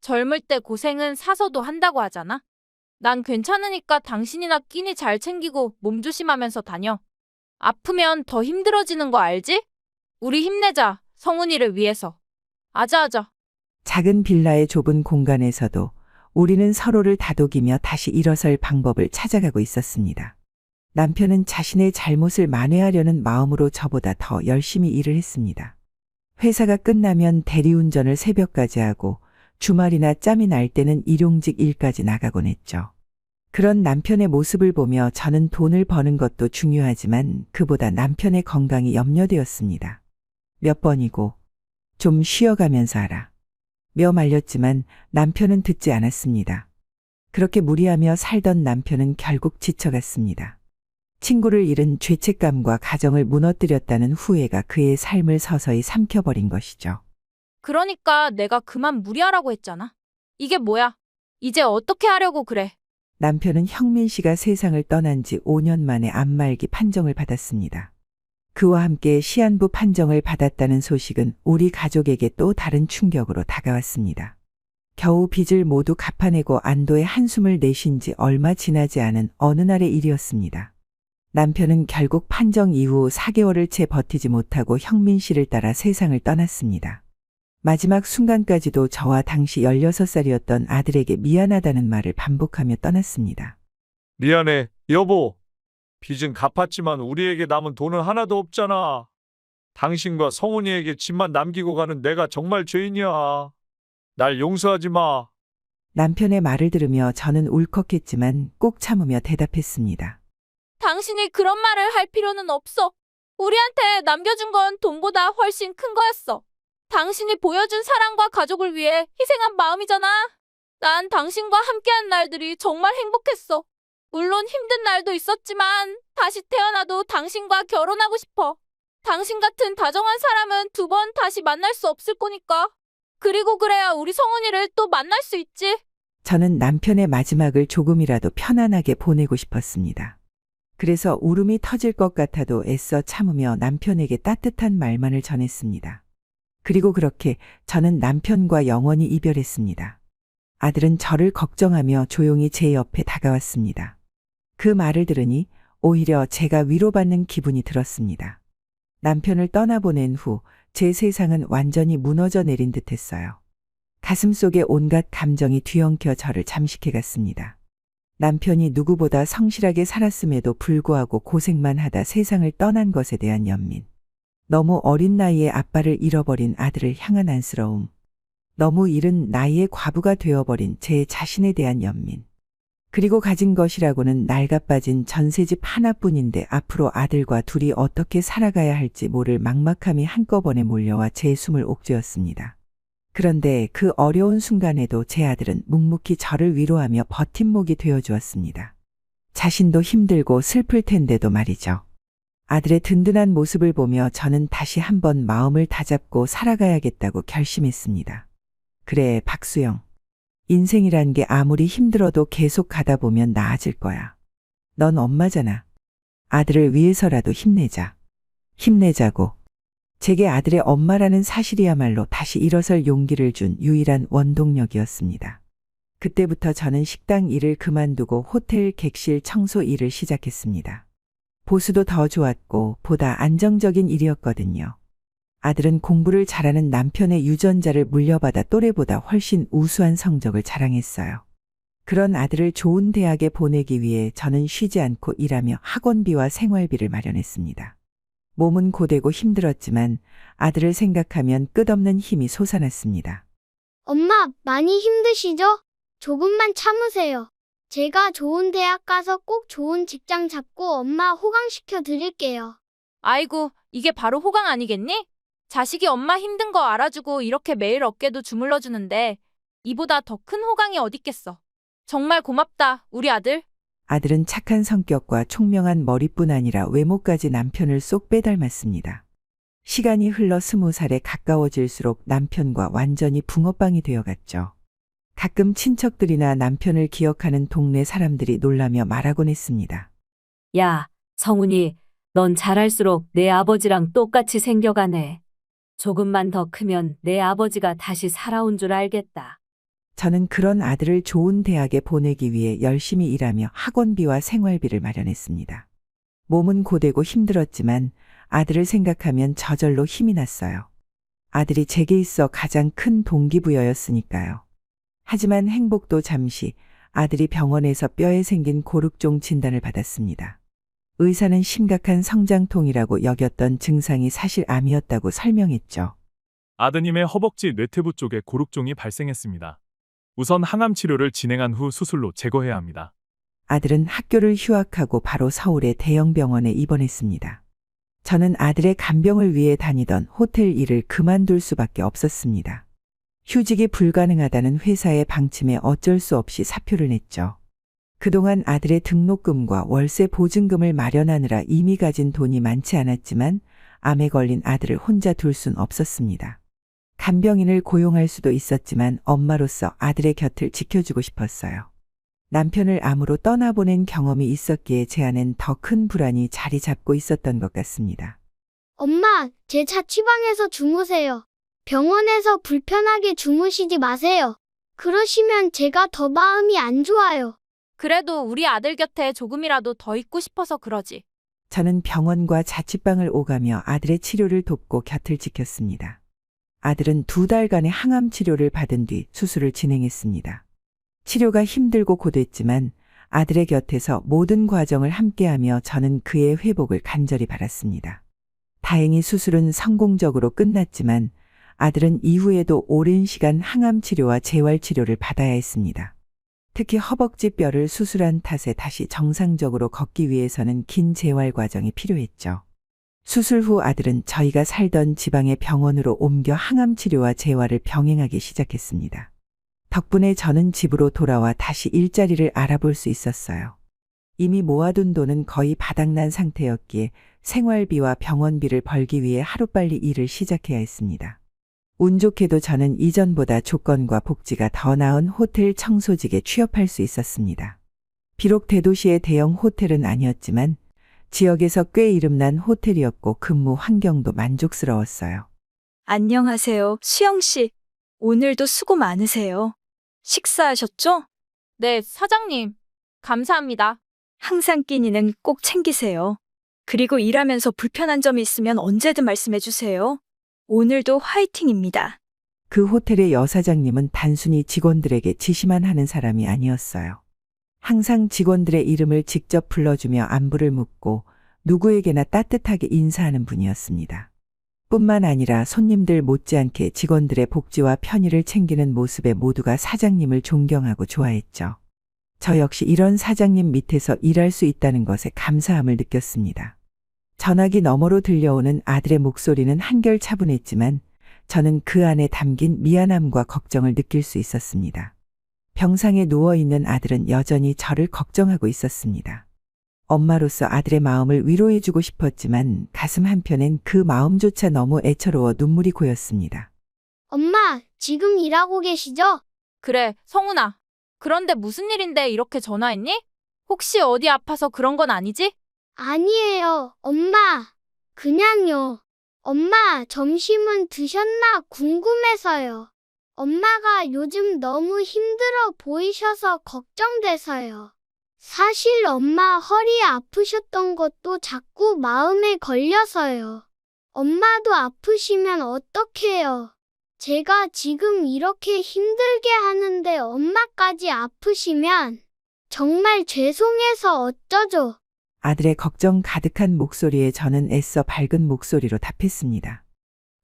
젊을 때 고생은 사서도 한다고 하잖아. 난 괜찮으니까 당신이나 끼니 잘 챙기고 몸 조심하면서 다녀. 아프면 더 힘들어지는 거 알지? 우리 힘내자. 성훈이를 위해서. 아자아자. 작은 빌라의 좁은 공간에서도 우리는 서로를 다독이며 다시 일어설 방법을 찾아가고 있었습니다. 남편은 자신의 잘못을 만회하려는 마음으로 저보다 더 열심히 일을 했습니다. 회사가 끝나면 대리운전을 새벽까지 하고 주말이나 짬이 날 때는 일용직 일까지 나가곤 했죠. 그런 남편의 모습을 보며 저는 돈을 버는 것도 중요하지만 그보다 남편의 건강이 염려되었습니다. 몇 번이고 좀 쉬어가면서 하라. 며 말렸지만 남편은 듣지 않았습니다. 그렇게 무리하며 살던 남편은 결국 지쳐갔습니다. 친구를 잃은 죄책감과 가정을 무너뜨렸다는 후회가 그의 삶을 서서히 삼켜버린 것이죠. 그러니까 내가 그만 무리하라고 했잖아. 이게 뭐야? 이제 어떻게 하려고 그래? 남편은 형민 씨가 세상을 떠난 지 5년 만에 암말기 판정을 받았습니다. 그와 함께 시한부 판정을 받았다는 소식은 우리 가족에게 또 다른 충격으로 다가왔습니다. 겨우 빚을 모두 갚아내고 안도의 한숨을 내쉰 지 얼마 지나지 않은 어느 날의 일이었습니다. 남편은 결국 판정 이후 4개월을 채 버티지 못하고 형민 씨를 따라 세상을 떠났습니다. 마지막 순간까지도 저와 당시 16살이었던 아들에게 미안하다는 말을 반복하며 떠났습니다. 미안해, 여보. 빚은 갚았지만 우리에게 남은 돈은 하나도 없잖아. 당신과 성훈이에게 집만 남기고 가는 내가 정말 죄인이야. 날 용서하지 마. 남편의 말을 들으며 저는 울컥했지만 꼭 참으며 대답했습니다. 당신이 그런 말을 할 필요는 없어. 우리한테 남겨준 건 돈보다 훨씬 큰 거였어. 당신이 보여준 사랑과 가족을 위해 희생한 마음이잖아. 난 당신과 함께한 날들이 정말 행복했어. 물론 힘든 날도 있었지만 다시 태어나도 당신과 결혼하고 싶어. 당신 같은 다정한 사람은 2번 다시 만날 수 없을 거니까. 그리고 그래야 우리 성훈이를 또 만날 수 있지. 저는 남편의 마지막을 조금이라도 편안하게 보내고 싶었습니다. 그래서 울음이 터질 것 같아도 애써 참으며 남편에게 따뜻한 말만을 전했습니다. 그리고 그렇게 저는 남편과 영원히 이별했습니다. 아들은 저를 걱정하며 조용히 제 옆에 다가왔습니다. 그 말을 들으니 오히려 제가 위로받는 기분이 들었습니다. 남편을 떠나보낸 후 제 세상은 완전히 무너져 내린 듯했어요. 가슴속에 온갖 감정이 뒤엉켜 저를 잠식해갔습니다. 남편이 누구보다 성실하게 살았음에도 불구하고 고생만 하다 세상을 떠난 것에 대한 연민. 너무 어린 나이에 아빠를 잃어버린 아들을 향한 안쓰러움. 너무 이른 나이에 과부가 되어버린 제 자신에 대한 연민. 그리고 가진 것이라고는 낡아빠진 전셋집 하나뿐인데 앞으로 아들과 둘이 어떻게 살아가야 할지 모를 막막함이 한꺼번에 몰려와 제 숨을 옥죄었습니다. 그런데 그 어려운 순간에도 제 아들은 묵묵히 저를 위로하며 버팀목이 되어주었습니다. 자신도 힘들고 슬플 텐데도 말이죠. 아들의 든든한 모습을 보며 저는 다시 한번 마음을 다잡고 살아가야겠다고 결심했습니다. 그래, 박수영. 인생이란 게 아무리 힘들어도 계속 가다 보면 나아질 거야. 넌 엄마잖아. 아들을 위해서라도 힘내자. 힘내자고. 제게 아들의 엄마라는 사실이야말로 다시 일어설 용기를 준 유일한 원동력이었습니다. 그때부터 저는 식당 일을 그만두고 호텔 객실 청소 일을 시작했습니다. 보수도 더 좋았고 보다 안정적인 일이었거든요. 아들은 공부를 잘하는 남편의 유전자를 물려받아 또래보다 훨씬 우수한 성적을 자랑했어요. 그런 아들을 좋은 대학에 보내기 위해 저는 쉬지 않고 일하며 학원비와 생활비를 마련했습니다. 몸은 고되고 힘들었지만 아들을 생각하면 끝없는 힘이 솟아났습니다. 엄마, 많이 힘드시죠? 조금만 참으세요. 제가 좋은 대학 가서 꼭 좋은 직장 잡고 엄마 호강시켜 드릴게요. 아이고, 이게 바로 호강 아니겠니? 자식이 엄마 힘든 거 알아주고 이렇게 매일 어깨도 주물러 주는데 이보다 더 큰 호강이 어딨겠어. 정말 고맙다, 우리 아들. 아들은 착한 성격과 총명한 머리뿐 아니라 외모까지 남편을 쏙 빼닮았습니다. 시간이 흘러 20살에 가까워질수록 남편과 완전히 붕어빵이 되어갔죠. 가끔 친척들이나 남편을 기억하는 동네 사람들이 놀라며 말하곤 했습니다. 야, 성훈이, 넌 자랄수록 내 아버지랑 똑같이 생겨가네. 조금만 더 크면 내 아버지가 다시 살아온 줄 알겠다. 저는 그런 아들을 좋은 대학에 보내기 위해 열심히 일하며 학원비와 생활비를 마련했습니다. 몸은 고되고 힘들었지만 아들을 생각하면 저절로 힘이 났어요. 아들이 제게 있어 가장 큰 동기부여였으니까요. 하지만 행복도 잠시 아들이 병원에서 뼈에 생긴 고륵종 진단을 받았습니다. 의사는 심각한 성장통이라고 여겼던 증상이 사실 암이었다고 설명했죠. 아드님의 허벅지 뇌퇴부 쪽에 고륵종이 발생했습니다. 우선 항암 치료를 진행한 후 수술로 제거해야 합니다. 아들은 학교를 휴학하고 바로 서울의 대형 병원에 입원했습니다. 저는 아들의 간병을 위해 다니던 호텔 일을 그만둘 수밖에 없었습니다. 휴직이 불가능하다는 회사의 방침에 어쩔 수 없이 사표를 냈죠. 그동안 아들의 등록금과 월세 보증금을 마련하느라 이미 가진 돈이 많지 않았지만 암에 걸린 아들을 혼자 둘 순 없었습니다. 간병인을 고용할 수도 있었지만 엄마로서 아들의 곁을 지켜주고 싶었어요. 남편을 암으로 떠나보낸 경험이 있었기에 제 안엔 더 큰 불안이 자리 잡고 있었던 것 같습니다. 엄마, 제 자취방에서 주무세요. 병원에서 불편하게 주무시지 마세요. 그러시면 제가 더 마음이 안 좋아요. 그래도 우리 아들 곁에 조금이라도 더 있고 싶어서 그러지. 저는 병원과 자취방을 오가며 아들의 치료를 돕고 곁을 지켰습니다. 아들은 2달간의 항암 치료를 받은 뒤 수술을 진행했습니다. 치료가 힘들고 고됐지만 아들의 곁에서 모든 과정을 함께하며 저는 그의 회복을 간절히 바랐습니다. 다행히 수술은 성공적으로 끝났지만 아들은 이후에도 오랜 시간 항암 치료와 재활 치료를 받아야 했습니다. 특히 허벅지 뼈를 수술한 탓에 다시 정상적으로 걷기 위해서는 긴 재활 과정이 필요했죠. 수술 후 아들은 저희가 살던 지방의 병원으로 옮겨 항암 치료와 재활을 병행하기 시작했습니다. 덕분에 저는 집으로 돌아와 다시 일자리를 알아볼 수 있었어요. 이미 모아둔 돈은 거의 바닥난 상태였기에 생활비와 병원비를 벌기 위해 하루빨리 일을 시작해야 했습니다. 운 좋게도 저는 이전보다 조건과 복지가 더 나은 호텔 청소직에 취업할 수 있었습니다. 비록 대도시의 대형 호텔은 아니었지만 지역에서 꽤 이름난 호텔이었고 근무 환경도 만족스러웠어요. 안녕하세요, 수영 씨. 오늘도 수고 많으세요. 식사하셨죠? 네, 사장님. 감사합니다. 항상 끼니는 꼭 챙기세요. 그리고 일하면서 불편한 점이 있으면 언제든 말씀해 주세요. 오늘도 화이팅입니다. 그 호텔의 여사장님은 단순히 직원들에게 지시만 하는 사람이 아니었어요. 항상 직원들의 이름을 직접 불러주며 안부를 묻고 누구에게나 따뜻하게 인사하는 분이었습니다. 뿐만 아니라 손님들 못지않게 직원들의 복지와 편의를 챙기는 모습에 모두가 사장님을 존경하고 좋아했죠. 저 역시 이런 사장님 밑에서 일할 수 있다는 것에 감사함을 느꼈습니다. 전화기 너머로 들려오는 아들의 목소리는 한결 차분했지만 저는 그 안에 담긴 미안함과 걱정을 느낄 수 있었습니다. 병상에 누워있는 아들은 여전히 저를 걱정하고 있었습니다. 엄마로서 아들의 마음을 위로해주고 싶었지만 가슴 한편엔 그 마음조차 너무 애처로워 눈물이 고였습니다. 엄마, 지금 일하고 계시죠? 그래, 성훈아. 그런데 무슨 일인데 이렇게 전화했니? 혹시 어디 아파서 그런 건 아니지? 아니에요, 엄마. 그냥요. 엄마, 점심은 드셨나 궁금해서요. 엄마가 요즘 너무 힘들어 보이셔서 걱정돼서요. 사실 엄마 허리 아프셨던 것도 자꾸 마음에 걸려서요. 엄마도 아프시면 어떡해요? 제가 지금 이렇게 힘들게 하는데 엄마까지 아프시면 정말 죄송해서 어쩌죠? 아들의 걱정 가득한 목소리에 저는 애써 밝은 목소리로 답했습니다.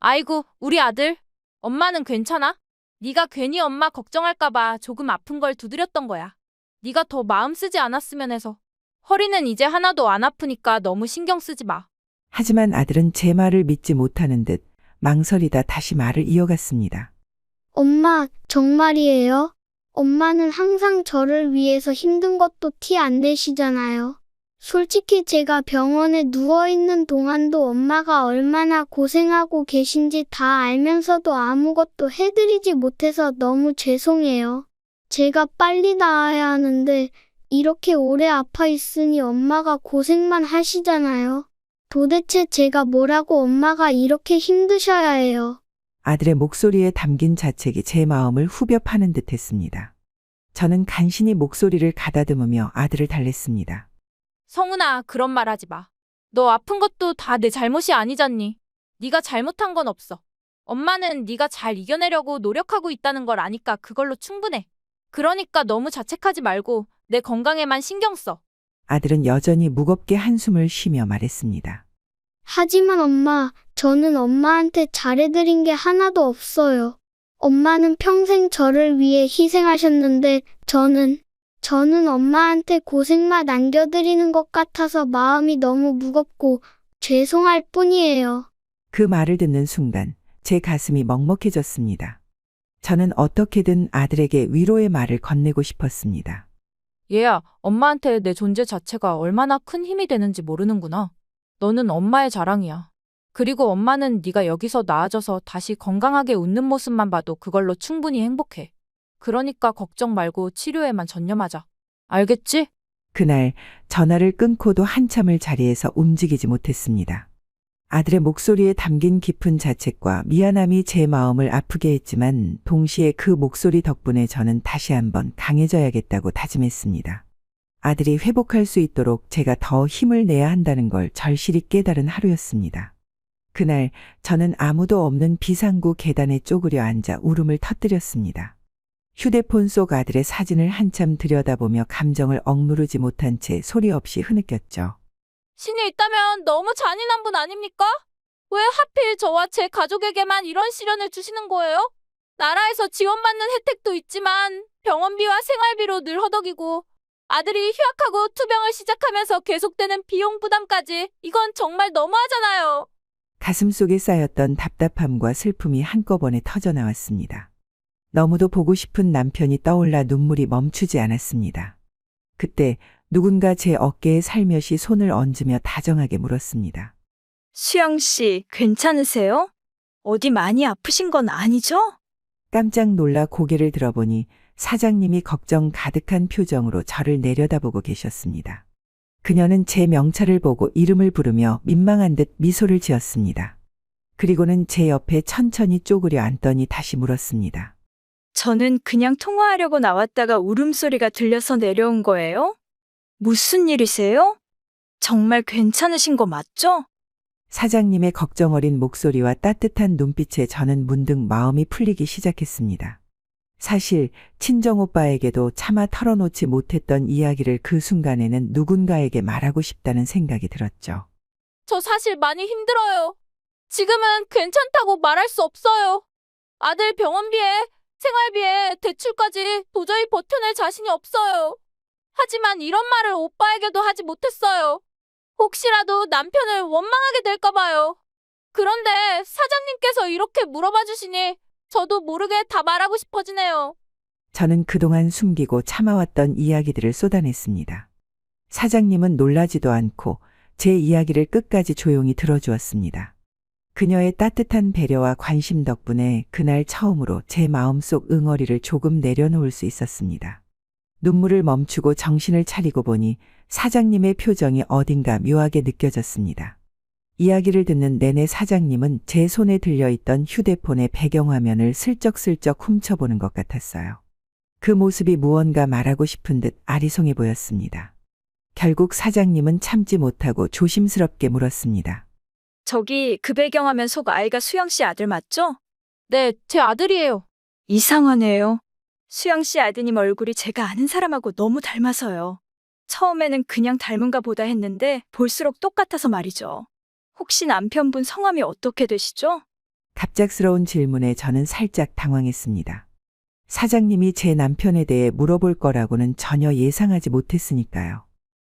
아이고, 우리 아들. 엄마는 괜찮아? 네가 괜히 엄마 걱정할까 봐 조금 아픈 걸 두드렸던 거야. 네가 더 마음 쓰지 않았으면 해서. 허리는 이제 하나도 안 아프니까 너무 신경 쓰지 마. 하지만 아들은 제 말을 믿지 못하는 듯 망설이다 다시 말을 이어갔습니다. 엄마, 정말이에요? 엄마는 항상 저를 위해서 힘든 것도 티 안 내시잖아요. 솔직히 제가 병원에 누워있는 동안도 엄마가 얼마나 고생하고 계신지 다 알면서도 아무것도 해드리지 못해서 너무 죄송해요. 제가 빨리 나아야 하는데 이렇게 오래 아파 있으니 엄마가 고생만 하시잖아요. 도대체 제가 뭐라고 엄마가 이렇게 힘드셔야 해요. 아들의 목소리에 담긴 자책이 제 마음을 후벼 파는 듯 했습니다. 저는 간신히 목소리를 가다듬으며 아들을 달랬습니다. 성훈아, 그런 말 하지 마. 너 아픈 것도 다 내 잘못이 아니잖니. 네가 잘못한 건 없어. 엄마는 네가 잘 이겨내려고 노력하고 있다는 걸 아니까 그걸로 충분해. 그러니까 너무 자책하지 말고 내 건강에만 신경 써. 아들은 여전히 무겁게 한숨을 쉬며 말했습니다. 하지만 엄마, 저는 엄마한테 잘해드린 게 하나도 없어요. 엄마는 평생 저를 위해 희생하셨는데 저는 저는 엄마한테 고생만 남겨드리는 것 같아서 마음이 너무 무겁고 죄송할 뿐이에요. 그 말을 듣는 순간 제 가슴이 먹먹해졌습니다. 저는 어떻게든 아들에게 위로의 말을 건네고 싶었습니다. 얘야, 엄마한테 내 존재 자체가 얼마나 큰 힘이 되는지 모르는구나. 너는 엄마의 자랑이야. 그리고 엄마는 네가 여기서 나아져서 다시 건강하게 웃는 모습만 봐도 그걸로 충분히 행복해. 그러니까 걱정 말고 치료에만 전념하자. 알겠지? 그날 전화를 끊고도 한참을 자리에서 움직이지 못했습니다. 아들의 목소리에 담긴 깊은 자책과 미안함이 제 마음을 아프게 했지만 동시에 그 목소리 덕분에 저는 다시 한번 강해져야겠다고 다짐했습니다. 아들이 회복할 수 있도록 제가 더 힘을 내야 한다는 걸 절실히 깨달은 하루였습니다. 그날 저는 아무도 없는 비상구 계단에 쪼그려 앉아 울음을 터뜨렸습니다. 휴대폰 속 아들의 사진을 한참 들여다보며 감정을 억누르지 못한 채 소리 없이 흐느꼈죠. 신이 있다면 너무 잔인한 분 아닙니까? 왜 하필 저와 제 가족에게만 이런 시련을 주시는 거예요? 나라에서 지원받는 혜택도 있지만 병원비와 생활비로 늘 허덕이고 아들이 휴학하고 투병을 시작하면서 계속되는 비용 부담까지 이건 정말 너무하잖아요. 가슴속에 쌓였던 답답함과 슬픔이 한꺼번에 터져나왔습니다. 너무도 보고 싶은 남편이 떠올라 눈물이 멈추지 않았습니다. 그때 누군가 제 어깨에 살며시 손을 얹으며 다정하게 물었습니다. 수영 씨, 괜찮으세요? 어디 많이 아프신 건 아니죠? 깜짝 놀라 고개를 들어보니 사장님이 걱정 가득한 표정으로 저를 내려다보고 계셨습니다. 그녀는 제 명찰을 보고 이름을 부르며 민망한 듯 미소를 지었습니다. 그리고는 제 옆에 천천히 쪼그려 앉더니 다시 물었습니다. 저는 그냥 통화하려고 나왔다가 울음소리가 들려서 내려온 거예요? 무슨 일이세요? 정말 괜찮으신 거 맞죠? 사장님의 걱정 어린 목소리와 따뜻한 눈빛에 저는 문득 마음이 풀리기 시작했습니다. 사실 친정오빠에게도 차마 털어놓지 못했던 이야기를 그 순간에는 누군가에게 말하고 싶다는 생각이 들었죠. 저 사실 많이 힘들어요. 지금은 괜찮다고 말할 수 없어요. 아들 병원비에 생활비에 대출까지 도저히 버텨낼 자신이 없어요. 하지만 이런 말을 오빠에게도 하지 못했어요. 혹시라도 남편을 원망하게 될까 봐요. 그런데 사장님께서 이렇게 물어봐 주시니 저도 모르게 다 말하고 싶어지네요. 저는 그동안 숨기고 참아왔던 이야기들을 쏟아냈습니다. 사장님은 놀라지도 않고 제 이야기를 끝까지 조용히 들어주었습니다. 그녀의 따뜻한 배려와 관심 덕분에 그날 처음으로 제 마음속 응어리를 조금 내려놓을 수 있었습니다. 눈물을 멈추고 정신을 차리고 보니 사장님의 표정이 어딘가 묘하게 느껴졌습니다. 이야기를 듣는 내내 사장님은 제 손에 들려있던 휴대폰의 배경화면을 슬쩍슬쩍 훔쳐보는 것 같았어요. 그 모습이 무언가 말하고 싶은 듯 아리송해 보였습니다. 결국 사장님은 참지 못하고 조심스럽게 물었습니다. 저기 그 배경화면 속 아이가 수영 씨 아들 맞죠? 네, 제 아들이에요. 이상하네요. 수영 씨 아드님 얼굴이 제가 아는 사람하고 너무 닮아서요. 처음에는 그냥 닮은가 보다 했는데 볼수록 똑같아서 말이죠. 혹시 남편분 성함이 어떻게 되시죠? 갑작스러운 질문에 저는 살짝 당황했습니다. 사장님이 제 남편에 대해 물어볼 거라고는 전혀 예상하지 못했으니까요.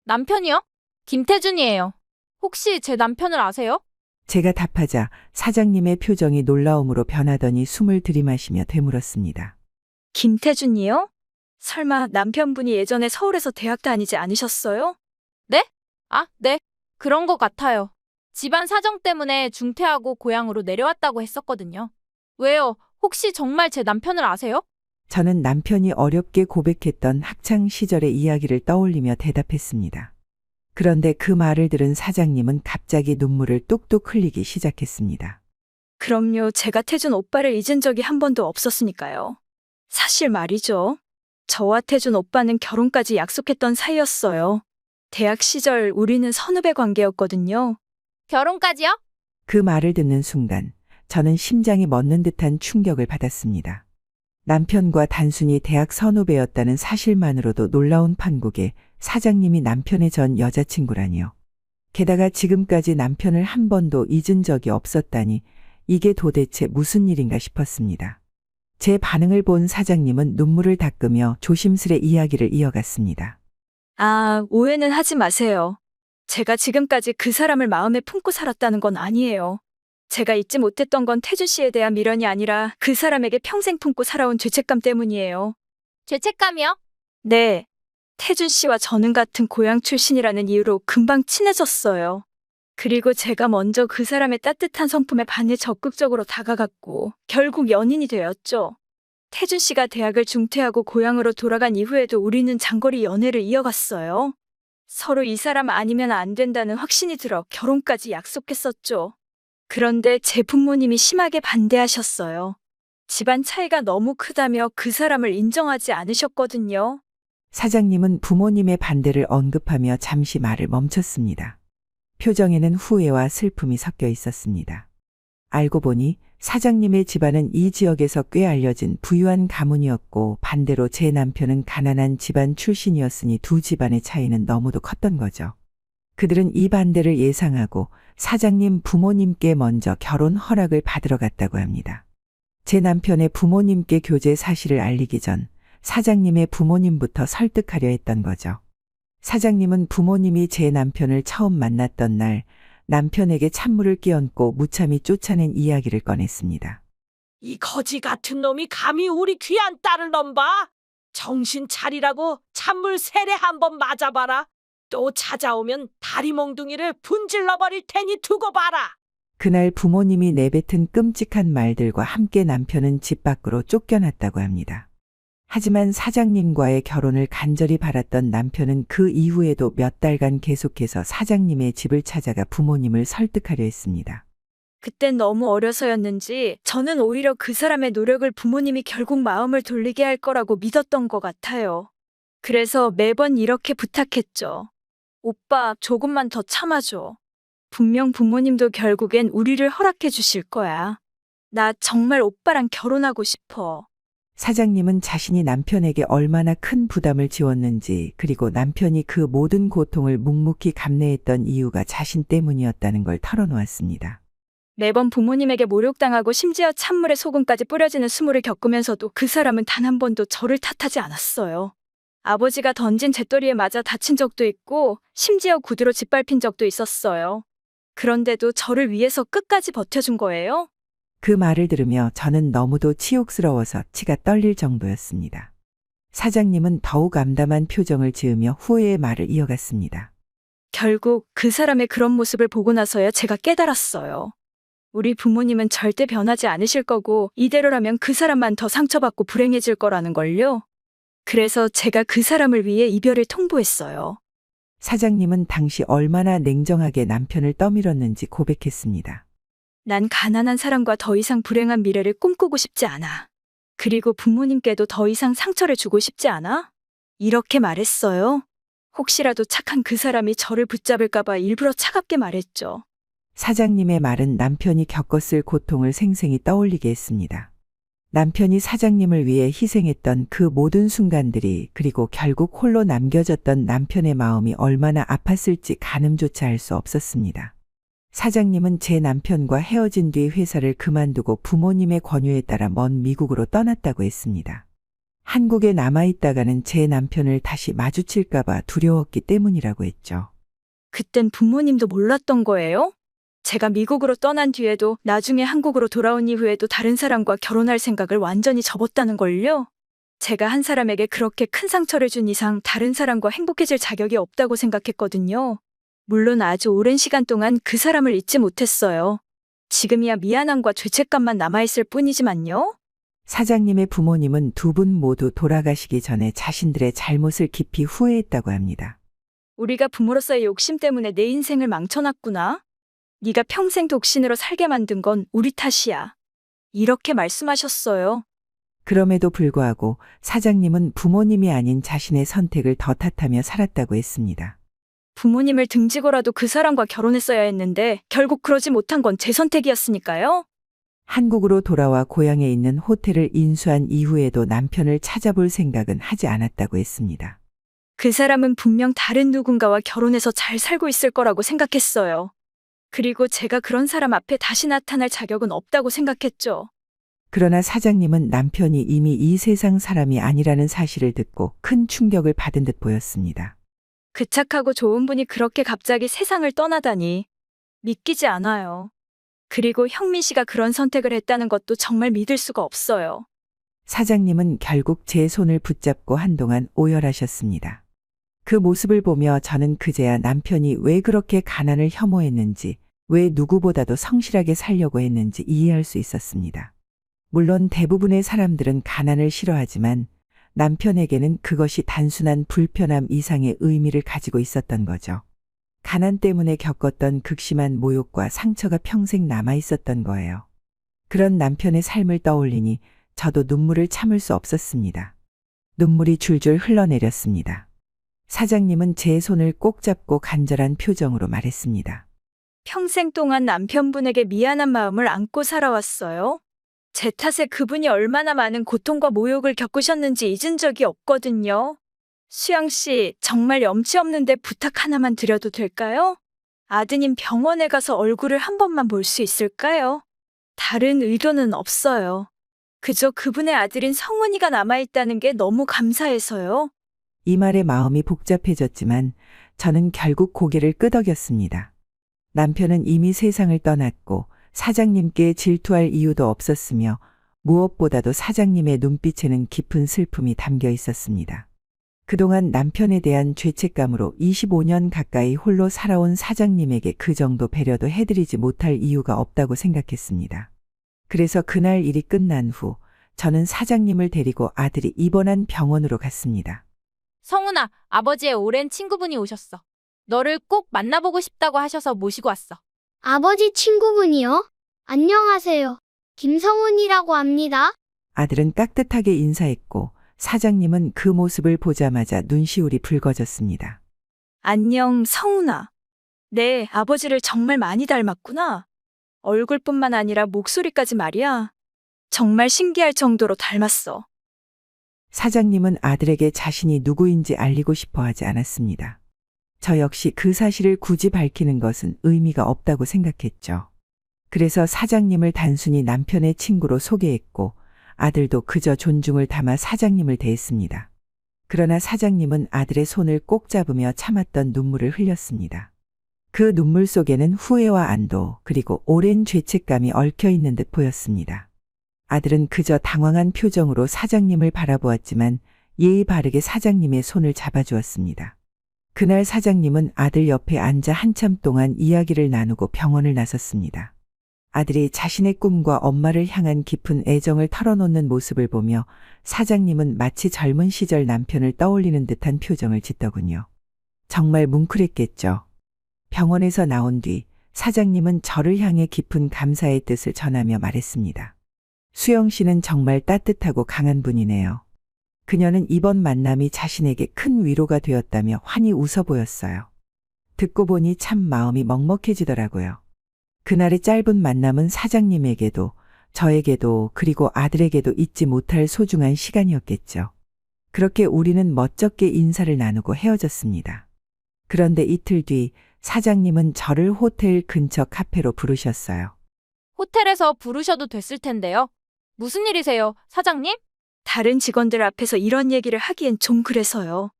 남편이요? 김태준이에요. 혹시 제 남편을 아세요? 제가 답하자 사장님의 표정이 놀라움으로 변하더니 숨을 들이마시며 되물었습니다. 김태준이요? 설마 남편분이 예전에 서울에서 대학 다니지 않으셨어요? 네? 아, 네. 그런 것 같아요. 집안 사정 때문에 중퇴하고 고향으로 내려왔다고 했었거든요. 왜요? 혹시 정말 제 남편을 아세요? 저는 남편이 어렵게 고백했던 학창 시절의 이야기를 떠올리며 대답했습니다. 그런데 그 말을 들은 사장님은 갑자기 눈물을 뚝뚝 흘리기 시작했습니다. 그럼요. 제가 태준 오빠를 잊은 적이 한 번도 없었으니까요. 사실 말이죠. 저와 태준 오빠는 결혼까지 약속했던 사이였어요. 대학 시절 우리는 선후배 관계였거든요. 결혼까지요? 그 말을 듣는 순간 저는 심장이 멎는 듯한 충격을 받았습니다. 남편과 단순히 대학 선후배였다는 사실만으로도 놀라운 판국에 사장님이 남편의 전 여자친구라니요. 게다가 지금까지 남편을 한 번도 잊은 적이 없었다니 이게 도대체 무슨 일인가 싶었습니다. 제 반응을 본 사장님은 눈물을 닦으며 조심스레 이야기를 이어갔습니다. 아, 오해는 하지 마세요. 제가 지금까지 그 사람을 마음에 품고 살았다는 건 아니에요. 제가 잊지 못했던 건 태준 씨에 대한 미련이 아니라 그 사람에게 평생 품고 살아온 죄책감 때문이에요. 죄책감이요? 네. 태준 씨와 저는 같은 고향 출신이라는 이유로 금방 친해졌어요. 그리고 제가 먼저 그 사람의 따뜻한 성품에 반해 적극적으로 다가갔고 결국 연인이 되었죠. 태준 씨가 대학을 중퇴하고 고향으로 돌아간 이후에도 우리는 장거리 연애를 이어갔어요. 서로 이 사람 아니면 안 된다는 확신이 들어 결혼까지 약속했었죠. 그런데 제 부모님이 심하게 반대하셨어요. 집안 차이가 너무 크다며 그 사람을 인정하지 않으셨거든요. 사장님은 부모님의 반대를 언급하며 잠시 말을 멈췄습니다. 표정에는 후회와 슬픔이 섞여 있었습니다. 알고 보니 사장님의 집안은 이 지역에서 꽤 알려진 부유한 가문이었고 반대로 제 남편은 가난한 집안 출신이었으니 두 집안의 차이는 너무도 컸던 거죠. 그들은 이 반대를 예상하고 사장님 부모님께 먼저 결혼 허락을 받으러 갔다고 합니다. 제 남편의 부모님께 교제 사실을 알리기 전 사장님의 부모님부터 설득하려 했던 거죠. 사장님은 부모님이 제 남편을 처음 만났던 날 남편에게 찬물을 끼얹고 무참히 쫓아낸 이야기를 꺼냈습니다. 이 거지 같은 놈이 감히 우리 귀한 딸을 넘봐? 정신 차리라고 찬물 세례 한번 맞아봐라. 또 찾아오면 다리 몽둥이를 분질러 버릴 테니 두고 봐라. 그날 부모님이 내뱉은 끔찍한 말들과 함께 남편은 집 밖으로 쫓겨났다고 합니다. 하지만 사장님과의 결혼을 간절히 바랐던 남편은 그 이후에도 몇 달간 계속해서 사장님의 집을 찾아가 부모님을 설득하려 했습니다. 그땐 너무 어려서였는지 저는 오히려 그 사람의 노력을 부모님이 결국 마음을 돌리게 할 거라고 믿었던 것 같아요. 그래서 매번 이렇게 부탁했죠. 오빠, 조금만 더 참아줘. 분명 부모님도 결국엔 우리를 허락해 주실 거야. 나 정말 오빠랑 결혼하고 싶어. 사장님은 자신이 남편에게 얼마나 큰 부담을 지웠는지 그리고 남편이 그 모든 고통을 묵묵히 감내했던 이유가 자신 때문이었다는 걸 털어놓았습니다. 매번 부모님에게 모욕당하고 심지어 찬물에 소금까지 뿌려지는 수모를 겪으면서도 그 사람은 단 한 번도 저를 탓하지 않았어요. 아버지가 던진 재떨이에 맞아 다친 적도 있고 심지어 구두로 짓밟힌 적도 있었어요. 그런데도 저를 위해서 끝까지 버텨준 거예요. 그 말을 들으며 저는 너무도 치욕스러워서 치가 떨릴 정도였습니다. 사장님은 더욱 암담한 표정을 지으며 후회의 말을 이어갔습니다. 결국 그 사람의 그런 모습을 보고 나서야 제가 깨달았어요. 우리 부모님은 절대 변하지 않으실 거고 이대로라면 그 사람만 더 상처받고 불행해질 거라는 걸요. 그래서 제가 그 사람을 위해 이별을 통보했어요. 사장님은 당시 얼마나 냉정하게 남편을 떠밀었는지 고백했습니다. 난 가난한 사람과 더 이상 불행한 미래를 꿈꾸고 싶지 않아. 그리고 부모님께도 더 이상 상처를 주고 싶지 않아? 이렇게 말했어요. 혹시라도 착한 그 사람이 저를 붙잡을까봐 일부러 차갑게 말했죠. 사장님의 말은 남편이 겪었을 고통을 생생히 떠올리게 했습니다. 남편이 사장님을 위해 희생했던 그 모든 순간들이 그리고 결국 홀로 남겨졌던 남편의 마음이 얼마나 아팠을지 가늠조차 할 수 없었습니다. 사장님은 제 남편과 헤어진 뒤 회사를 그만두고 부모님의 권유에 따라 먼 미국으로 떠났다고 했습니다. 한국에 남아있다가는 제 남편을 다시 마주칠까봐 두려웠기 때문이라고 했죠. 그땐 부모님도 몰랐던 거예요? 제가 미국으로 떠난 뒤에도 나중에 한국으로 돌아온 이후에도 다른 사람과 결혼할 생각을 완전히 접었다는 걸요? 제가 한 사람에게 그렇게 큰 상처를 준 이상 다른 사람과 행복해질 자격이 없다고 생각했거든요. 물론 아주 오랜 시간 동안 그 사람을 잊지 못했어요. 지금이야 미안함과 죄책감만 남아있을 뿐이지만요. 사장님의 부모님은 두 분 모두 돌아가시기 전에 자신들의 잘못을 깊이 후회했다고 합니다. 우리가 부모로서의 욕심 때문에 내 인생을 망쳐놨구나. 네가 평생 독신으로 살게 만든 건 우리 탓이야. 이렇게 말씀하셨어요. 그럼에도 불구하고 사장님은 부모님이 아닌 자신의 선택을 더 탓하며 살았다고 했습니다. 부모님을 등지고라도 그 사람과 결혼했어야 했는데 결국 그러지 못한 건 제 선택이었으니까요. 한국으로 돌아와 고향에 있는 호텔을 인수한 이후에도 남편을 찾아볼 생각은 하지 않았다고 했습니다. 그 사람은 분명 다른 누군가와 결혼해서 잘 살고 있을 거라고 생각했어요. 그리고 제가 그런 사람 앞에 다시 나타날 자격은 없다고 생각했죠. 그러나 사장님은 남편이 이미 이 세상 사람이 아니라는 사실을 듣고 큰 충격을 받은 듯 보였습니다. 그 착하고 좋은 분이 그렇게 갑자기 세상을 떠나다니 믿기지 않아요. 그리고 형민 씨가 그런 선택을 했다는 것도 정말 믿을 수가 없어요. 사장님은 결국 제 손을 붙잡고 한동안 오열하셨습니다. 그 모습을 보며 저는 그제야 남편이 왜 그렇게 가난을 혐오했는지, 왜 누구보다도 성실하게 살려고 했는지 이해할 수 있었습니다. 물론 대부분의 사람들은 가난을 싫어하지만 남편에게는 그것이 단순한 불편함 이상의 의미를 가지고 있었던 거죠. 가난 때문에 겪었던 극심한 모욕과 상처가 평생 남아 있었던 거예요. 그런 남편의 삶을 떠올리니 저도 눈물을 참을 수 없었습니다. 눈물이 줄줄 흘러내렸습니다. 사장님은 제 손을 꼭 잡고 간절한 표정으로 말했습니다. 평생 동안 남편분에게 미안한 마음을 안고 살아왔어요. 제 탓에 그분이 얼마나 많은 고통과 모욕을 겪으셨는지 잊은 적이 없거든요. 수영 씨, 정말 염치 없는데 부탁 하나만 드려도 될까요? 아드님 병원에 가서 얼굴을 한 번만 볼 수 있을까요? 다른 의도는 없어요. 그저 그분의 아들인 성훈이가 남아있다는 게 너무 감사해서요. 이 말에 마음이 복잡해졌지만 저는 결국 고개를 끄덕였습니다. 남편은 이미 세상을 떠났고 사장님께 질투할 이유도 없었으며 무엇보다도 사장님의 눈빛에는 깊은 슬픔이 담겨 있었습니다. 그동안 남편에 대한 죄책감으로 25년 가까이 홀로 살아온 사장님에게 그 정도 배려도 해드리지 못할 이유가 없다고 생각했습니다. 그래서 그날 일이 끝난 후 저는 사장님을 데리고 아들이 입원한 병원으로 갔습니다. 성훈아, 아버지의 오랜 친구분이 오셨어. 너를 꼭 만나보고 싶다고 하셔서 모시고 왔어. 아버지 친구분이요? 안녕하세요. 김성훈이라고 합니다. 아들은 깍듯하게 인사했고 사장님은 그 모습을 보자마자 눈시울이 붉어졌습니다. 안녕, 성훈아. 네, 아버지를 정말 많이 닮았구나. 얼굴뿐만 아니라 목소리까지 말이야. 정말 신기할 정도로 닮았어. 사장님은 아들에게 자신이 누구인지 알리고 싶어 하지 않았습니다. 저 역시 그 사실을 굳이 밝히는 것은 의미가 없다고 생각했죠. 그래서 사장님을 단순히 남편의 친구로 소개했고 아들도 그저 존중을 담아 사장님을 대했습니다. 그러나 사장님은 아들의 손을 꼭 잡으며 참았던 눈물을 흘렸습니다. 그 눈물 속에는 후회와 안도 그리고 오랜 죄책감이 얽혀 있는 듯 보였습니다. 아들은 그저 당황한 표정으로 사장님을 바라보았지만 예의 바르게 사장님의 손을 잡아주었습니다. 그날 사장님은 아들 옆에 앉아 한참 동안 이야기를 나누고 병원을 나섰습니다. 아들이 자신의 꿈과 엄마를 향한 깊은 애정을 털어놓는 모습을 보며 사장님은 마치 젊은 시절 남편을 떠올리는 듯한 표정을 짓더군요. 정말 뭉클했겠죠. 병원에서 나온 뒤 사장님은 저를 향해 깊은 감사의 뜻을 전하며 말했습니다. 수영 씨는 정말 따뜻하고 강한 분이네요. 그녀는 이번 만남이 자신에게 큰 위로가 되었다며 환히 웃어 보였어요. 듣고 보니 참 마음이 먹먹해지더라고요. 그날의 짧은 만남은 사장님에게도 저에게도 그리고 아들에게도 잊지 못할 소중한 시간이었겠죠. 그렇게 우리는 멋쩍게 인사를 나누고 헤어졌습니다. 그런데 이틀 뒤 사장님은 저를 호텔 근처 카페로 부르셨어요. 호텔에서 부르셔도 됐을 텐데요. 무슨 일이세요, 사장님? 다른 직원들 앞에서 이런 얘기를 하기엔 좀 그래서요.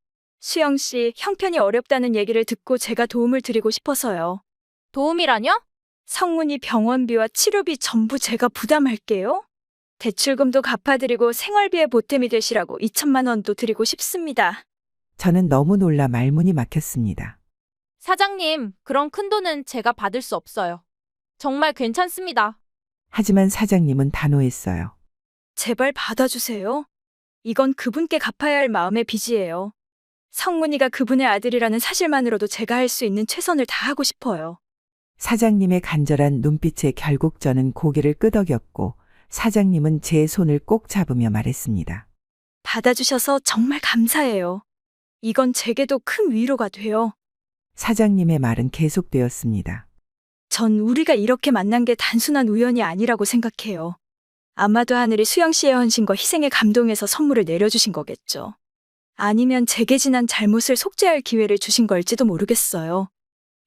수영 씨, 형편이 어렵다는 얘기를 듣고 제가 도움을 드리고 싶어서요. 도움이라뇨? 성훈이 병원비와 치료비 전부 제가 부담할게요. 대출금도 갚아드리고 생활비에 보탬이 되시라고 2천만 원도 드리고 싶습니다. 저는 너무 놀라 말문이 막혔습니다. 사장님, 그런 큰 돈은 제가 받을 수 없어요. 정말 괜찮습니다. 하지만 사장님은 단호했어요. 제발 받아주세요. 이건 그분께 갚아야 할 마음의 빚이에요. 성문이가 그분의 아들이라는 사실만으로도 제가 할 수 있는 최선을 다하고 싶어요. 사장님의 간절한 눈빛에 결국 저는 고개를 끄덕였고 사장님은 제 손을 꼭 잡으며 말했습니다. 받아주셔서 정말 감사해요. 이건 제게도 큰 위로가 돼요. 사장님의 말은 계속되었습니다. 전 우리가 이렇게 만난 게 단순한 우연이 아니라고 생각해요. 아마도 하늘이 수영 씨의 헌신과 희생에 감동해서 선물을 내려주신 거겠죠. 아니면 제게 지난 잘못을 속죄할 기회를 주신 걸지도 모르겠어요.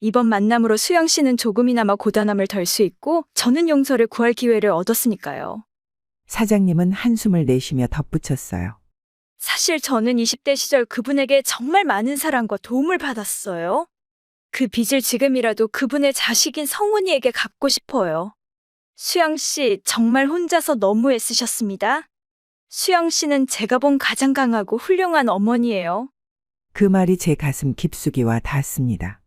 이번 만남으로 수영 씨는 조금이나마 고단함을 덜 수 있고 저는 용서를 구할 기회를 얻었으니까요. 사장님은 한숨을 내쉬며 덧붙였어요. 사실 저는 20대 시절 그분에게 정말 많은 사랑과 도움을 받았어요. 그 빚을 지금이라도 그분의 자식인 성훈이에게 갚고 싶어요. 수영 씨, 정말 혼자서 너무 애쓰셨습니다. 수영 씨는 제가 본 가장 강하고 훌륭한 어머니예요. 그 말이 제 가슴 깊숙이와 닿았습니다.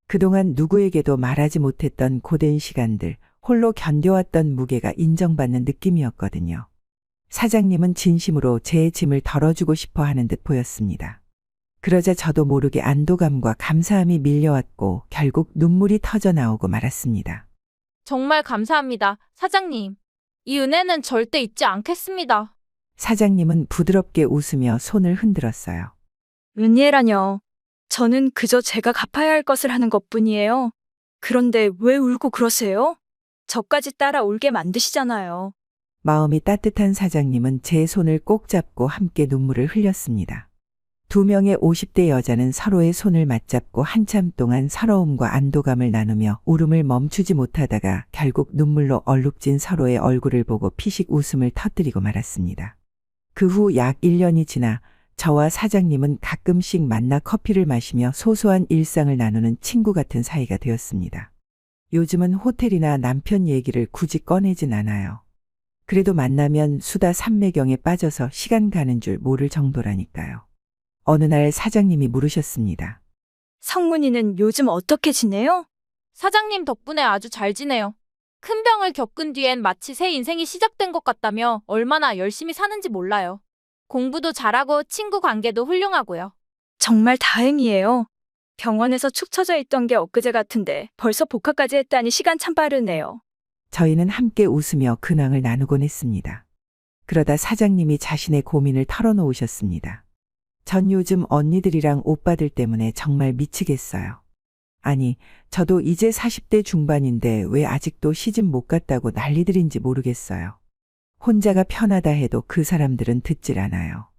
그동안 누구에게도 말하지 못했던 고된 시간들, 홀로 견뎌왔던 무게가 인정받는 느낌이었거든요. 사장님은 진심으로 제 짐을 덜어주고 싶어 하는 듯 보였습니다. 그러자 저도 모르게 안도감과 감사함이 밀려왔고 결국 눈물이 터져 나오고 말았습니다. 정말 감사합니다, 사장님. 이 은혜는 절대 잊지 않겠습니다. 사장님은 부드럽게 웃으며 손을 흔들었어요. 은혜라뇨. 저는 그저 제가 갚아야 할 것을 하는 것뿐이에요. 그런데 왜 울고 그러세요? 저까지 따라 울게 만드시잖아요. 마음이 따뜻한 사장님은 제 손을 꼭 잡고 함께 눈물을 흘렸습니다. 두 명의 50대 여자는 서로의 손을 맞잡고 한참 동안 서러움과 안도감을 나누며 울음을 멈추지 못하다가 결국 눈물로 얼룩진 서로의 얼굴을 보고 피식 웃음을 터뜨리고 말았습니다. 그 후 약 1년이 지나 저와 사장님은 가끔씩 만나 커피를 마시며 소소한 일상을 나누는 친구 같은 사이가 되었습니다. 요즘은 호텔이나 남편 얘기를 굳이 꺼내진 않아요. 그래도 만나면 수다 산매경에 빠져서 시간 가는 줄 모를 정도라니까요. 어느 날 사장님이 물으셨습니다. 성훈이는 요즘 어떻게 지내요? 사장님 덕분에 아주 잘 지내요. 큰 병을 겪은 뒤엔 마치 새 인생이 시작된 것 같다며 얼마나 열심히 사는지 몰라요. 공부도 잘하고 친구 관계도 훌륭하고요. 정말 다행이에요. 병원에서 축 처져 있던 게 엊그제 같은데 벌써 복학까지 했다니 시간 참 빠르네요. 저희는 함께 웃으며 근황을 나누곤 했습니다. 그러다 사장님이 자신의 고민을 털어놓으셨습니다. 전 요즘 언니들이랑 오빠들 때문에 정말 미치겠어요. 아니, 저도 이제 40대 중반인데 왜 아직도 시집 못 갔다고 난리들인지 모르겠어요. 혼자가 편하다 해도 그 사람들은 듣질 않아요.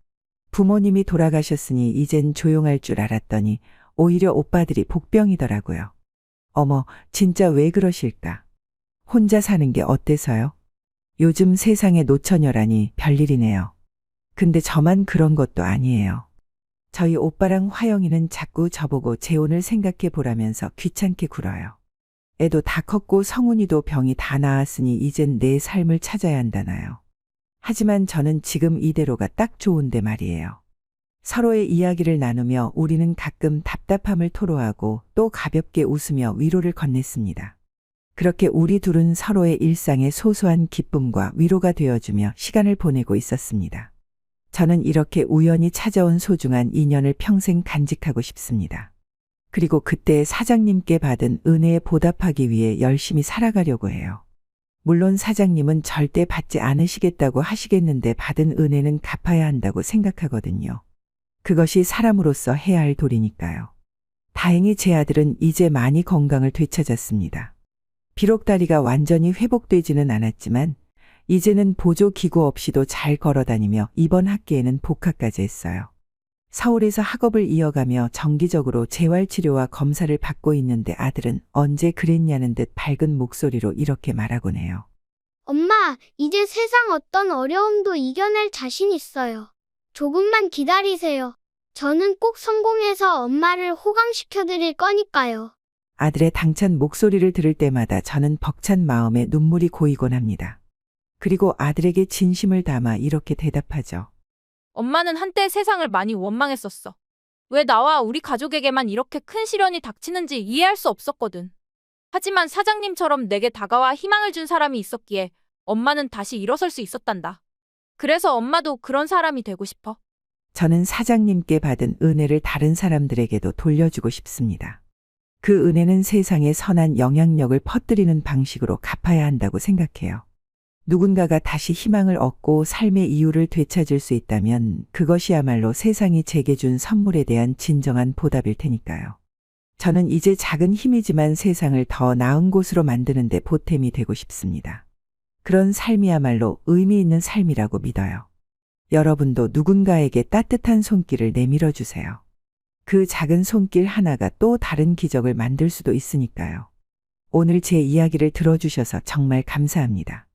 부모님이 돌아가셨으니 이젠 조용할 줄 알았더니 오히려 오빠들이 복병이더라고요. 어머, 진짜 왜 그러실까? 혼자 사는 게 어때서요? 요즘 세상에 노처녀라니 별일이네요. 근데 저만 그런 것도 아니에요. 저희 오빠랑 화영이는 자꾸 저보고 재혼을 생각해 보라면서 귀찮게 굴어요. 애도 다 컸고 성훈이도 병이 다 나았으니 이젠 내 삶을 찾아야 한다나요. 하지만 저는 지금 이대로가 딱 좋은데 말이에요. 서로의 이야기를 나누며 우리는 가끔 답답함을 토로하고 또 가볍게 웃으며 위로를 건넸습니다. 그렇게 우리 둘은 서로의 일상의 소소한 기쁨과 위로가 되어주며 시간을 보내고 있었습니다. 저는 이렇게 우연히 찾아온 소중한 인연을 평생 간직하고 싶습니다. 그리고 그때 사장님께 받은 은혜에 보답하기 위해 열심히 살아가려고 해요. 물론 사장님은 절대 받지 않으시겠다고 하시겠는데 받은 은혜는 갚아야 한다고 생각하거든요. 그것이 사람으로서 해야 할 도리니까요. 다행히 제 아들은 이제 많이 건강을 되찾았습니다. 비록 다리가 완전히 회복되지는 않았지만 이제는 보조기구 없이도 잘 걸어다니며 이번 학기에는 복학까지 했어요. 서울에서 학업을 이어가며 정기적으로 재활치료와 검사를 받고 있는데 아들은 언제 그랬냐는 듯 밝은 목소리로 이렇게 말하곤 해요. 엄마, 이제 세상 어떤 어려움도 이겨낼 자신 있어요. 조금만 기다리세요. 저는 꼭 성공해서 엄마를 호강시켜드릴 거니까요. 아들의 당찬 목소리를 들을 때마다 저는 벅찬 마음에 눈물이 고이곤 합니다. 그리고 아들에게 진심을 담아 이렇게 대답하죠. 엄마는 한때 세상을 많이 원망했었어. 왜 나와 우리 가족에게만 이렇게 큰 시련이 닥치는지 이해할 수 없었거든. 하지만 사장님처럼 내게 다가와 희망을 준 사람이 있었기에 엄마는 다시 일어설 수 있었단다. 그래서 엄마도 그런 사람이 되고 싶어. 저는 사장님께 받은 은혜를 다른 사람들에게도 돌려주고 싶습니다. 그 은혜는 세상에 선한 영향력을 퍼뜨리는 방식으로 갚아야 한다고 생각해요. 누군가가 다시 희망을 얻고 삶의 이유를 되찾을 수 있다면 그것이야말로 세상이 제게 준 선물에 대한 진정한 보답일 테니까요. 저는 이제 작은 힘이지만 세상을 더 나은 곳으로 만드는 데 보탬이 되고 싶습니다. 그런 삶이야말로 의미 있는 삶이라고 믿어요. 여러분도 누군가에게 따뜻한 손길을 내밀어 주세요. 그 작은 손길 하나가 또 다른 기적을 만들 수도 있으니까요. 오늘 제 이야기를 들어주셔서 정말 감사합니다.